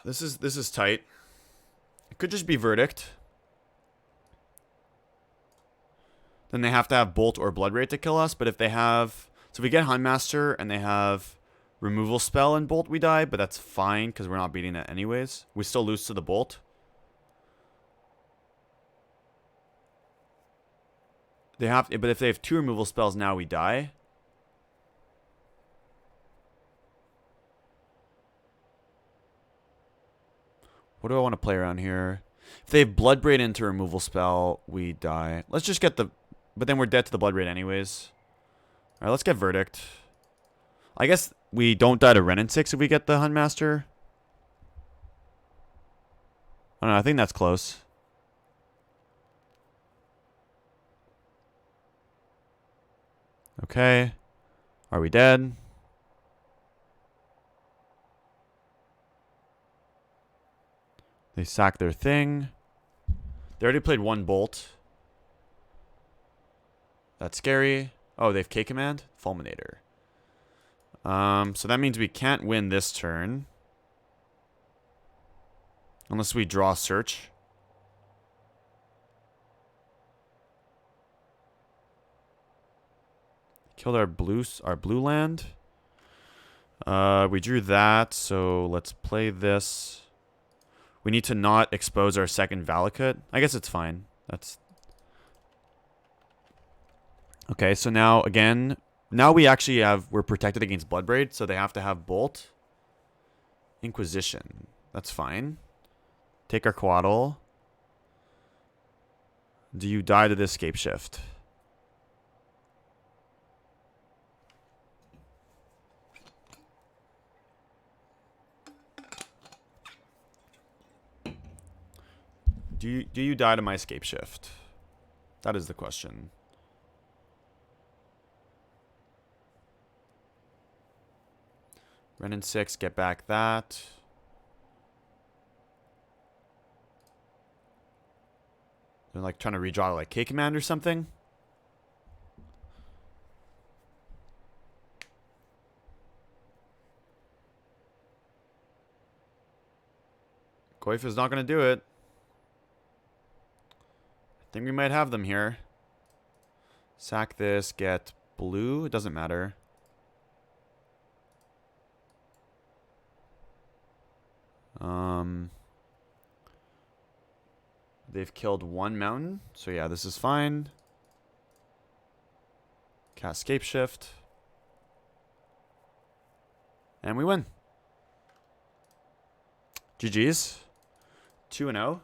S1: This is tight. It could just be Verdict. Then they have to have Bolt or Blood Braid to kill us. But if they have... So if we get Huntmaster and they have removal spell and Bolt, we die. But that's fine because we're not beating that anyways. We still lose to the Bolt. They have... But if they have 2 removal spells now, we die. What do I want to play around here? If they have Blood Braid into removal spell, we die. Let's just get the... But then we're dead to the Blood Braid anyways. Alright, let's get Verdict. I guess we don't die to Renin 6 if we get the Huntmaster. I don't know, I think that's close. Okay. Are we dead? They sack their thing. They already played 1 Bolt. That's scary. Oh, they have K-Command? Fulminator. So that means we can't win this turn. Unless we draw Search. Killed our blue land. We drew that, so let's play this. We need to not expose our second Valakut. I guess it's fine. That's... Okay, so now, again... Now we actually have... We're protected against Blood Braid, so they have to have Bolt. Inquisition. That's fine. Take our Quaddle. Do you die to this Scapeshift? Do you die to my Scapeshift? That is the question. Renin 6, get back that. They're like trying to redraw like K-Command or something. Coif is not going to do it. I think we might have them here. Sack this, get blue. It doesn't matter. They've killed 1 mountain. So yeah, this is fine. Cast Scapeshift. And we win. GG's. 2-0.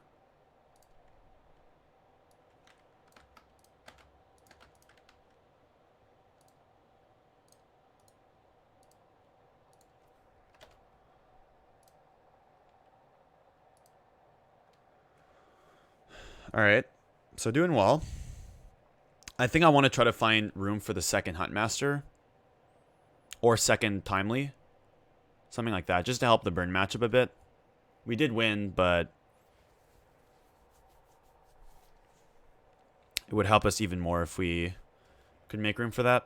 S1: All right, so doing well. I think I want to try to find room for the second Huntmaster. Or second Timely. Something like that, just to help the burn matchup a bit. We did win, but it would help us even more if we could make room for that.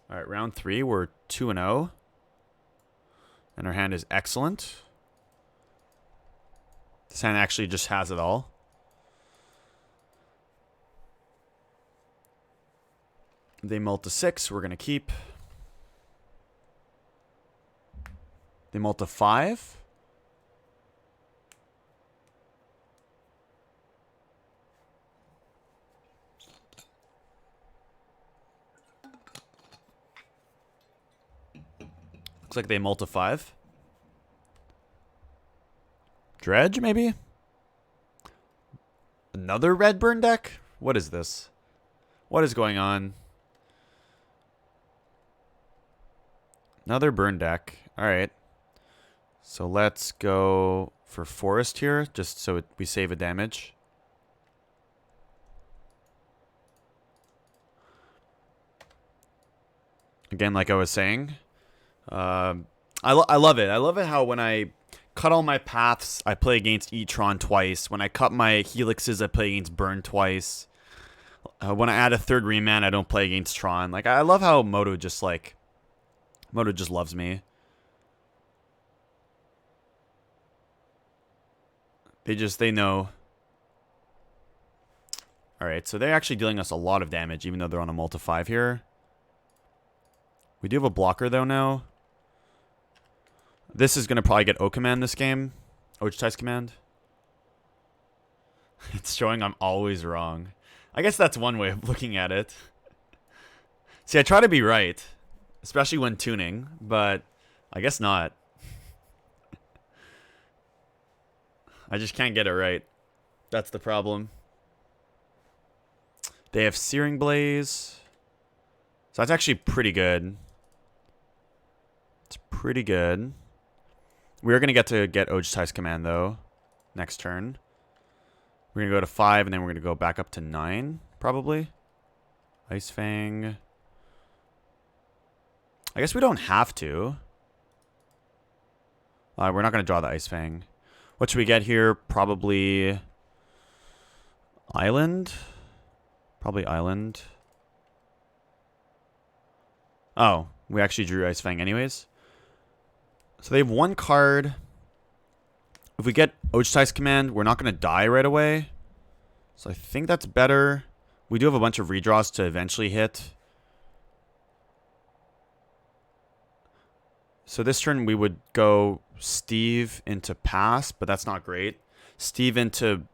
S1: All right, round 3, we're 2-0. And our hand is excellent. This hand actually just has it all. They mull to 6. We're going to keep. They mull to 5. Looks like they mull to 5. Dredge, maybe? Another red burn deck? What is this? What is going on? Another burn deck. Alright. So let's go for forest here, just so we save a damage. Again, like I was saying, I love it. I love it how when I cut all my paths, I play against E-Tron twice. When I cut my helixes, I play against Burn twice. When I add a third Remand, I don't play against Tron. Like, I love how Moto just loves me. They know. Alright, so they're actually dealing us a lot of damage, even though they're on a multi 5 here. We do have a blocker, though, now. This is going to probably get O-Command this game. Ojtai's Command. It's showing I'm always wrong. I guess that's one way of looking at it. See, I try to be right. Especially when tuning, but I guess not. I just can't get it right. That's the problem. They have Searing Blaze. So that's actually pretty good. It's pretty good. We're going to get Ojtai's Command, though, next turn. We're going to go to 5, and then we're going to go back up to 9, probably. Ice Fang. I guess we don't have to. We're not going to draw the Ice Fang. What should we get here? Probably Island. Probably Island. Oh, we actually drew Ice Fang anyways. So they have one card. If we get Ojtai's Command, we're not going to die right away. So I think that's better. We do have a bunch of redraws to eventually hit. So this turn we would go Steve into Pass, but that's not great. Steve into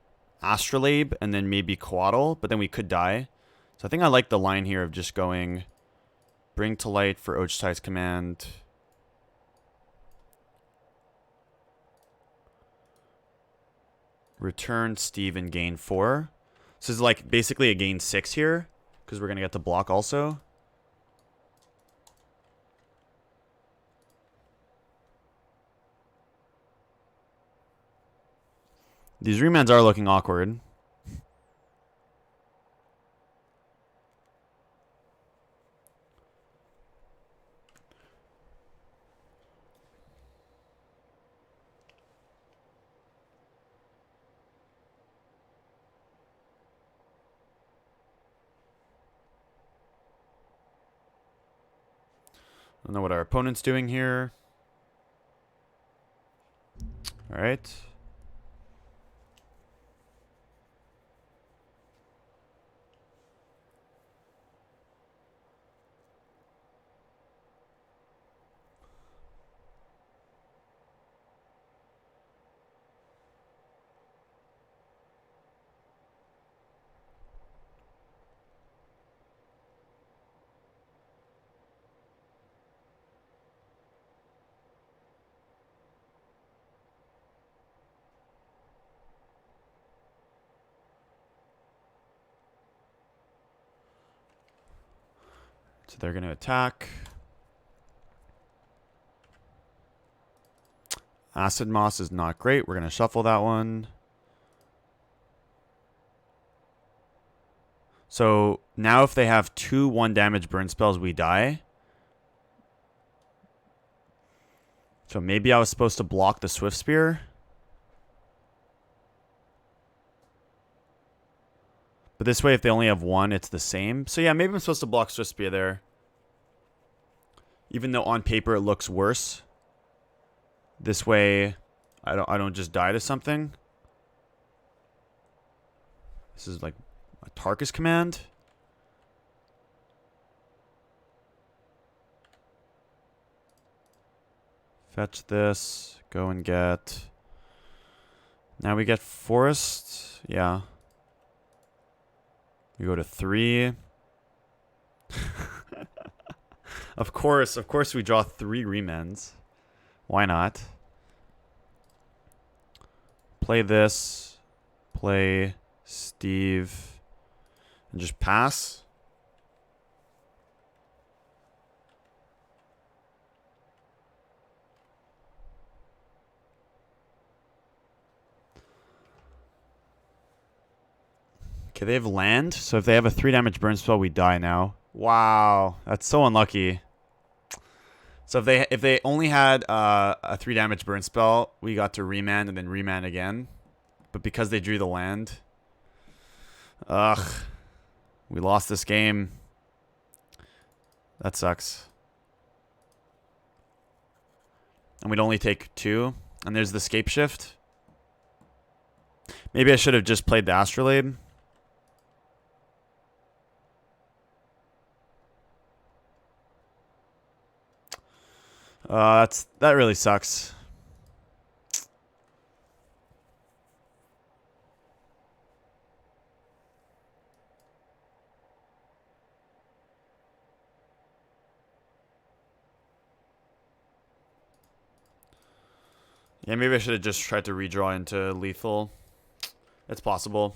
S1: Astrolabe, and then maybe Quaddle, but then we could die. So I think I like the line here of just going Bring to Light for Ojtai's Command. Return Steve and gain 4. So this is like basically a gain 6 here, because we're going to get to block also. These remands are looking awkward. I don't know what our opponent's doing here. All right. So they're going to attack. Acid Moss is not great. We're going to shuffle that one. So now if they have 2 1-damage burn spells, we die. So maybe I was supposed to block the Swift Spear. But this way, if they only have 1, it's the same. So yeah, maybe I'm supposed to block Swift Spear there. Even though on paper it looks worse. This way, I don't just die to something. This is like a Tarkus command. Fetch this. Go and get. Now we get Forest. Yeah. We go to 3. Of course we draw 3 remands. Why not? Play this. Play Steve. And just pass. Okay, they have land, so if they have a 3 damage burn spell, we die now. Wow, that's so unlucky. So if they only had a 3 damage burn spell, we got to remand and then remand again. But because they drew the land, ugh, we lost this game. That sucks. And we'd only take 2. And there's the Scapeshift. Maybe I should have just played the Astrolabe. That really sucks. Yeah, maybe I should have just tried to redraw into lethal. It's possible.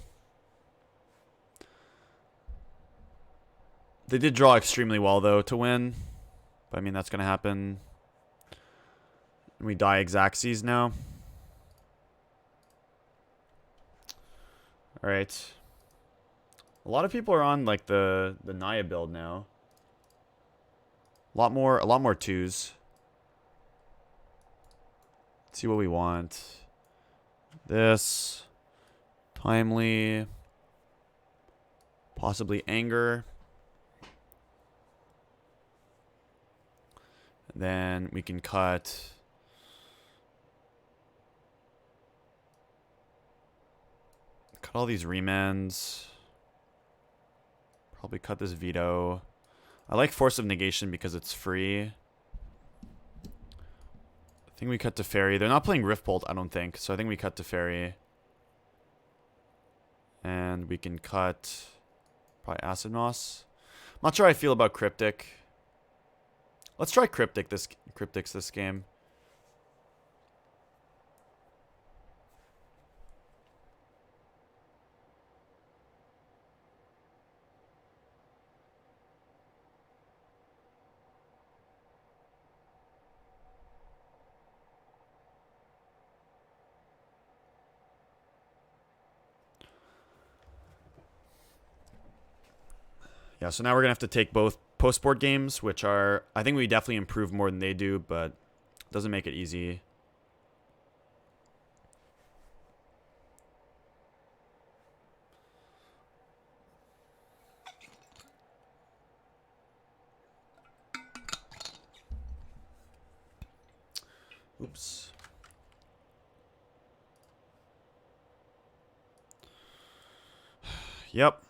S1: They did draw extremely well, though, to win. But, I mean, that's going to happen. We die Xaxes now. Alright. A lot of people are on, like, the Naya build now. A lot more 2s. Let's see what we want. This. Timely. Possibly Anger. Then we can cut all these remands. Probably cut this veto. I like Force of Negation because it's free. I think we cut to Fairy. They're not playing Riftbolt, I don't think. So I think we cut to Fairy. And we can cut probably Acid Moss. I'm not sure how I feel about Cryptic. Let's try Cryptics this game. Yeah, so now we're going to have to take both post-board games, which are, I think we definitely improve more than they do, but doesn't make it easy. Oops. Yep.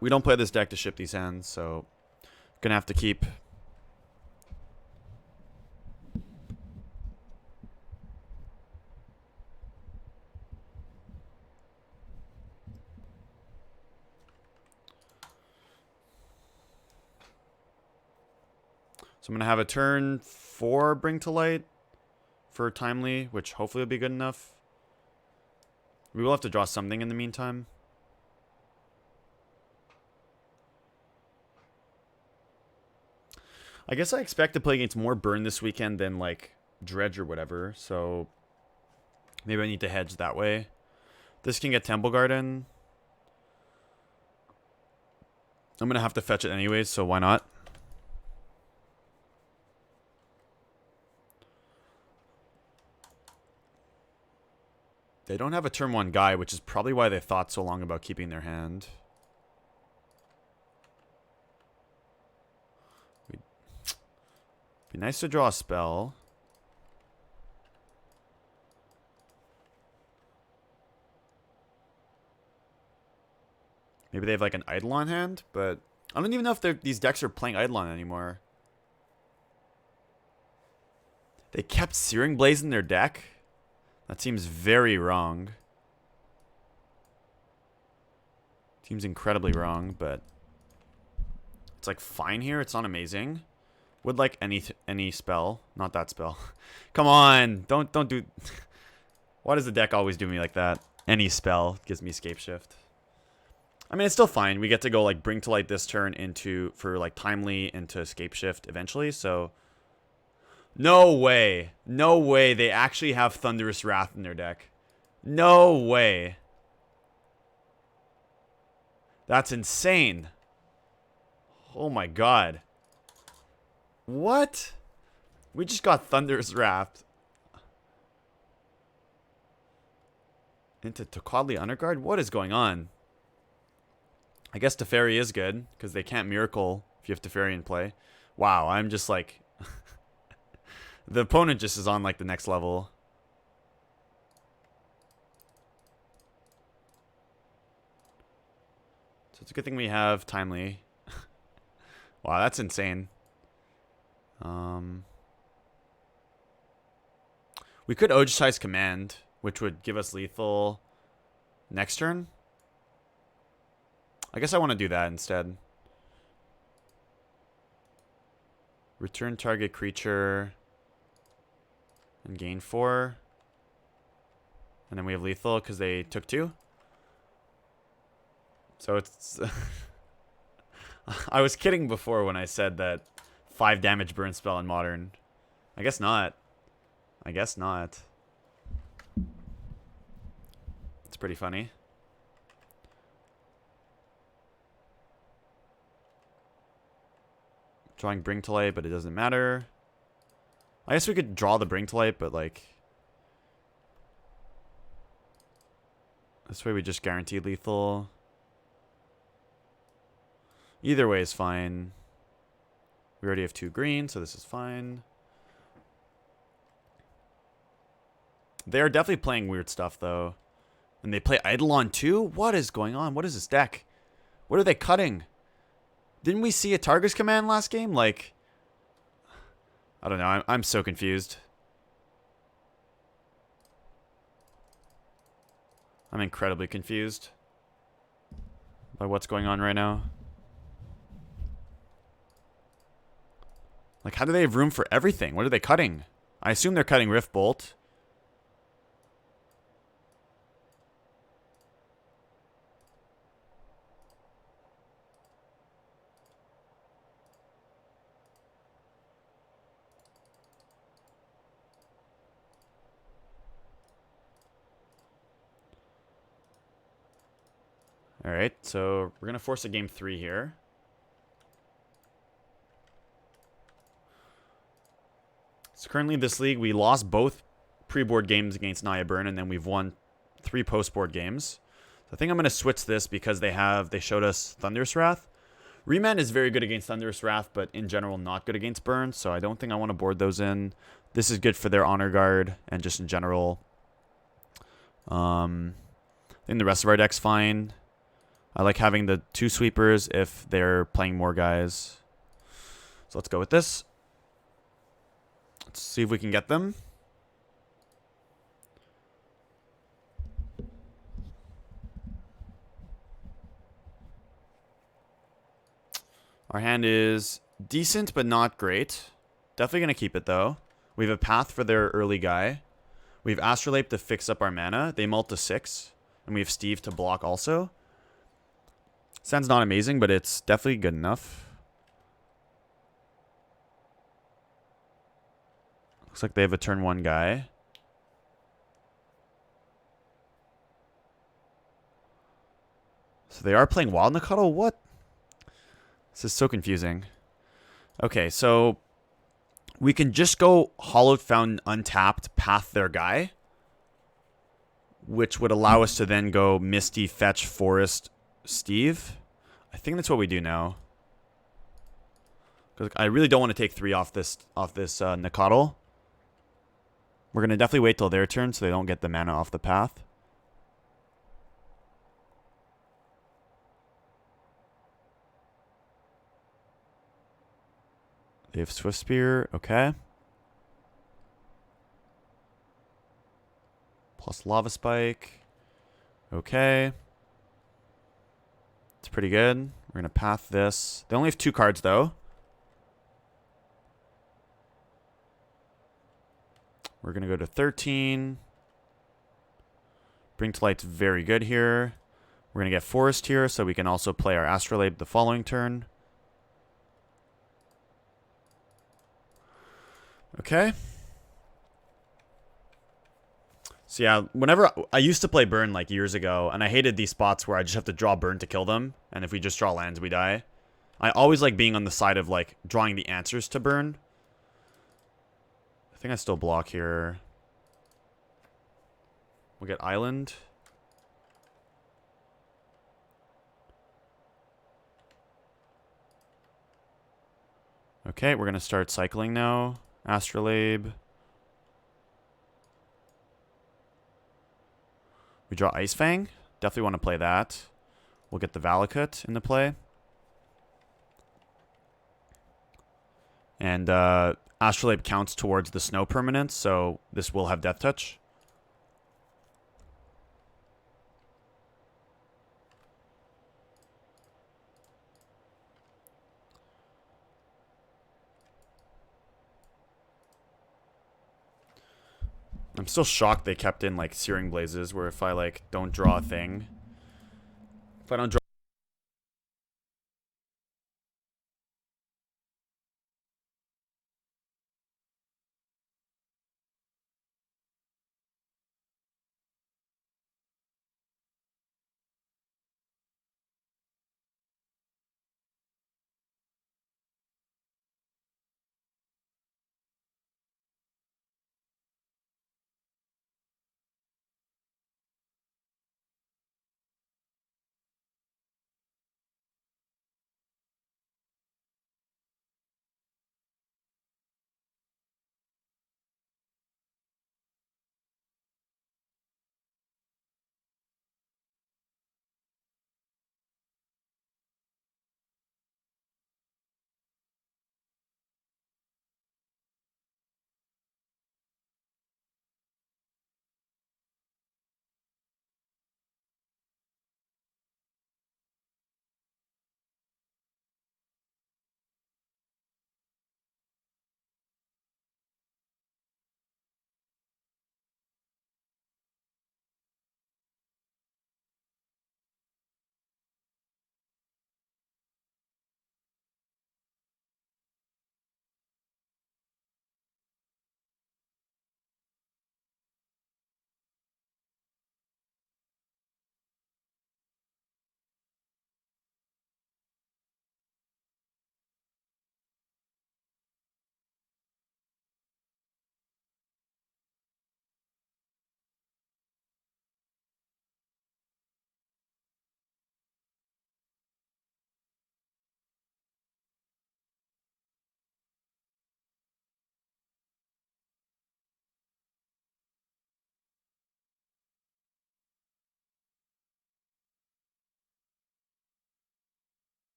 S1: We don't play this deck to ship these hands, so gonna have to keep. So I'm gonna have a turn 4 Bring to Light for Timely, which hopefully will be good enough. We will have to draw something in the meantime. I guess I expect to play against more Burn this weekend than, like, Dredge or whatever, so maybe I need to hedge that way. This can get Temple Garden. I'm going to have to fetch it anyways, so why not? They don't have a turn 1 guy, which is probably why they thought so long about keeping their hand. Be nice to draw a spell. Maybe they have like an Eidolon hand, but I don't even know if these decks are playing Eidolon anymore. They kept Searing Blaze in their deck? That seems very wrong. Seems incredibly wrong, but it's like fine here. It's not amazing. Would like any spell, not that spell. Come on, don't do. Why does the deck always do me like that? Any spell gives me Scapeshift. I mean, it's still fine. We get to go like Bring to Light this turn for like Timely into Scapeshift eventually. So no way, no way they actually have Thunderous Wrath in their deck. No way. That's insane. Oh my god. What? We just got Thunderous Wrath into Tocodly Underguard? What is going on? I guess Teferi is good, because they can't Miracle if you have Teferi in play. Wow, I'm just like... the opponent just is on like the next level. So it's a good thing we have Timely. Wow, that's insane. We could Ojitize Command, which would give us lethal next turn. I guess I want to do that instead. Return target creature and gain 4. And then we have lethal because they took 2. So it's... I was kidding before when I said that 5 damage burn spell in Modern. I guess not. I guess not. It's pretty funny. Drawing Bring to Light, but it doesn't matter. I guess we could draw the Bring to Light, but like... this way we just guaranteed lethal. Either way is fine. We already have 2 green, so this is fine. They're definitely playing weird stuff, though. And they play Eidolon too? What is going on? What is this deck? What are they cutting? Didn't we see a Targus command last game? Like, I don't know. I'm so confused. I'm incredibly confused by what's going on right now. Like, how do they have room for everything? What are they cutting? I assume they're cutting Rift Bolt. Alright, so we're going to force a game 3 here. So currently in this league, we lost both pre-board games against Naya Burn, and then we've won 3 post-board games. So I think I'm going to switch this because they showed us Thunderous Wrath. Remand is very good against Thunderous Wrath, but in general not good against Burn, so I don't think I want to board those in. This is good for their Honor Guard and just in general. I think the rest of our deck's fine. I like having the 2 sweepers if they're playing more guys. So let's go with this. Let's see if we can get them. Our hand is decent, but not great. Definitely going to keep it, though. We have a path for their early guy. We have Astrolabe to fix up our mana. They mult to 6. And we have Steve to block also. Sounds not amazing, but it's definitely good enough. Looks like they have a turn 1 guy. So they are playing Wild Nacatl? What? This is so confusing. Okay, so we can just go Hollowed Fountain untapped, path their guy, which would allow us to then go Misty, Fetch, Forest, Steve. I think that's what we do now. Because I really don't want to take 3 off this Nacatl. We're going to definitely wait till their turn so they don't get the mana off the path. They have Swift Spear. Okay. Plus Lava Spike. Okay. It's pretty good. We're going to path this. They only have 2 cards, though. We're going to go to 13. Bring to Light's very good here. We're going to get Forest here, so we can also play our Astrolabe the following turn. Okay. So yeah, whenever I used to play Burn like years ago, and I hated these spots where I just have to draw Burn to kill them, and if we just draw lands, we die. I always like being on the side of like drawing the answers to Burn. I think I still block here. We'll get Island. Okay, we're gonna start cycling now. Astrolabe. We draw Ice Fang. Definitely want to play that. We'll get the Valakut into play. And Astrolabe counts towards the snow permanence, so this will have Death Touch. I'm still shocked they kept in like Searing Blazes, where if I like don't draw a thing, if I don't draw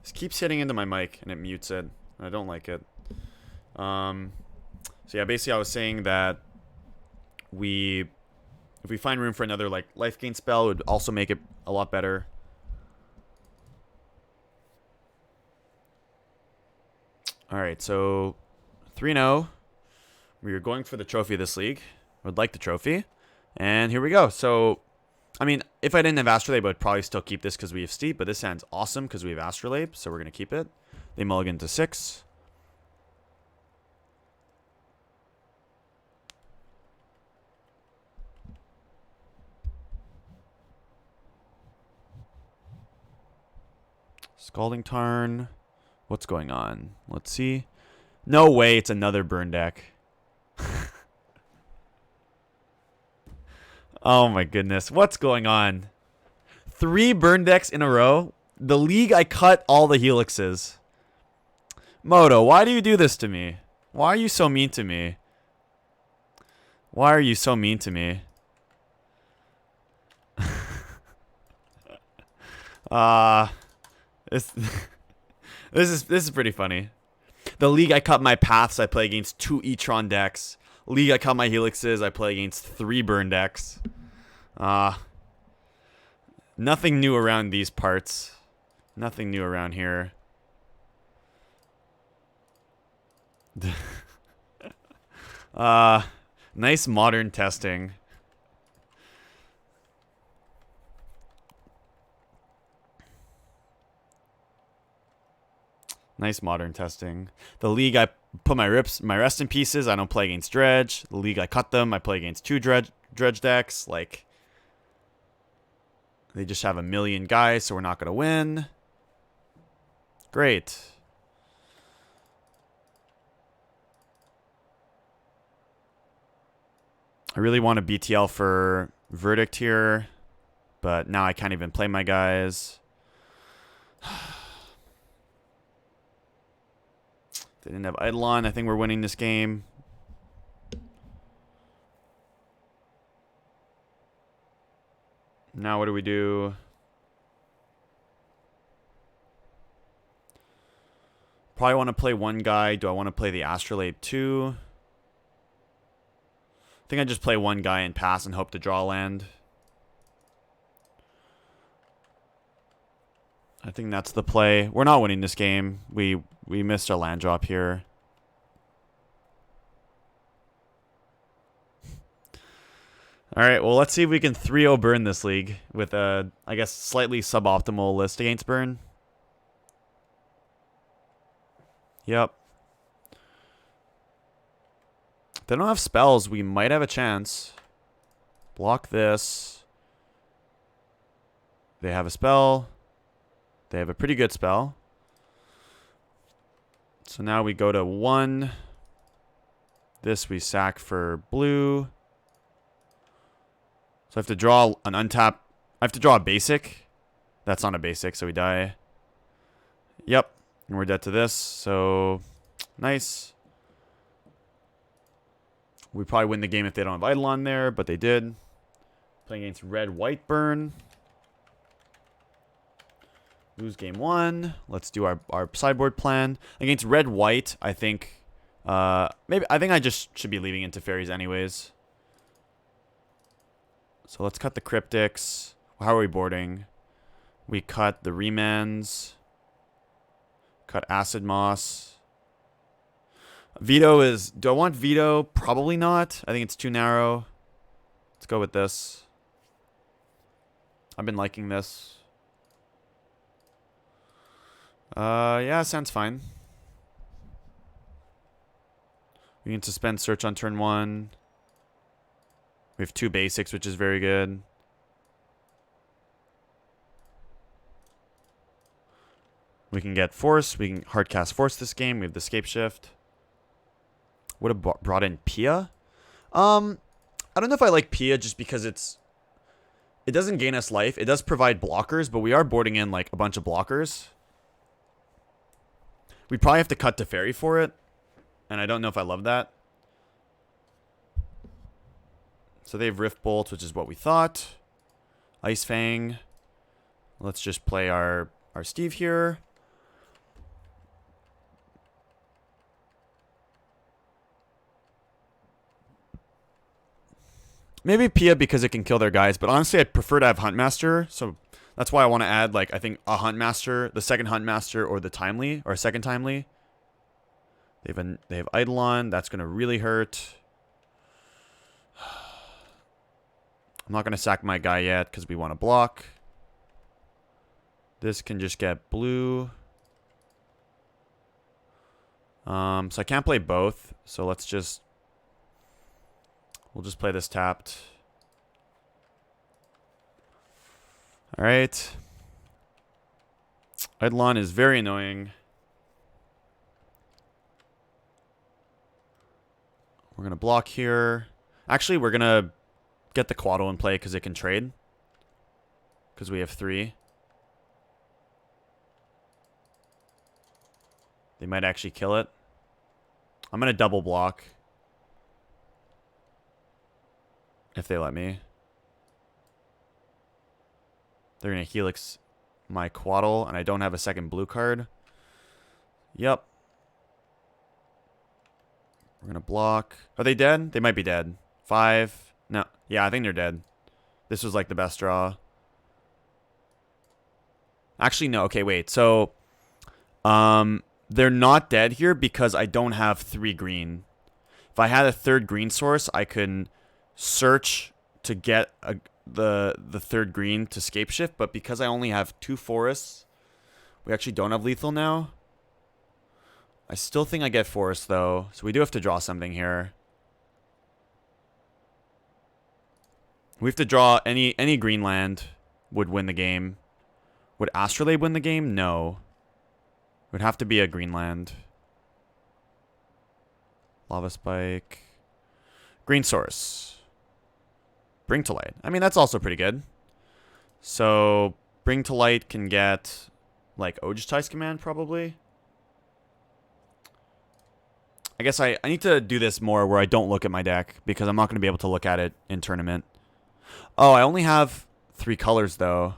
S1: This keeps hitting into my mic and it mutes it. I don't like it. So yeah, basically I was saying that if we find room for another like life gain spell, it would also make it a lot better. All right, so 3-0. We are going for the trophy this league. Would like the trophy. And here we go. So, I mean, if I didn't have Astrolabe, I would probably still keep this because we have Steep. But this hand's awesome because we have Astrolabe. So we're going to keep it. They mulligan to 6. Scalding Tarn. What's going on? Let's see. No way it's another burn deck. Oh my goodness. What's going on? 3 burn decks in a row. The league I cut all the helixes. Moto, why do you do this to me? Why are you so mean to me? Why are you so mean to me? This is pretty funny. The league I cut my paths, I play against 2 E-Tron decks. League I cut my helixes, I play against 3 burn decks. Nothing new around these parts. Nothing new around here. Nice modern testing. Nice modern testing. The league I put my rest in pieces. I don't play against Dredge. The league I cut them. I play against 2 Dredge decks. Like, they just have a million guys, so we're not gonna win. Great. I really want a BTL for Verdict here, but now I can't even play my guys. They didn't have Eidolon. I think we're winning this game. Now what do we do? Probably want to play one guy. Do I want to play the Astrolabe too? I think I just play one guy and pass and hope to draw land. I think that's the play. We're not winning this game. We missed our land drop here. All right, well, let's see if we can 3-0 burn this league with a, I guess, slightly suboptimal list against burn. Yep. If they don't have spells, we might have a chance. Block this. They have a spell. They have a pretty good spell. So now we go to 1. This we sack for blue. So I have to draw an untap. I have to draw a basic. That's not a basic, so we die. Yep. And we're dead to this. So, nice. We probably win the game if they don't have Eidolon there, but they did. Playing against red-white burn. Lose game 1. Let's do our sideboard plan. Against red-white, I think... I think I just should be leaving into fairies anyways. So let's cut the cryptics. How are we boarding? We cut the remans. Cut acid moss. Veto is... Do I want veto? Probably not. I think it's too narrow. Let's go with this. I've been liking this. Yeah, sounds fine. We can suspend search on turn 1. We have 2 basics, which is very good. We can get force. We can hardcast force this game. We have the Scapeshift. Would have brought in Pia. I don't know if I like Pia just because it doesn't gain us life. It does provide blockers, but we are boarding in like a bunch of blockers. We probably have to cut to fairy for it. And I don't know if I love that. So they have Rift Bolt, which is what we thought. Ice Fang. Let's just play our Steve here. Maybe Pia because it can kill their guys, but honestly, I'd prefer to have Huntmaster. So that's why I want to add, like, I think a Huntmaster, the second Huntmaster, or the Timely, or second Timely. They have Eidolon. That's going to really hurt. I'm not going to sack my guy yet because we want to block. This can just get blue. So I can't play both. So let's just... We'll just play this tapped. Alright. Eidolon is very annoying. We're going to block here. Actually, we're going to get the Quaddle in play because it can trade. Because we have 3. They might actually kill it. I'm going to double block. If they let me. They're going to Helix my Quaddle, and I don't have a second blue card. Yep. We're going to block. Are they dead? They might be dead. 5. No. Yeah, I think they're dead. This was like the best draw. Actually, no. Okay, wait. So, they're not dead here because I don't have 3 green. If I had a 3rd green source, I could search to get the 3rd green to Scapeshift, but because I only have 2 forests, we actually don't have lethal now. I still think I get forest though, so we do have to draw something here. We have to draw any green land would win the game. Would Astrolabe win the game? No. It would have to be a green land. Lava Spike. Green source. Bring to Light. I mean, that's also pretty good. So, Bring to Light can get, like, Ojutai's Command, probably. I guess I need to do this more where I don't look at my deck, because I'm not going to be able to look at it in tournament. Oh, I only have 3 colors, though.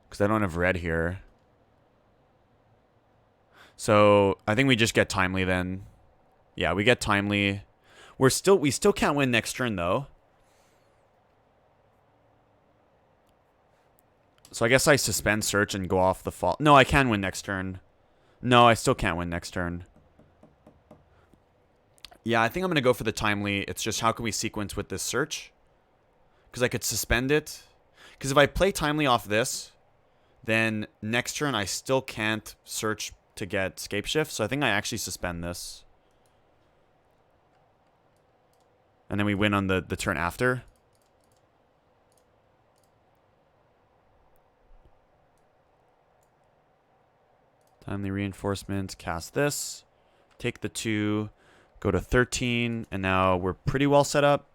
S1: Because I don't have red here. So, I think we just get Timely, then. Yeah, we get Timely. We still can't win next turn, though. So I guess I suspend search and go off the fall. No, I can win next turn. No, I still can't win next turn. Yeah, I think I'm going to go for the Timely. It's just how can we sequence with this search? Because I could suspend it. Because if I play Timely off this, then next turn I still can't search to get Scapeshift. So I think I actually suspend this. And then we win on the turn after. Timely reinforcements, cast this, take the 2, go to 13, and now we're pretty well set up.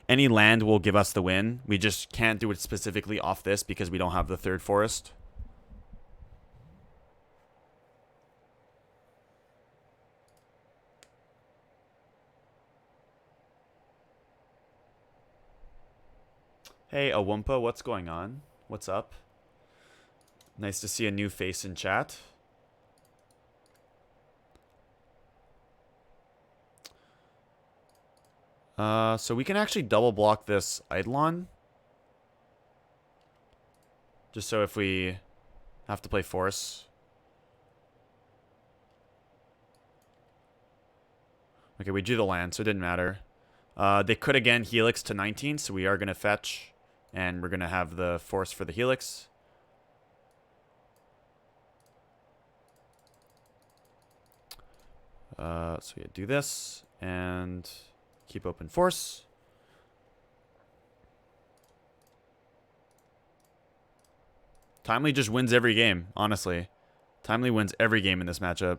S1: Any land will give us the win. We just can't do it specifically off this because we don't have the 3rd forest. Hey, Awumpa, what's going on? What's up? Nice to see a new face in chat. So we can actually double block this Eidolon. Just so if we have to play Force. Okay, we drew the land, so it didn't matter. They could again Helix to 19, so we are going to fetch. And we're going to have the Force for the Helix. So we do this and keep open Force. Timely just wins every game, honestly. Timely wins every game in this matchup.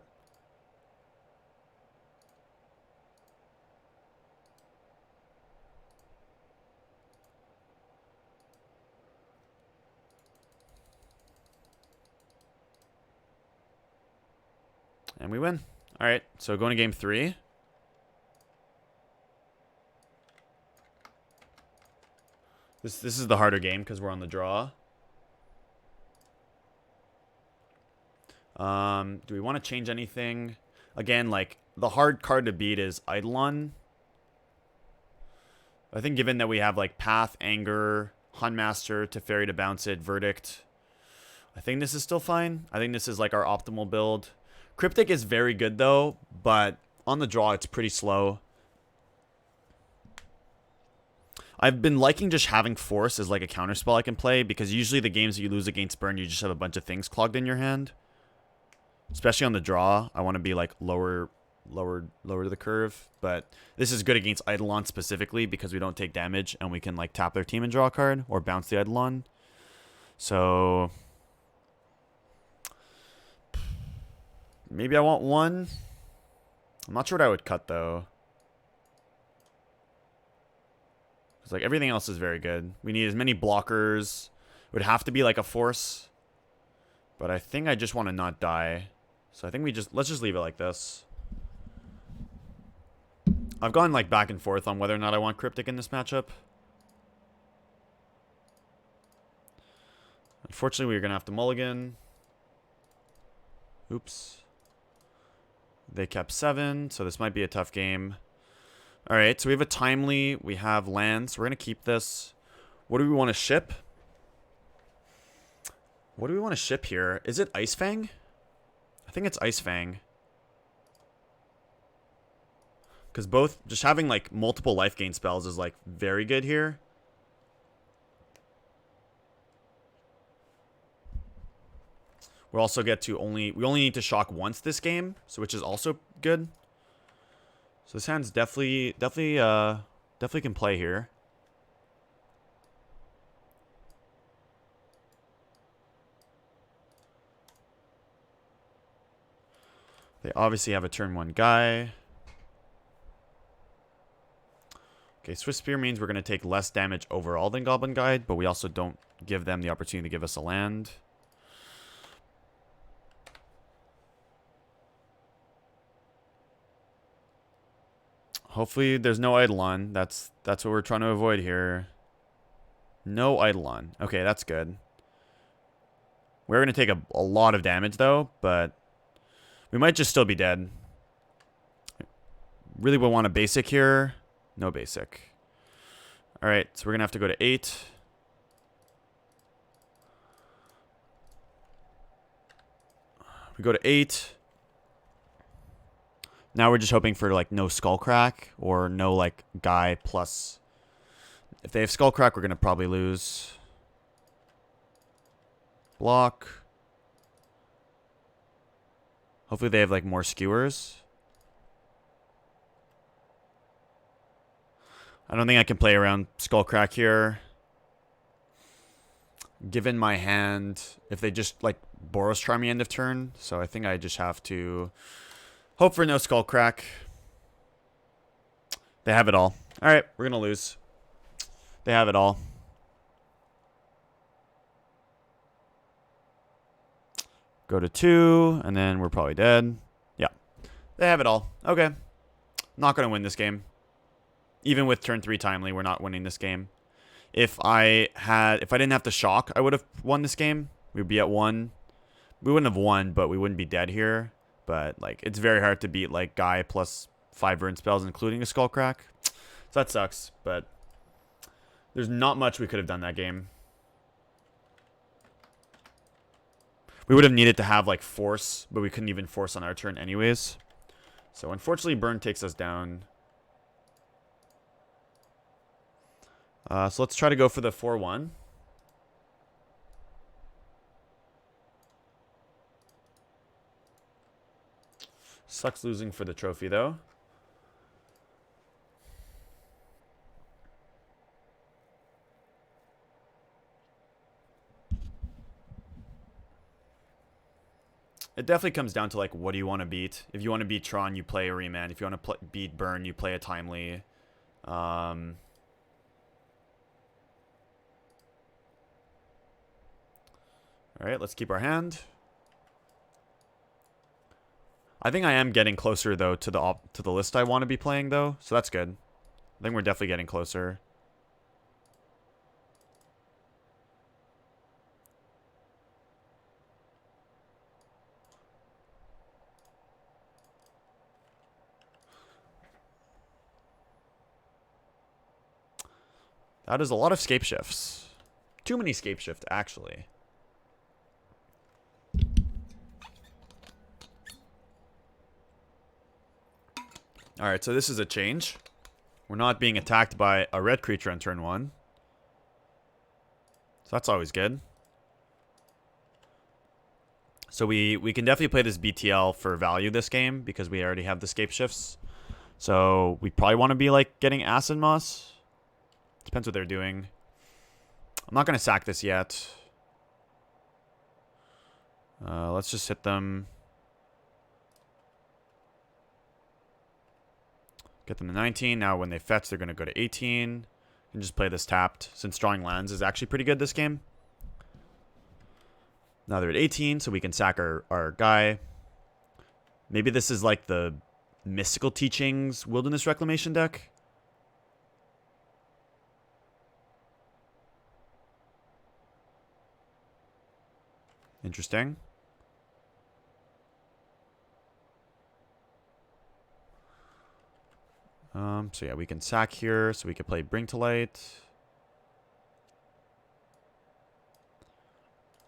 S1: And we win. All right, so going to game 3. This is the harder game because we're on the draw. Do we want to change anything? Again, like the hard card to beat is Eidolon. I think given that we have like Path, Anger, Hunmaster, Teferi to bounce it, Verdict, I think this is still fine. I think this is like our optimal build. Cryptic is very good though, but on the draw it's pretty slow. I've been liking just having Force as like a counterspell I can play, because usually the games that you lose against Burn, you just have a bunch of things clogged in your hand. Especially on the draw, I want to be like lower to the curve. But this is good against Eidolon specifically because we don't take damage and we can like tap their team and draw a card or bounce the Eidolon. So maybe I want one. I'm not sure what I would cut though. Because like everything else is very good. We need as many blockers. It would have to be like a Force. But I think I just want to not die. So I think let's just leave it like this. I've gone like back and forth on whether or not I want Cryptic in this matchup. Unfortunately, we're going to have to mulligan. Oops. They kept 7, so this might be a tough game. Alright, so we have a Timely. We have lands. We're going to keep this. What do we want to ship? What do we want to ship here? Is it Ice Fang? I think it's Ice Fang. Because both, just having like multiple life gain spells is like very good here. We'll also get to we only need to shock once this game, so which is also good. So this hand's definitely can play here. They obviously have a turn 1 guy. Okay, Swift Spear means we're going to take less damage overall than Goblin Guide, but we also don't give them the opportunity to give us a land. Hopefully there's no Eidolon. That's what we're trying to avoid here. No Eidolon. Okay, that's good. We're going to take a lot of damage though, but we might just still be dead. Really would want a basic here. No basic. Alright, so we're going to have to go to 8. We go to 8. Now we're just hoping for like no Skullcrack or no like guy plus. If they have Skullcrack, we're going to probably lose. Block. Hopefully they have like more skewers. I don't think I can play around Skullcrack here. Given my hand, if they just like Boros Charm me end of turn. So I think I just have to hope for no Skullcrack. They have it all. Alright, we're going to lose. They have it all. Go to 2, and then we're probably dead. Yeah. They have it all. Okay. Not going to win this game. Even with turn 3 Timely, we're not winning this game. If I didn't have to shock, I would have won this game. We'd be at 1. We wouldn't have won, but we wouldn't be dead here. But like it's very hard to beat like guy plus 5 burn spells, including a Skullcrack. So that sucks, but there's not much we could have done that game. We would have needed to have like Force, but we couldn't even Force on our turn anyways. So unfortunately, Burn takes us down. So let's try to go for the 4-1. Sucks losing for the trophy, though. It definitely comes down to, like, what do you want to beat? If you want to beat Tron, you play a Remand. If you want to beat Burn, you play a Timely. Alright, let's keep our hand. I think I am getting closer though to the list I want to be playing though, so that's good. I think we're definitely getting closer. That is a lot of Scapeshifts. Too many Scapeshift, actually. Alright, so this is a change. We're not being attacked by a red creature on turn 1. So that's always good. So we can definitely play this BTL for value this game because we already have the Scapeshifts. So we probably want to be like getting Acid Moss. Depends what they're doing. I'm not going to sack this yet. Let's just hit them. Get them to 19. Now when they fetch, they're going to go to 18. And just play this tapped, since drawing lands is actually pretty good this game. Now they're at 18, so we can sack our guy. Maybe this is like the Mystical Teachings Wilderness Reclamation deck. Interesting. So yeah, we can sack here, so we can play Bring to Light.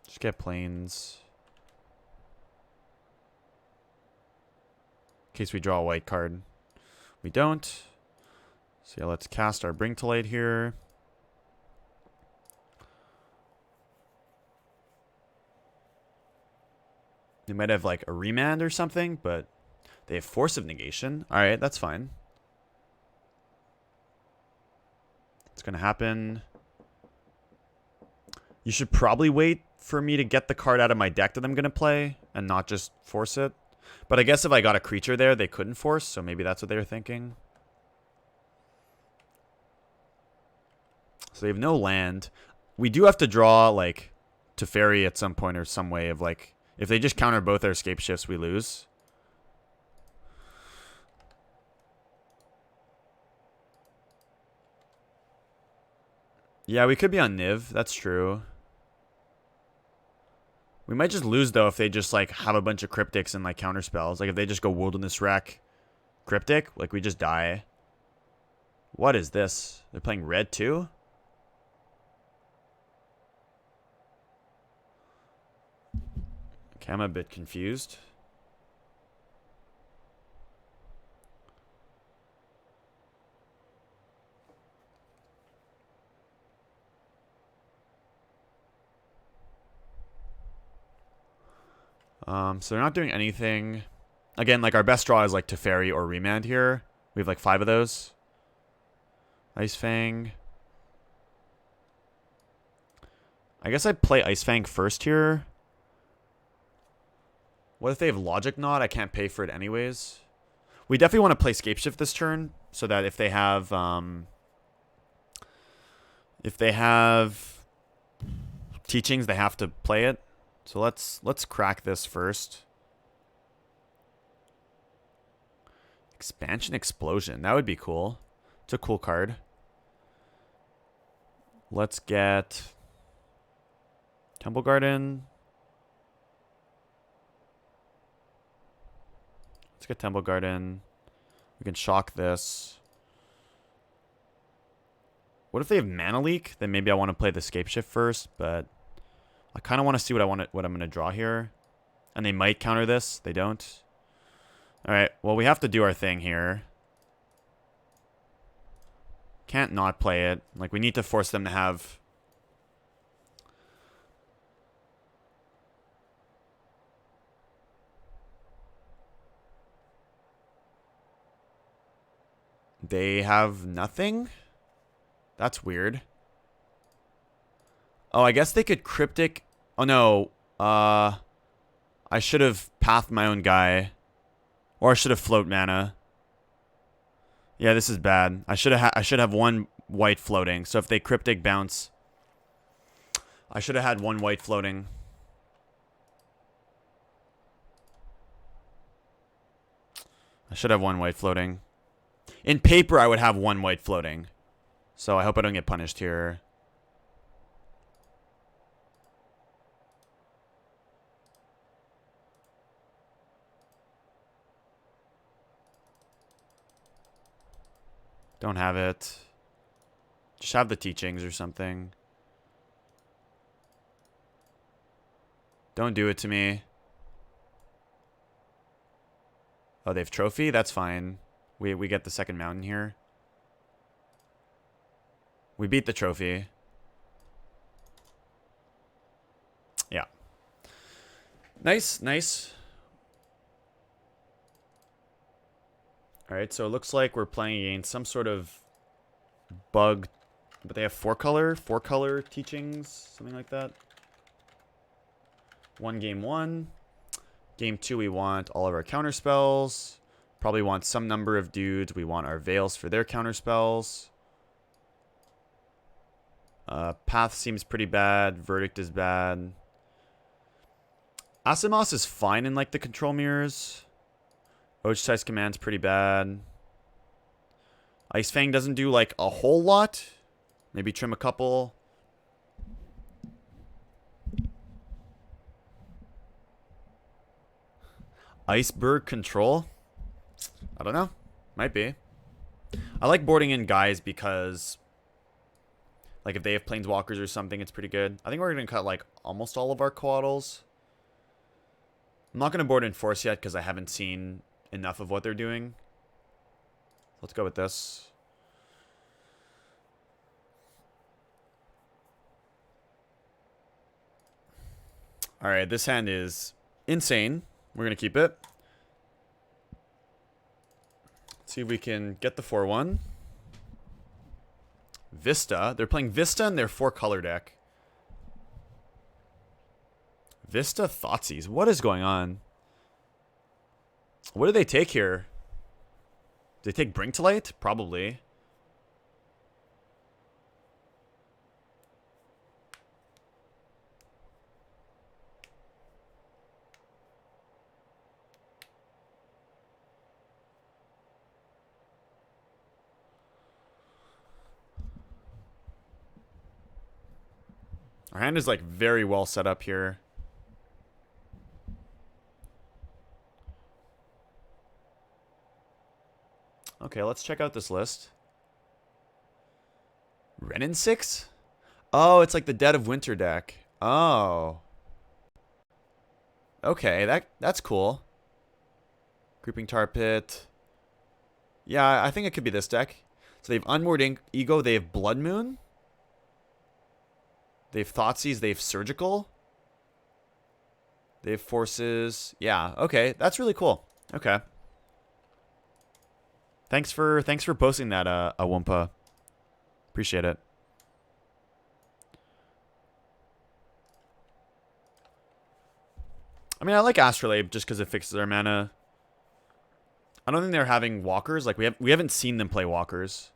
S1: Just get planes. In case we draw a white card. We don't. So yeah, let's cast our Bring to Light here. They might have like a Remand or something, but they have Force of Negation. Alright, that's fine. It's going to happen. You should probably wait for me to get the card out of my deck that I'm going to play and not just force it. But I guess if I got a creature there, they couldn't force, so maybe that's what they were thinking. So they have no land. We do have to draw, like, Teferi at some point or some way of, like, if they just counter both our Scapeshifts, we lose. Yeah, we could be on Niv. That's true. We might just lose, though, if they just, like, have a bunch of Cryptics and, like, counter spells. Like, if they just go Wilderness Wreck Cryptic, like, we just die. What is this? They're playing red, too? Okay, I'm a bit confused. So they're not doing anything. Again, like, our best draw is, like, Teferi or Remand here. We have, like, 5 of those. Ice Fang. I guess I'd play Ice Fang first here. What if they have Logic Knot? I can't pay for it anyways. We definitely want to play Scapeshift this turn, so that if they have teachings, they have to play it. So let's crack this first. Expansion Explosion. That would be cool. It's a cool card. Let's get Temple Garden. Let's get Temple Garden. We can shock this. What if they have Mana Leak? Then maybe I want to play the Scapeshift first, but I kind of want to see what I'm going to draw here. And they might counter this. They don't. Alright, well, we have to do our thing here. Can't not play it. Like, we need to force them to have... They have nothing? That's weird. Oh, I guess they could Cryptic... Oh, no. I should have pathed my own guy. Or I should have float mana. Yeah, this is bad. I should have one white floating. So if they Cryptic bounce... I should have had one white floating. I should have one white floating. In paper, I would have one white floating. So I hope I don't get punished here. Don't have it. Just have the teachings or something. Don't do it to me. Oh, they have trophy? That's fine. We get the second mountain here. We beat the trophy. Yeah. Nice, nice. Alright, so it looks like we're playing against some sort of bug. But they have four color teachings, something like that. Game 1. Game 2, we want all of our counter spells. Probably want some number of dudes. We want our Veils for their counter spells. Path seems pretty bad. Verdict is bad. Asimos is fine in like the control mirrors. Ojtai's command's pretty bad. Ice Fang doesn't do like a whole lot. Maybe trim a couple. Iceberg control? I don't know. Might be. I like boarding in guys because, like, if they have planeswalkers or something, it's pretty good. I think we're going to cut, like, almost all of our coatls. I'm not going to board in Force yet because I haven't seen enough of what they're doing. Let's go with this. Alright, this hand is insane. We're going to keep it. Let's see if we can get the 4-1. Vista. They're playing Vista in their 4-color deck. Vista Thoughtseize. What is going on? What do they take here? Do they take Bring to Light? Probably. Our hand is like very well set up here. Okay, let's check out this list. Renin 6? Oh, it's like the Dead of Winter deck. Oh. Okay, that's cool. Creeping Tar Pit. Yeah, I think it could be this deck. So they have Unmoored Ego, they have Blood Moon. They have Thoughtseize, they have Surgical. They have Forces. Yeah, okay, that's really cool. Okay. Thanks for posting that, Awumpa. Appreciate it. I mean, I like Astrolabe just because it fixes our mana. I don't think they're having walkers. Like we haven't seen them play walkers.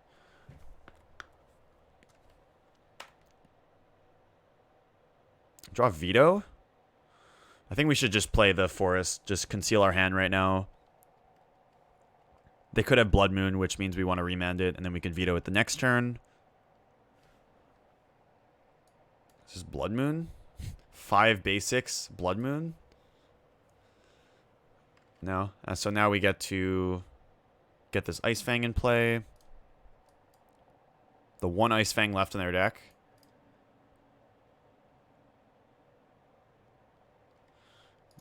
S1: Draw Veto? I think we should just play the Forest. Just conceal our hand right now. They could have Blood Moon, which means we want to remand it, and then we can veto it the next turn. This is Blood Moon? 5 basics, Blood Moon? No. So now we get to get this Ice Fang in play. The one Ice Fang left in their deck.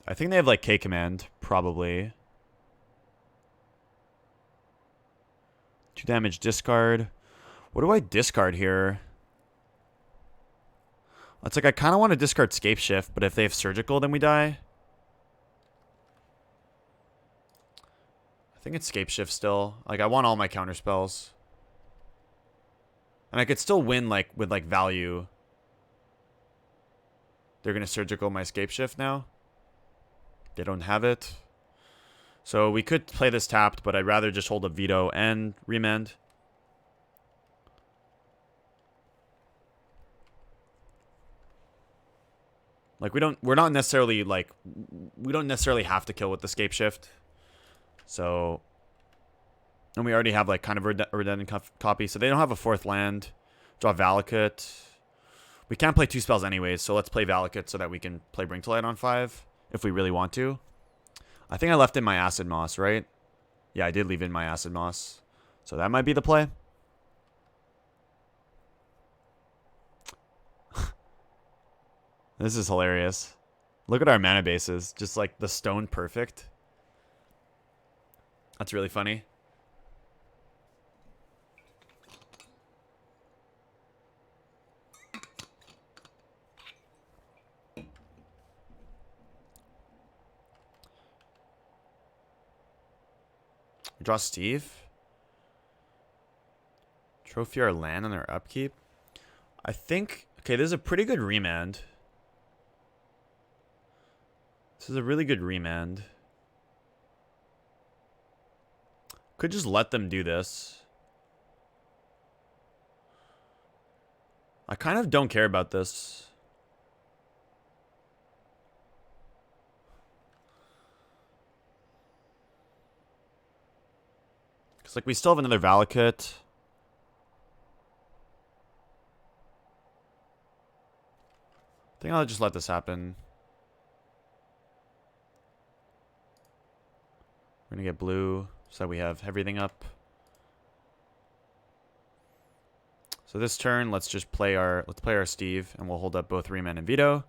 S1: I think they have like K Command, probably. 2 damage discard. What do I discard here? It's like I kind of want to discard Scapeshift, but if they have Surgical, then we die. I think it's Scapeshift still. Like, I want all my counter spells. And I could still win, like, with, like, value. They're going to Surgical my Scapeshift now. They don't have it. So we could play this tapped, but I'd rather just hold a veto and remand. Like we don't necessarily have to kill with the Scapeshift. So, and we already have like kind of a redundant copy, so they don't have a 4th land. Draw Valakut. We can't play 2 spells anyways, so let's play Valakut so that we can play Bring to Light on 5 if we really want to. I think I left in my Acid Moss, right? Yeah, I did leave in my Acid Moss. So that might be the play. This is hilarious. Look at our mana bases. Just like the stone perfect. That's really funny. Draw Steve. Trophy our land on our upkeep. I think... Okay, this is a pretty good remand. This is a really good remand. Could just let them do this. I kind of don't care about this. Because, like, we still have another Valakut. I think I'll just let this happen. We're gonna get blue so that we have everything up. So this turn, let's just play our Steve, and we'll hold up both Remand and Veto.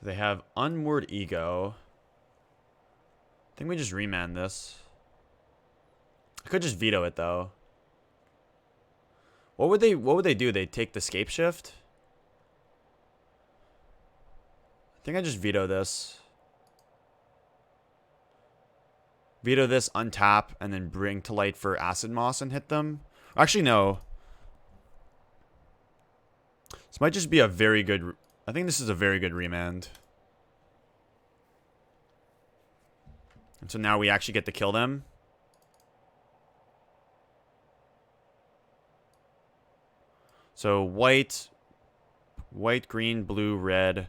S1: So they have Unmoored Ego. I think we just remand this. I could just veto it though. What would they do? They'd take the Scapeshift? I think I just veto this. Veto this, untap, and then bring to light for Acid Moss and hit them. Actually, no. This might just be a very good... I think this is a very good remand. And so now we actually get to kill them. So white, green, blue, red,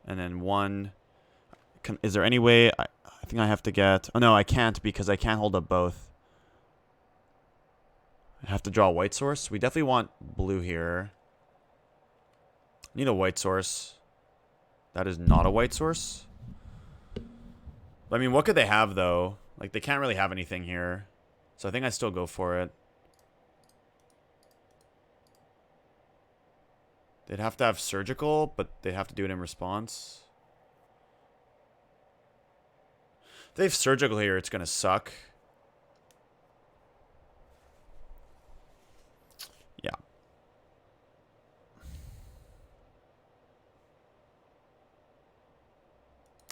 S1: and then one. Is there any way... I think I have to get... Oh, no, I can't because I can't hold up both. I have to draw a white source. We definitely want blue here. Need a white source. That is not a white source. But, I mean, what could they have, though? Like, they can't really have anything here. So I think I still go for it. They'd have to have surgical, but they'd have to do it in response. If they have surgical here, it's going to suck. Yeah.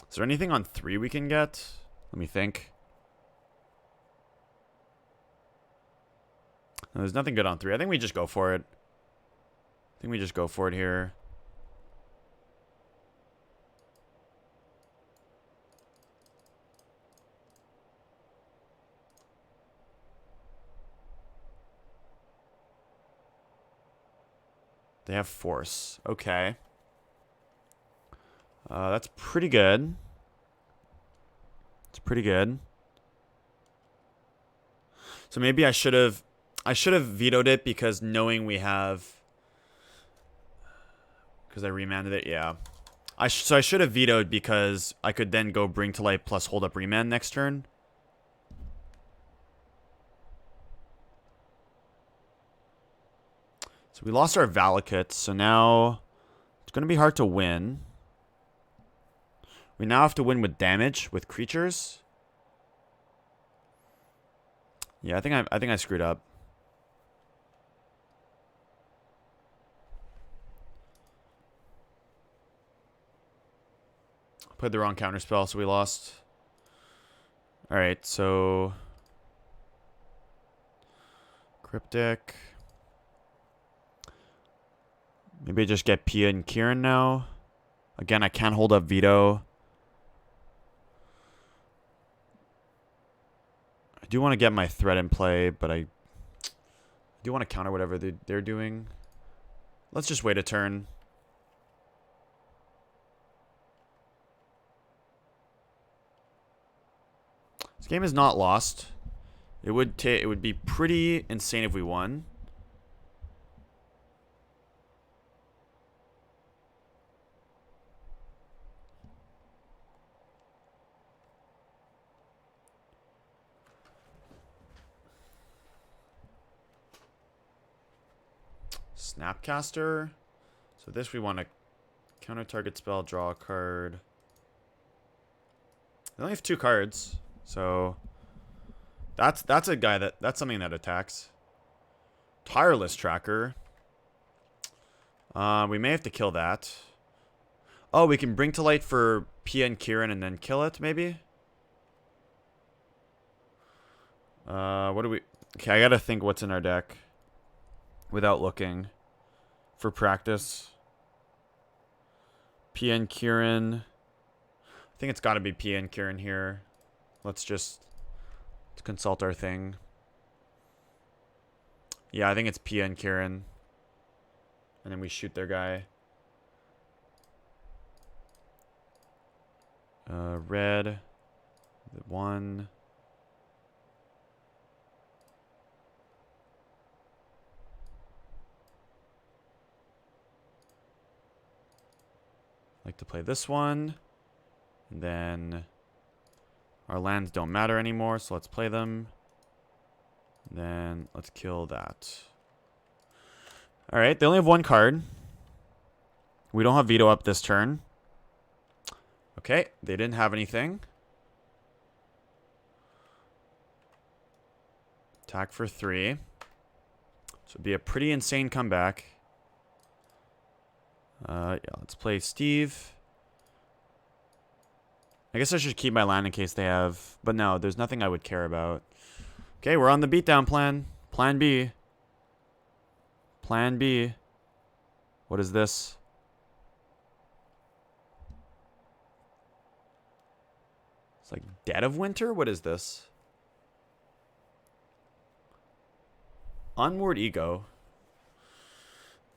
S1: Is there anything on 3 we can get? Let me think. No, there's nothing good on 3. I think we just go for it. I think we just go for it here. They have force. Okay. That's pretty good. It's pretty good. So maybe I should have vetoed it because knowing we have... Because I remanded it, yeah. So I should have vetoed because I could then go bring to light plus hold up remand next turn. So we lost our Valakut, so now it's going to be hard to win. We now have to win with damage with creatures. Yeah, I think I screwed up. Played the wrong counterspell, so we lost. Alright, so... Cryptic. Maybe I just get Pia and Kieran now. Again, I can't hold up veto. I do want to get my threat in play, but I do want to counter whatever they're doing. Let's just wait a turn. This game is not lost. It would be pretty insane if we won. Snapcaster. So this we want to counter target spell, draw a card. They only have 2 cards, so that's a guy that's something that attacks. Tireless Tracker. We may have to kill that. Oh, we can bring to light for PN Kieran and then kill it, maybe? What do we... Okay, I gotta think what's in our deck without looking for practice. PN Kieran. I think it's gotta be PN Kieran here. Let's consult our thing. Yeah, I think it's PN Kieran. And then we shoot their guy. Red. The 1. Like to play this one. And then our lands don't matter anymore, so let's play them. And then let's kill that. Alright, they only have 1 card. We don't have veto up this turn. Okay, they didn't have anything. Attack for 3. So it'd be a pretty insane comeback. Yeah, let's play Steve. I guess I should keep my land in case they have... But no, there's nothing I would care about. Okay, we're on the beatdown plan. Plan B. Plan B. What is this? It's like Dead of Winter? What is this? Unmoored Ego.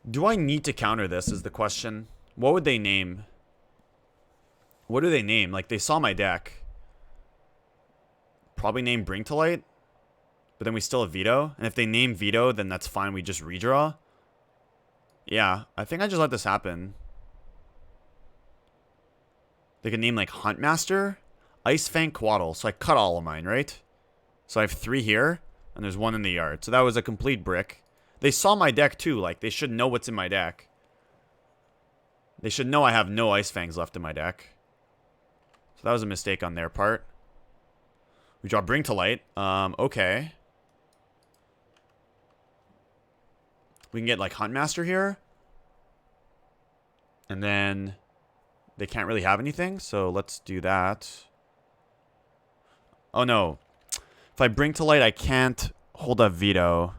S1: Do I need to counter this is the question. What would they name? What do they name? Like, they saw my deck. Probably name Bring to Light. But then we still have Veto. And if they name Veto, then that's fine. We just redraw. Yeah, I think I just let this happen. They could name, like, Huntmaster. Ice Fang Quaddle. So I cut all of mine, right? So I have 3 here. And there's 1 in the yard. So that was a complete brick. They saw my deck, too. Like, they should know what's in my deck. They should know I have no Ice Fangs left in my deck. So that was a mistake on their part. We draw Bring to Light. Okay. We can get, like, Huntmaster here. And then they can't really have anything. So let's do that. Oh, no. If I Bring to Light, I can't hold up Veto.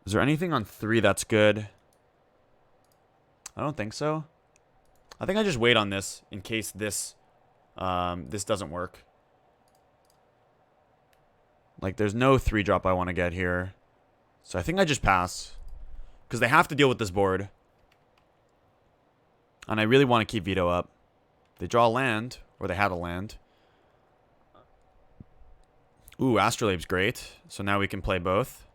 S1: Is there anything on 3 that's good? I don't think so. I think I just wait on this in case this this doesn't work. Like, there's no 3-drop I want to get here. So I think I just pass. Because they have to deal with this board. And I really want to keep Veto up. They draw a land. Or they had a land. Ooh, Astrolabe's great. So now we can play both.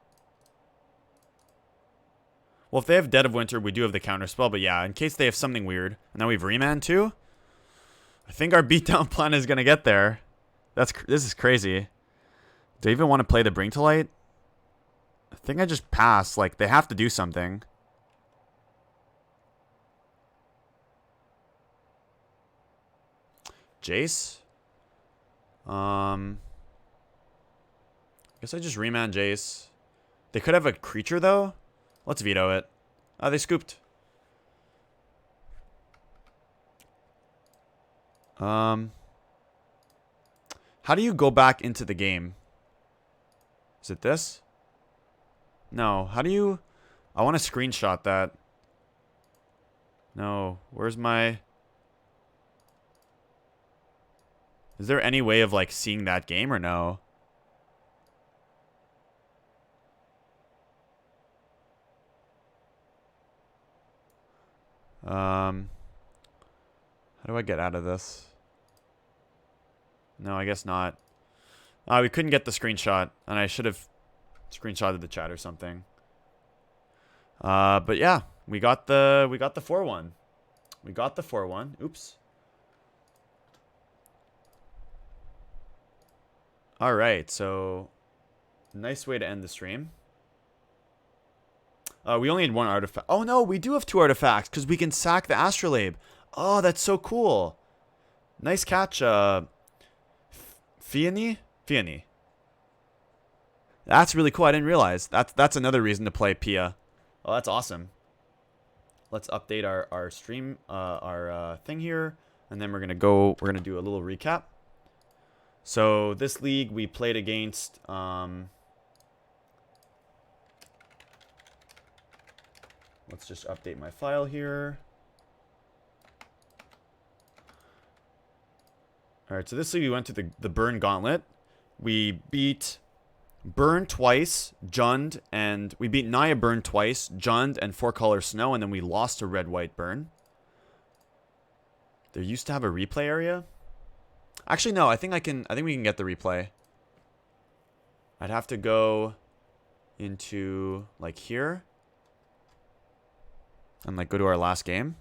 S1: Well, if they have Dead of Winter, we do have the counter spell. But yeah, in case they have something weird. And now we have Remand too. I think our beatdown plan is going to get there. This is crazy. Do I even want to play the Bring to Light? I think I just pass. Like, they have to do something. Jace? Guess I just Remand Jace. They could have a creature, though. Let's veto it. Oh, they scooped. How do you go back into the game? Is it this? No. How do you... I want to screenshot that. No. Where's my... Is there any way of, like, seeing that game or no? How do I get out of this? No, I guess not. We couldn't get the screenshot, and I should have screenshotted the chat or something. But yeah, we got the 4-1. We got the 4-1. Oops. All right, so nice way to end the stream. We only had one artifact. Oh no, we do have 2 artifacts because we can sack the Astrolabe. Oh, that's so cool. Nice catch, Fiani? Fiani. That's really cool. I didn't realize. That's another reason to play Pia. Oh, that's awesome. Let's update our stream, our thing here, and then we're gonna do a little recap. So this league we played against let's just update my file here. Alright, so this league we went to the Burn Gauntlet. We beat Burn twice, Jund, and we beat Naya Burn twice, Jund, and 4-color Snow, and then we lost to Red-White Burn. There used to have a replay area. Actually, no, I think we can get the replay. I'd have to go into, like, here. And, like, go to our last game.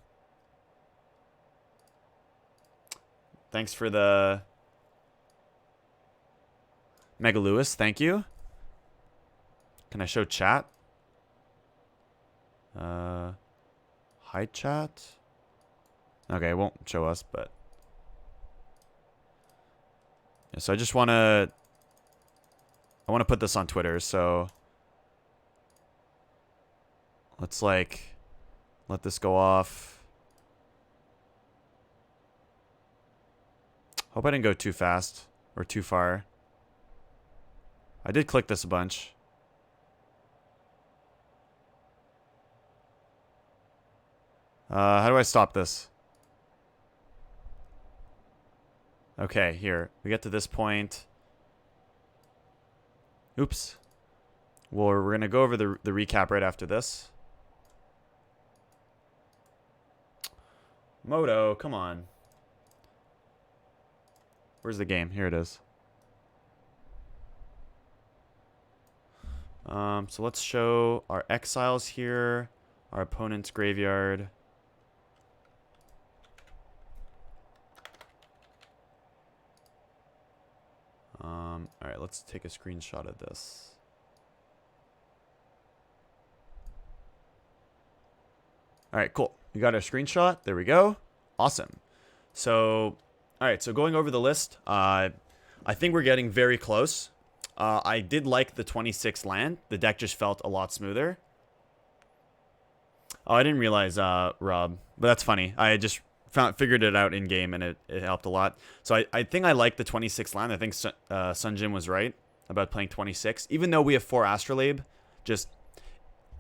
S1: Thanks for the... Mega Lewis, thank you. Can I show chat? Hi, chat. Okay, it won't show us, but... Yeah, so I just want to... I want to put this on Twitter, so... Let's, like... Let this go off. Hope I didn't go too fast. Or too far. I did click this a bunch. How do I stop this? Okay, here. We get to this point. Oops. Well, we're going to go over the recap right after this. Moto, come on. Where's the game? Here it is. So let's show our exiles here. Our opponent's graveyard. Alright, let's take a screenshot of this. Alright, cool. We got our screenshot. There we go. Awesome. So, alright, so going over the list, I think we're getting very close. I did like the 26 land. The deck just felt a lot smoother. Oh, I didn't realize, Rob. But that's funny. I just figured it out in game, and it helped a lot. So I think I like the 26 land. I think Sunjin was right about playing 26. Even though we have 4 Astrolabe, just...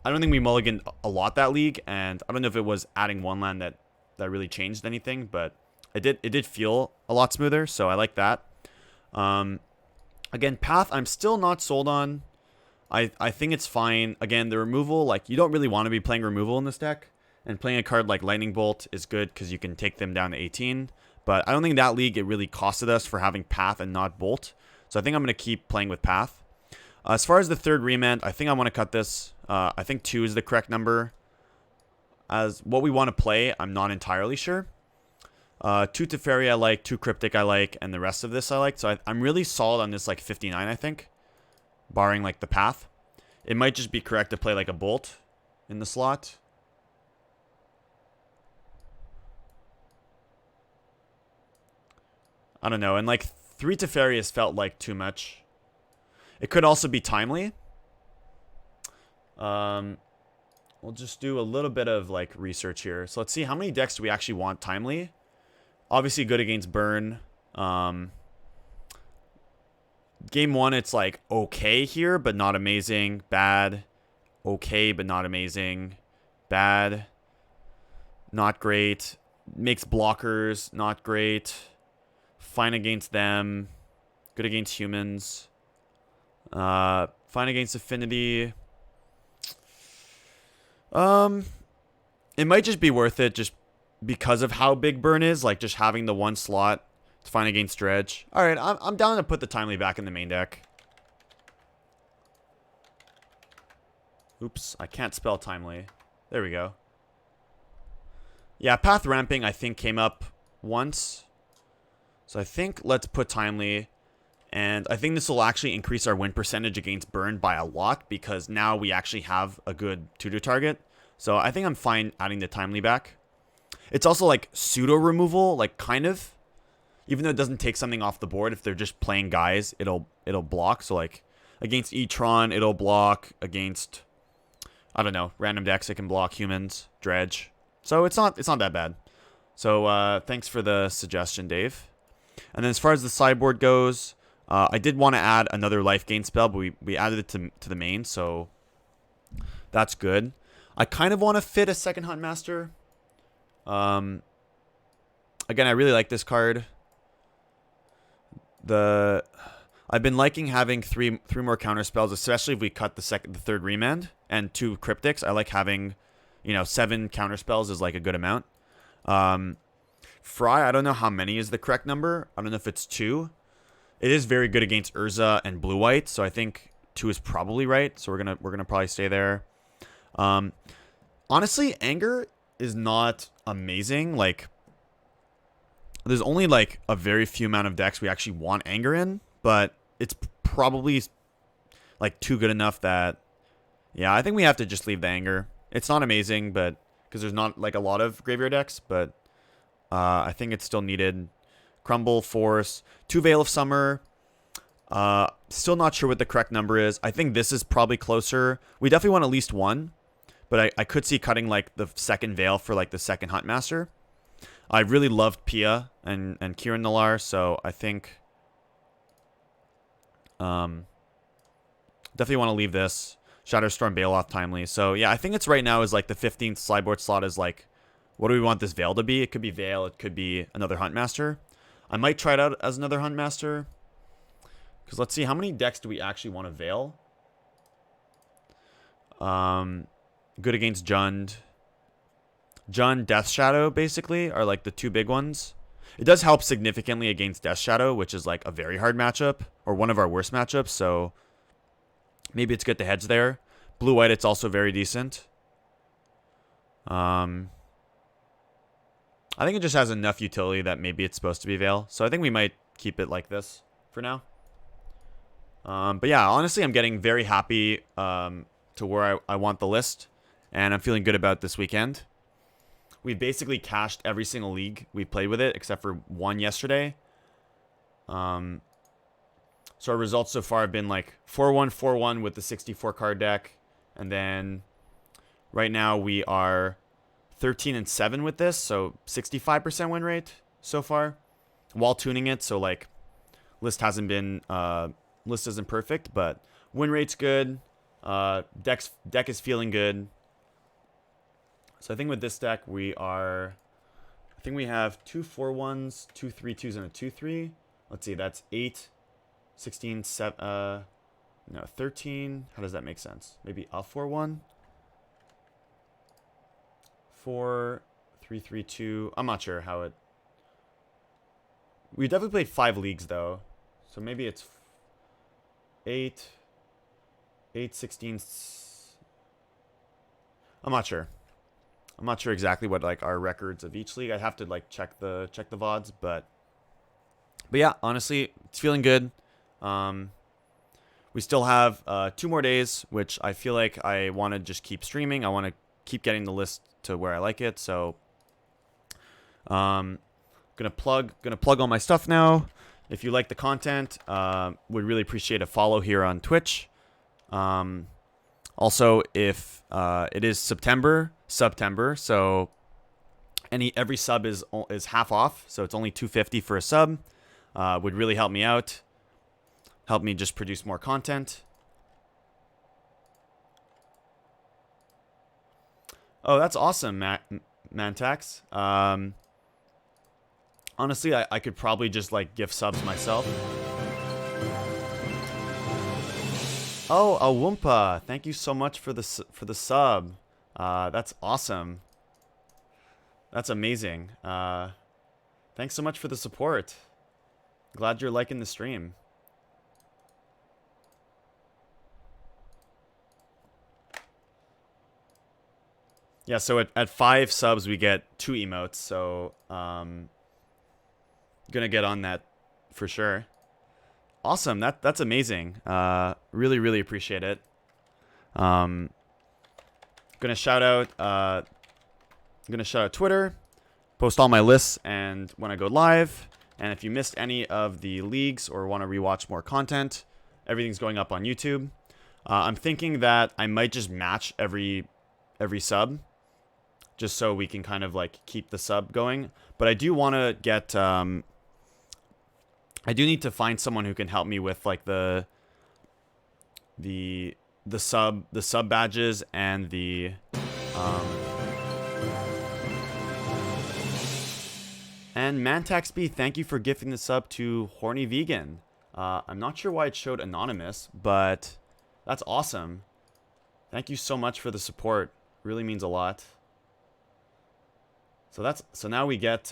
S1: I don't think we mulliganed a lot that league, and I don't know if it was adding 1 land that really changed anything, but it did feel a lot smoother, so I like that. Again, Path, I'm still not sold on. I think it's fine. Again, the removal, like, you don't really want to be playing removal in this deck. And playing a card like Lightning Bolt is good because you can take them down to 18. But I don't think that league, it really costed us for having Path and not Bolt. So I think I'm going to keep playing with Path. As far as the third remand, I think I want to cut this. I think 2 is the correct number. As what we want to play, I'm not entirely sure. 2 Teferi I like, 2 Cryptic I like, and the rest of this I like. So I'm really solid on this, like, 59, I think. Barring, like, the Path. It might just be correct to play, like, a Bolt in the slot. I don't know. And, like, 3 Teferi has felt like too much. It could also be timely. We'll just do a little bit of, like, research here. So let's see how many decks do we actually want timely. Obviously good against Burn. Game 1, it's, like, okay here, but not amazing. Bad. Okay, but not amazing. Bad. Not great. Makes blockers. Not great. Fine against them. Good against humans. Fine against affinity. It might just be worth it just because of how big burn is. Like, just having the one slot. It's fine against dredge. Alright, I'm down to put the timely back in the main deck. Oops, I can't spell timely. There we go. Yeah, path ramping I think came up once. So I think let's put timely. And I think this will actually increase our win percentage against burn by a lot, because now we actually have a good tutor target. So I think I'm fine adding the timely back. It's also like pseudo removal, like kind of. Even though it doesn't take something off the board, if they're just playing guys, it'll block. So like against E-Tron, it'll block. Against, I don't know, random decks, it can block humans, dredge. So it's not that bad. So thanks for the suggestion, Dave. And then as far as the sideboard goes, I did want to add another life gain spell, but we added it to the main, so that's good. I kind of want to fit a second Hunt Master. Again, I really like this card. I've been liking having three more counter spells, especially if we cut the third remand and 2 cryptics. I like having, 7 counter spells is like a good amount. Fry, I don't know how many is the correct number. I don't know if it's 2. It is very good against Urza and blue white, so I think 2 is probably right. So we're gonna probably stay there. Honestly, anger is not amazing. Like, there's only like a very few amount of decks we actually want anger in, but it's probably like too good enough that, yeah, I think we have to just leave the anger. It's not amazing, but because there's not like a lot of graveyard decks, but I think it's still needed. Crumble, Force, 2 Veil of Summer. Still not sure what the correct number is. I think this is probably closer. We definitely want at least 1, but I could see cutting like the second Veil for like the second Hunt Master. I really loved Pia and Kieran Nalaar, so I think definitely want to leave this. Shatterstorm, Bailoff, timely. So yeah, I think it's right now is like the 15th sideboard slot is like, what do we want this Veil to be? It could be Veil, it could be another Hunt Master. I might try it out as another Hunt Master. Because let's see, how many decks do we actually want to Veil? Good against Jund. Jund, Death Shadow, basically, are like the 2 big ones. It does help significantly against Death Shadow, which is like a very hard matchup, or one of our worst matchups, so maybe it's good to hedge there. Blue-white, it's also very decent. I think it just has enough utility that maybe it's supposed to be Veil, so I think we might keep it like this for now. But yeah, honestly, I'm getting very happy to where I want the list, and I'm feeling good about this weekend. We've basically cashed every single league we played with it, except for one yesterday. So our results so far have been like 4-1, 4-1 with the 64 card deck, and then right now we are 13-7 with this, so 65% win rate so far, while tuning it. So like, list isn't perfect, but win rate's good. Deck is feeling good. So I think with this deck we have 2 4-1s, 2 3-2s, and a 2-3. Let's see, that's 8, 16, 7, 13. How does that make sense? Maybe a 4-1, 4, 3, 3, 2. I'm not sure how it. We definitely played 5 leagues though, so maybe it's 8, 16. I'm not sure. I'm not sure exactly what like our records of each league. I'd have to like check the VODs, but yeah, honestly, it's feeling good. We still have 2 more days, which I feel like I want to just keep streaming. I want to keep getting the list to where I like it. So, gonna plug all my stuff now. If you like the content, would really appreciate a follow here on Twitch. Also, if it is September, so every sub is half off, so it's only $2.50 for a sub. Would really help me out. Help me just produce more content. Oh, that's awesome, Mantax. Honestly, I could probably just like gift subs myself. Oh, a Woompa! Thank you so much for the sub. That's awesome. That's amazing. Thanks so much for the support. Glad you're liking the stream. Yeah, so at 5 subs we get 2 emotes, so gonna get on that for sure. Awesome, that's amazing. Really appreciate it. Gonna shout out Twitter, post all my lists and when I go live. And if you missed any of the leagues or want to rewatch more content, everything's going up on YouTube. I'm thinking that I might just match every sub, just so we can kind of like keep the sub going. But I do want to get, I do need to find someone who can help me with like the sub badges and the and MantaxB, thank you for gifting the sub to Horny Vegan. I'm not sure why it showed anonymous, but that's awesome. Thank you so much for the support. Really means a lot. So now we get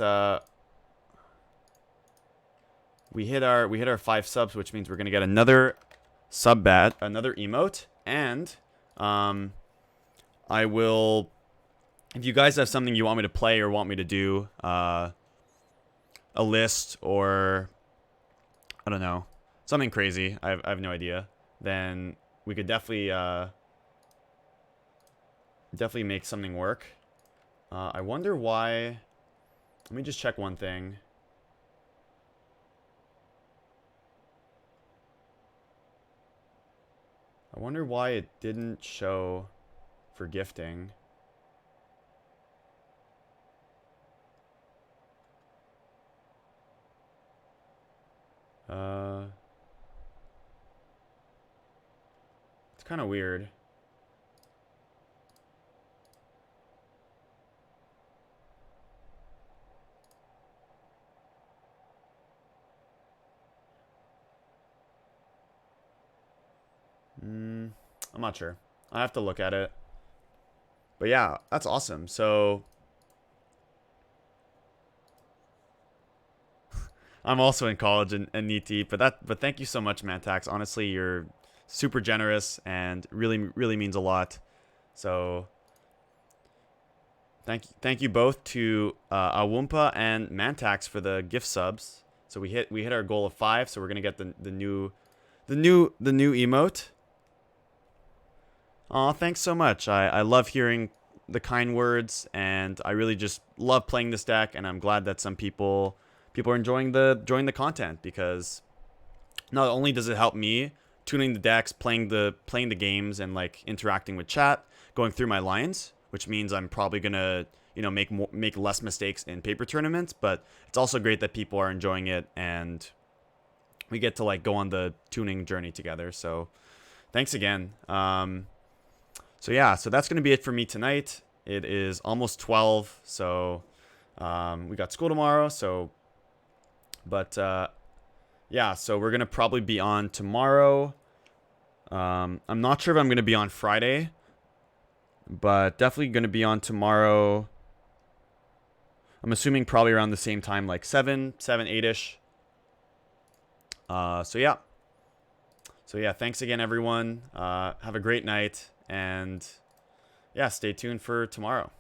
S1: we hit our 5 subs, which means we're gonna get another another emote, and I will, if you guys have something you want me to play or want me to do, a list or I don't know, something crazy, I have no idea, then we could definitely make something work. I wonder why. Let me just check one thing. I wonder why it didn't show for gifting. It's kind of weird. I'm not sure. I have to look at it. But yeah, that's awesome. So I'm also in college and knee deep, but thank you so much, Mantax. Honestly, you're super generous and really means a lot. So thank you both to Awumpa and Mantax for the gift subs. So we hit our goal of 5, so we're gonna get the new emote. Aw, thanks so much. I love hearing the kind words, and I really just love playing this deck, and I'm glad that some people are enjoying the content, because not only does it help me tuning the decks, playing the games, and like interacting with chat, going through my lines, which means I'm probably gonna make less mistakes in paper tournaments, but it's also great that people are enjoying it and we get to like go on the tuning journey together. So thanks again. So yeah, so that's going to be it for me tonight. It is almost 12, so we got school tomorrow. So, but yeah, so we're going to probably be on tomorrow. I'm not sure if I'm going to be on Friday, but definitely going to be on tomorrow. I'm assuming probably around the same time, like 7, 8-ish. So yeah. So yeah, thanks again, everyone. Have a great night. And yeah, stay tuned for tomorrow.